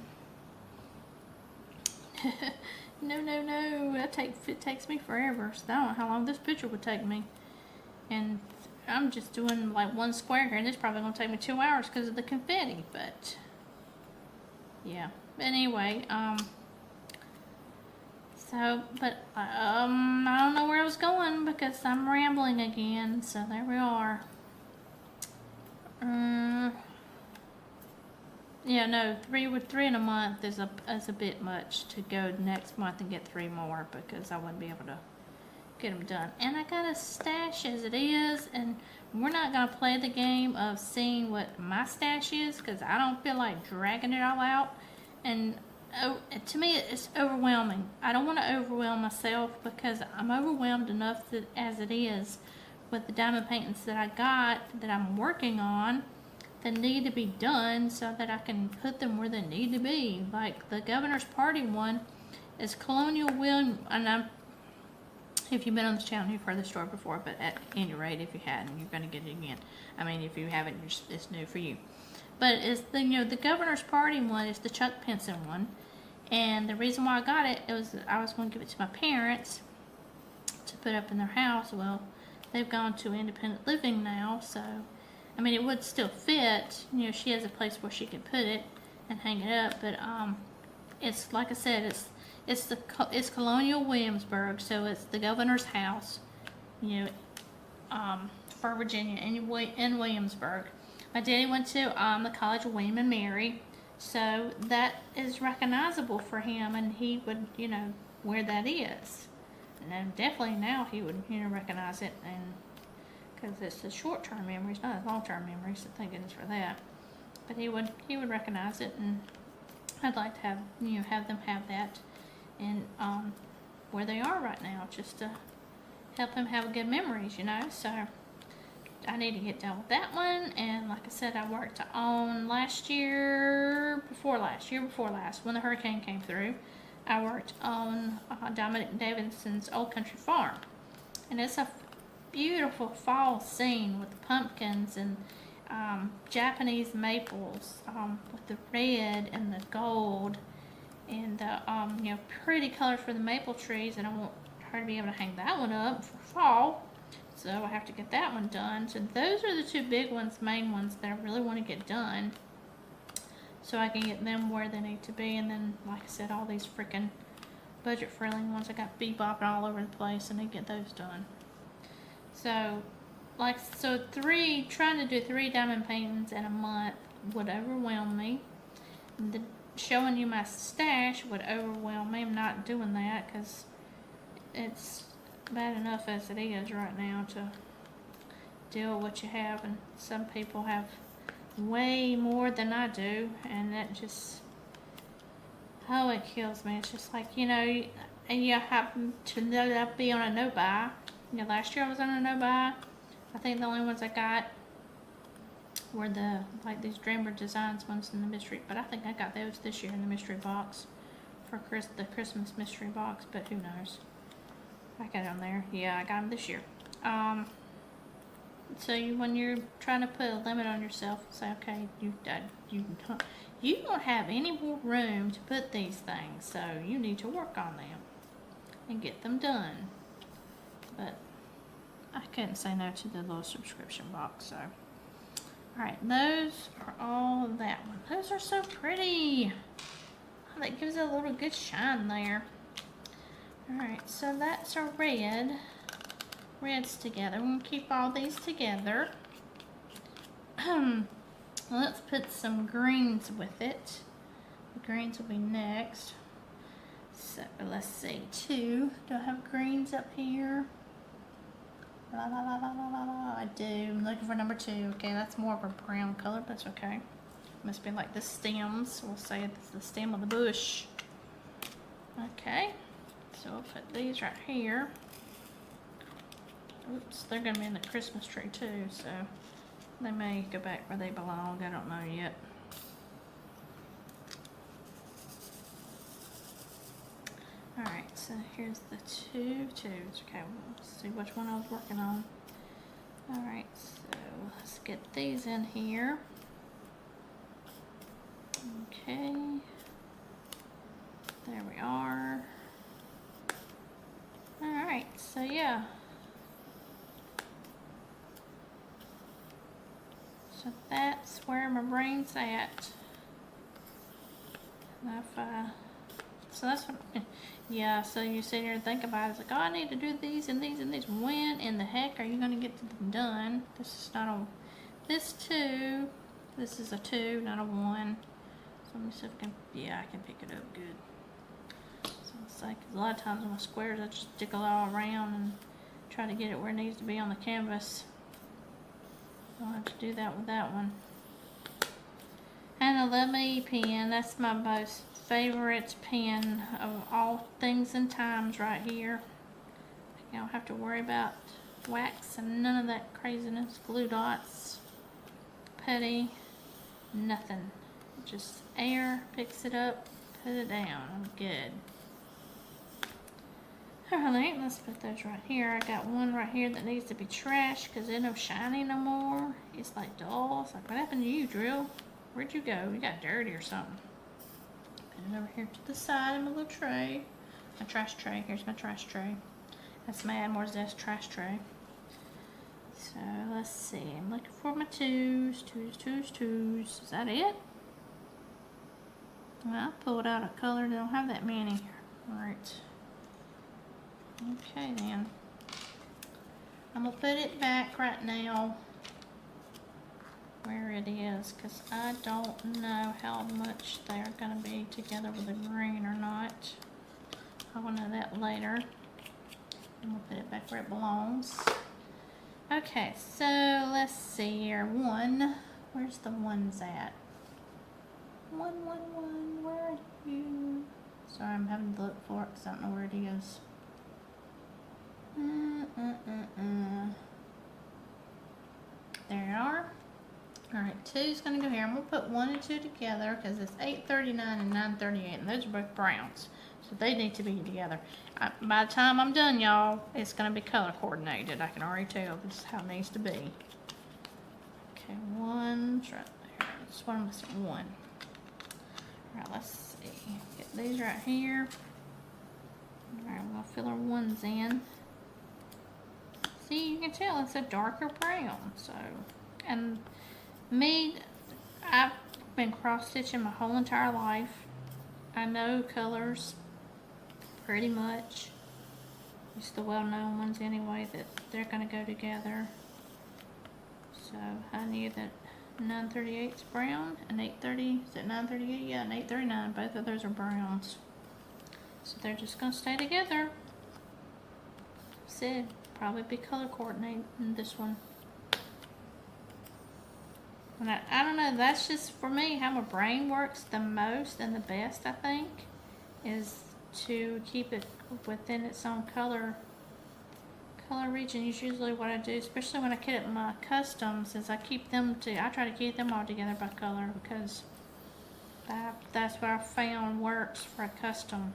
No. It takes me forever. So I don't know how long this picture would take me. And I'm just doing like 1 square here, and this is probably going to take me 2 hours because of the confetti. But yeah. But anyway, I don't know where I was going because I'm rambling again. So there we are. Yeah, no, 3 in a month is a bit much to go next month and get 3 more because I wouldn't be able to get them done. And I got a stash as it is, and we're not going to play the game of seeing what my stash is because I don't feel like dragging it all out. And to me, it's overwhelming. I don't want to overwhelm myself because I'm overwhelmed enough as it is with the diamond paintings that I got that I'm working on that need to be done so that I can put them where they need to be. Like the Governor's Party one is Colonial William, and if you've been on this channel, you've heard the story before, but at any rate, if you hadn't, you're going to get it again. If you haven't, it's new for you. but it's the, you know, the governor's party one is the Chuck Pinson one. And the reason why I got it, it was I was going to give it to my parents to put up in their house. Well, they've gone to independent living now, so I mean it would still fit. You know, she has a place where she could put it and hang it up, but it's like I said, it's Colonial Williamsburg, so it's the governor's house. You know, for Virginia in Williamsburg. My daddy went to the College of William and Mary, so that is recognizable for him, and he would, you know, where that is. And then definitely now he would, you know, recognize it, and because it's the short-term memories, not his long-term memories. So thank goodness for that. But he would recognize it, and I'd like to have, you know, have them have that, and where they are right now, just to help him have good memories, you know. So I need to get done with that one. And like I said, I worked on before last, when the hurricane came through. I worked on Dominic Davidson's Old Country Farm, and it's a beautiful fall scene with pumpkins and Japanese maples with the red and the gold and the you know, pretty colors for the maple trees. And I want her to be able to hang that one up for fall, so I have to get that one done. So those are the two big ones, main ones that I really want to get done, so I can get them where they need to be. And then, like I said, all these freaking budget-friendly ones, I got bebopping all over the place, and I need to get those done. So, trying to do 3 diamond paintings in a month would overwhelm me. Showing you my stash would overwhelm me. I'm not doing that because it's bad enough as it is right now to deal with what you have, and some people have way more than I do, and that just, oh, it kills me. It's just like, you know, and you happen to know that I'll be on a no-buy. You know, last year I was on a no-buy. I think the only ones I got were these Dreamer Designs ones in the mystery, but I think I got those this year in the mystery box for the Christmas mystery box, but who knows. I got them there. Yeah, I got them this year. So when you're trying to put a limit on yourself, say, okay, you don't have any more room to put these things, so you need to work on them and get them done. But I couldn't say no to the little subscription box, so. Alright, those are all that one. Those are so pretty. Oh, that gives it a little good shine there. Alright, so that's our reds together. We're going to keep all these together. Let's put some greens with it. The greens will be next. So let's see, 2. Do I have greens up here? La la la la la la la. I do. I'm looking for number 2. Okay, that's more of a brown color, but that's okay. Must be like the stems. We'll say it's the stem of the bush. Okay, so we'll put these right here. Oops, they're going to be in the Christmas tree too, so they may go back where they belong. I don't know yet. Alright, so here's the 2 twos. Okay, let's see which one I was working on. Alright, so let's get these in here. Okay. There we are. Alright, so yeah. So that's where my brain's at. So that's what, yeah, so you sit here and think about it. It's like, oh, I need to do these and these and these. When in the heck are you going to get them done? This is not a, this 2, this is a 2, not a 1. So let me see if I can, yeah, I can pick it up good. So it's like, a lot of times on my squares, I just stick it all around and try to get it where it needs to be on the canvas. I'll have to do that with that one. And a Lemmy pen, that's my most favorite pen of all things and times right here. You don't have to worry about wax and none of that craziness. Glue dots, putty, nothing. Just air, picks it up, put it down. I'm good. Alright, let's put those right here. I got one right here that needs to be trashed because it's no shiny no more. It's like dull. It's like, what happened to you, Drill? Where'd you go? You got dirty or something. Put it over here to the side in my little tray. My trash tray. Here's my trash tray. That's my Admore's Desk trash tray. So let's see. I'm looking for my twos. Is that it? Well, I pulled out a color that don't have that many. Alright. Okay then. I'm gonna put it back right now where it is, because I don't know how much they're gonna be together with the green or not. I will know that later. I'm gonna put it back where it belongs. Okay, so let's see here. One, where's the ones at? One, where are you? Sorry, I'm having to look for it because I don't know where it is. There you are. Alright, two's gonna go here. I'm gonna put 1 and 2 together because it's 839 and 938, and those are both browns. So they need to be together. By the time I'm done, y'all, it's gonna be color coordinated. I can already tell this is how it needs to be. Okay, one's right there. That's what I'm missing. 1. Alright, let's see. Get these right here. Alright, we'll fill our ones in. See, you can tell it's a darker brown. So, and me, I've been cross-stitching my whole entire life. I know colors pretty much. It's the well-known ones anyway that they're going to go together. So I knew that 938 is brown and 830, is it 938? Yeah, and 839, both of those are browns. So they're just going to stay together. Said, probably be color coordinated in this one. And I don't know, that's just for me how my brain works the most and the best, I think, is to keep it within its own color region is usually what I do, especially when I get my customs, is I try to keep them all together by color, because that's what I found works for a custom,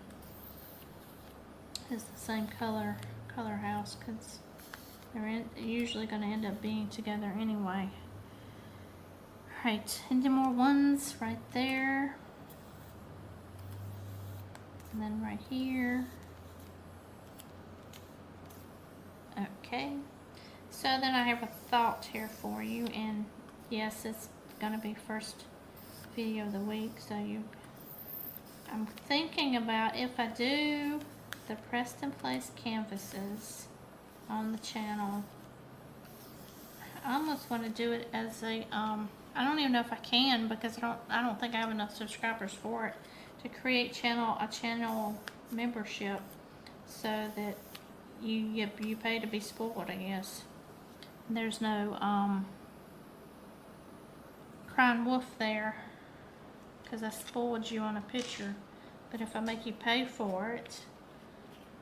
is the same color house, because they're usually going to end up being together anyway. Right, and then more ones right there. And then right here. Okay. So then I have a thought here for you, and yes, it's gonna be first video of the week, so I'm thinking about if I do the Preston Place canvases on the channel, I almost want to do it as a I don't even know if I can, because I don't think I have enough subscribers for it to create a channel membership, so that you pay to be spoiled, I guess. There's no crying wolf there, because I spoiled you on a picture. But if I make you pay for it,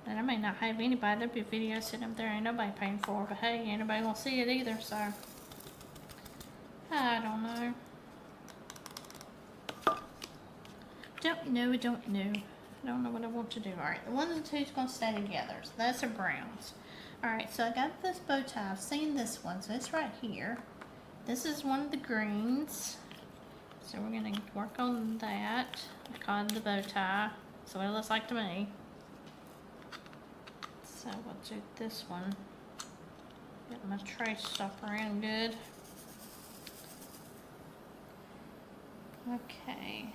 then I may not have anybody. There'll be a video sitting up there ain't nobody paying for it, but hey, ain't nobody gonna see it either, so I don't know. Don't know. I don't know what I want to do. Alright, the 1 and 2 is going to stay together. So those are browns. Alright, so I got this bow tie. I've seen this one, so it's right here. This is one of the greens. So we're going to work on that. I call it the bow tie. So what it looks like to me. So we'll do this one. Get my tray stuff around good. Okay.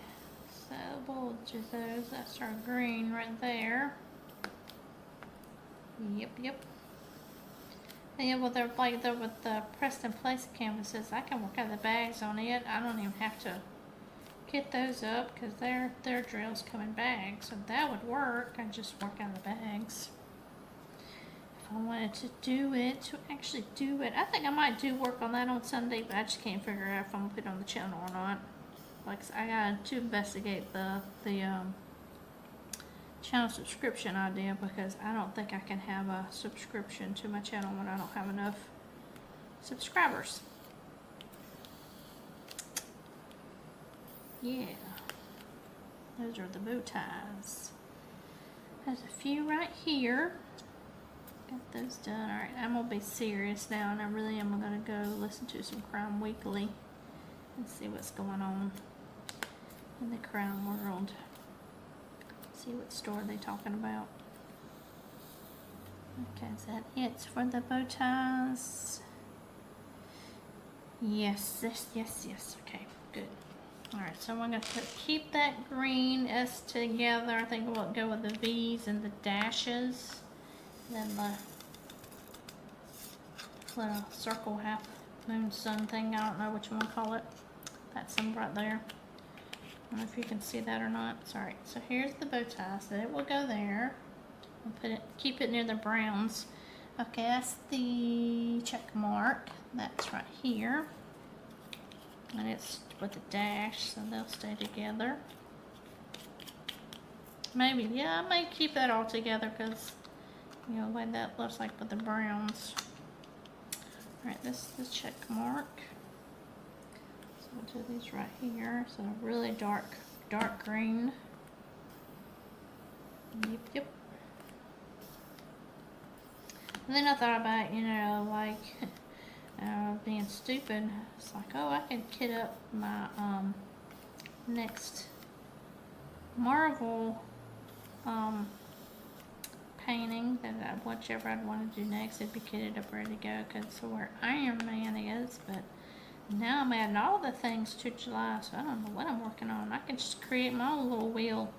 So we'll do those. That's our green right there. Yep. And yeah, with the Preston Place canvases, I can work out the bags on it. I don't even have to get those up, because their drills come in bags, so that would work. I just work out the bags. If I wanted to actually do it, I think I might do work on that on Sunday, but I just can't figure out if I'm gonna put it on the channel or not. Like, I got to investigate the channel subscription idea, because I don't think I can have a subscription to my channel when I don't have enough subscribers. Yeah, those are the bow ties. There's a few right here. Got those done. Alright, I'm gonna be serious now, and I really am gonna go listen to some Crime Weekly Let's see what's going on in the crown world. See what store they're talking about. Okay, is that it for the bow ties? Yes, yes. Okay, good. Alright, so I'm going to keep that green S together. I think we'll go with the V's and the dashes. Then the little circle half moon sun thing. I don't know which one to call it. That symbol right there. I don't know if you can see that or not. Sorry. So here's the bow tie. So it will go there. I'll put it, keep it near the browns. Okay, that's the check mark. That's right here. And it's with a dash, so they'll stay together. Maybe, yeah, I may keep that all together because, you know, the way that looks like with the browns. Alright, this is the check mark. So we'll do these right here. So really dark green. Yep. And then I thought about, you know, like being stupid. It's like, oh, I could kit up my next Marvel painting that whichever I'd want to do next, it'd be kitted up ready to go because it's where Iron Man is. But now I'm adding all the things to July, so I don't know what I'm working on. I can just create my own little wheel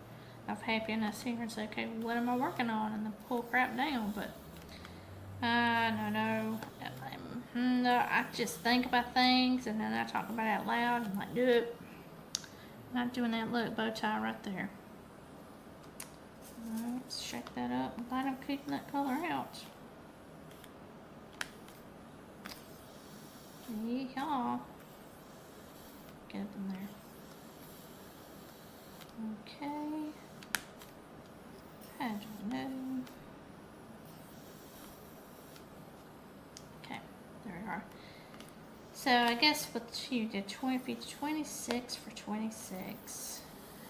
of happiness here and say, okay, what am I working on, and then pull crap down. But no, I just think about things and then I talk about it out loud and like, nope, not doing that. Look, bow tie right there. Let's shake that up. I'm glad I'm keeping that color out. Yeehaw. Get up in there. Okay. I don't know. Okay, there we are. So I guess what you did, 26 for 26.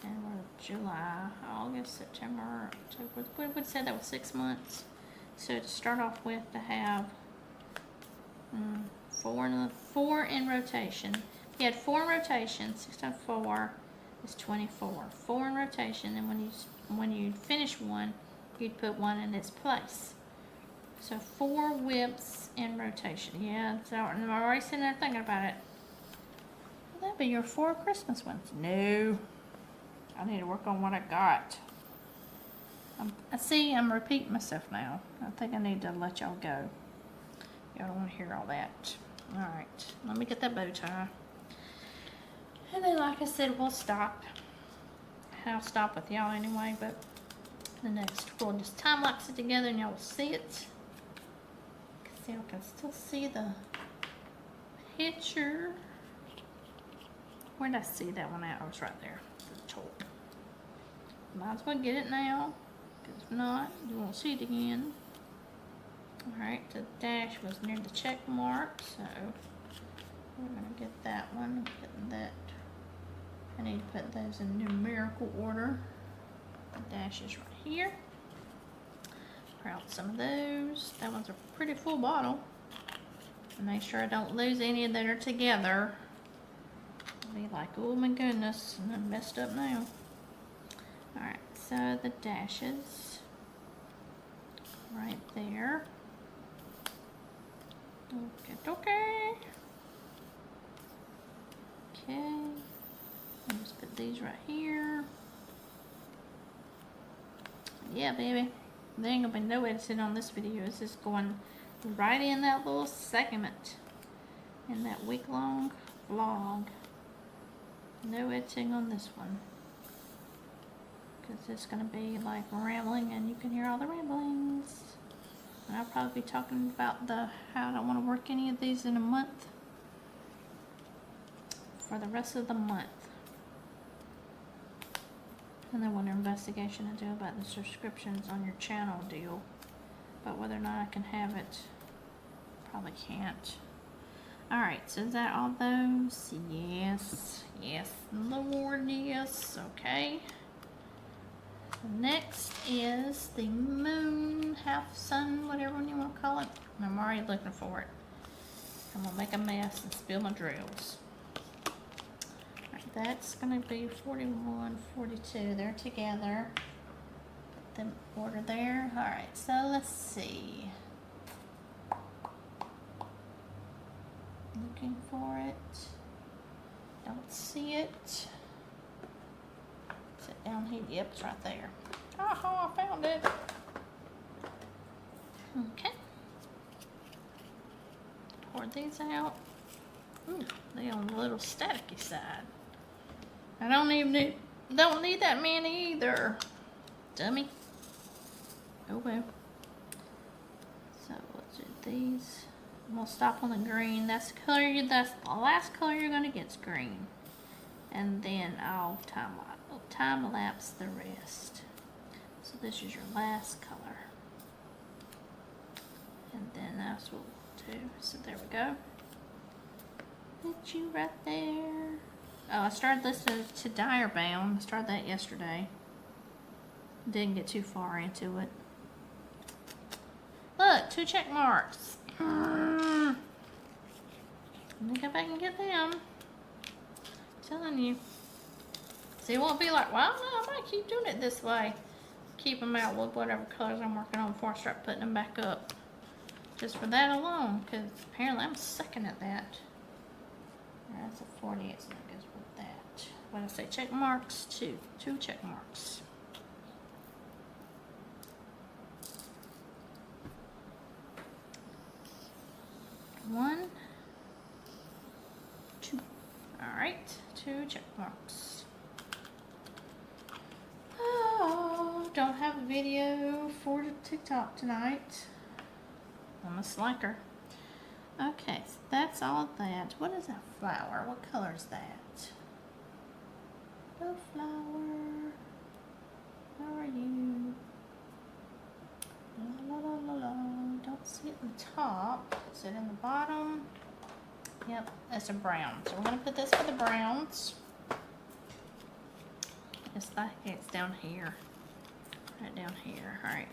And we're July, August, September, October. We would say that was 6 months. So to start off with, to have four in rotation. If you had 4 in rotation, 6 times 4 is 24. 4 in rotation, and when you finish one, you'd put one in its place. So 4 whips in rotation. Yeah, so I'm already sitting there thinking about it. Will that be your 4 Christmas ones? No. I need to work on what I got. I see I'm repeating myself now. I think I need to let y'all go. Y'all don't want to hear all that. Alright, let me get that bow tie. And then, like I said, we'll stop. I'll stop with y'all anyway, but the next, we'll just time lapse it together and y'all will see it. See, I can still see the picture. Where did I see that one at? Oh, it's right there. The tool. Might as well get it now, because if not, you won't see it again. Alright, the dash was near the check mark, so we're going to get that one. Getting that. I need to put those in numerical order. The dash is right here. Pour out some of those. That one's a pretty full bottle. And make sure I don't lose any that are together. I'll be like, oh my goodness, and I'm messed up now. Alright, so the dashes right there. Okay. I'll just put these right here. Yeah, baby. There ain't gonna be no editing on this video. It's just going right in that little segment in that week-long vlog. No editing on this one. Because it's going to be like rambling and you can hear all the ramblings. And I'll probably be talking about how I don't want to work any of these in a month. For the rest of the month. And then one investigation to do about the subscriptions on your channel deal. But whether or not I can have it, probably can't. Alright, so is that all those? Yes, Lord, yes, okay. Next is the moon, half sun, whatever you want to call it. And I'm already looking for it. I'm going to make a mess and spill my drills. That's gonna be 41, 42. They're together. Put them order there. All right, so let's see. Looking for it. Don't see it. Is it down here? Yep, it's right there. Aha, I found it. Okay. Pour these out. Ooh, they're on the little staticky side. I don't need that many either. Dummy. Oh well. So let's do these. I'm gonna stop on the green. That's the color that's the last color you're gonna get is green. And then I'll time lapse the rest. So this is your last color. And then that's what we'll do. So there we go. Put you right there. Oh, I started listening to Dyer Bound. I started that yesterday. Didn't get too far into it. Look, 2 check marks. Let me go back and get them. I'm telling you. See, it won't be like, well, no, I might keep doing it this way. Keep them out with whatever colors I'm working on before I start putting them back up. Just for that alone, because apparently I'm sucking at that. That's a 48, so that goes with that. When I say check marks, 2 check marks. One, 2. All right, 2 check marks. Oh, don't have a video for the TikTok tonight. I'm a slacker. Okay, so that's all that. What is that flower? What color is that? Oh, flower. How are you? La la la la la. Don't see it in the top. Is it in the bottom? Yep, that's a brown. So we're gonna put this for the browns. It's like it's down here. Right down here. Alright.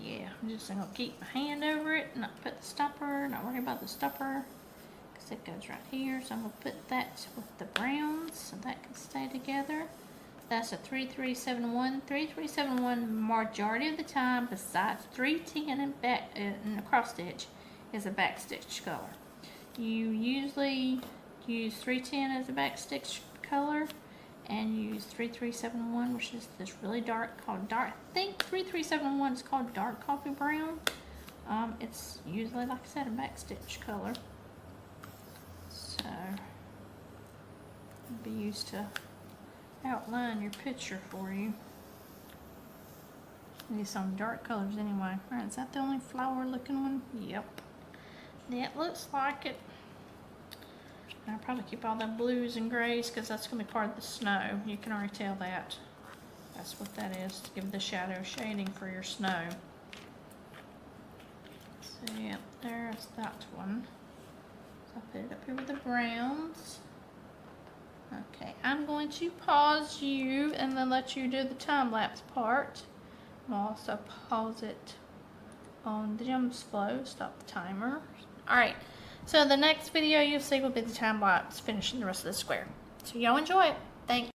Yeah, I'm just gonna keep my hand over it, not put the stopper, not worry about the stopper, because it goes right here. So I'm gonna put that with the browns so that can stay together. That's a 3371. 3371 majority of the time, besides 310 and back in the cross stitch, is a back stitch color. You usually use 310 as a back stitch color, and use 3371, which is this really dark, called dark. I think 3371 is called dark coffee brown. It's usually, like I said, a back stitch color. So it'll be used to outline your picture for you. Need some dark colors anyway. Alright, is that the only flower looking one? Yep. That looks like it. I'll probably keep all the blues and grays because that's going to be part of the snow. You can already tell that. That's what that is, to give the shadow shading for your snow. So yep, there's that one. So I'll put it up here with the browns. Okay, I'm going to pause you and then let you do the time-lapse part. I'll also pause it on the Gems Flow, stop the timer. Alright. So the next video you'll see will be the time lapse finishing the rest of the square. So y'all enjoy it. Thanks.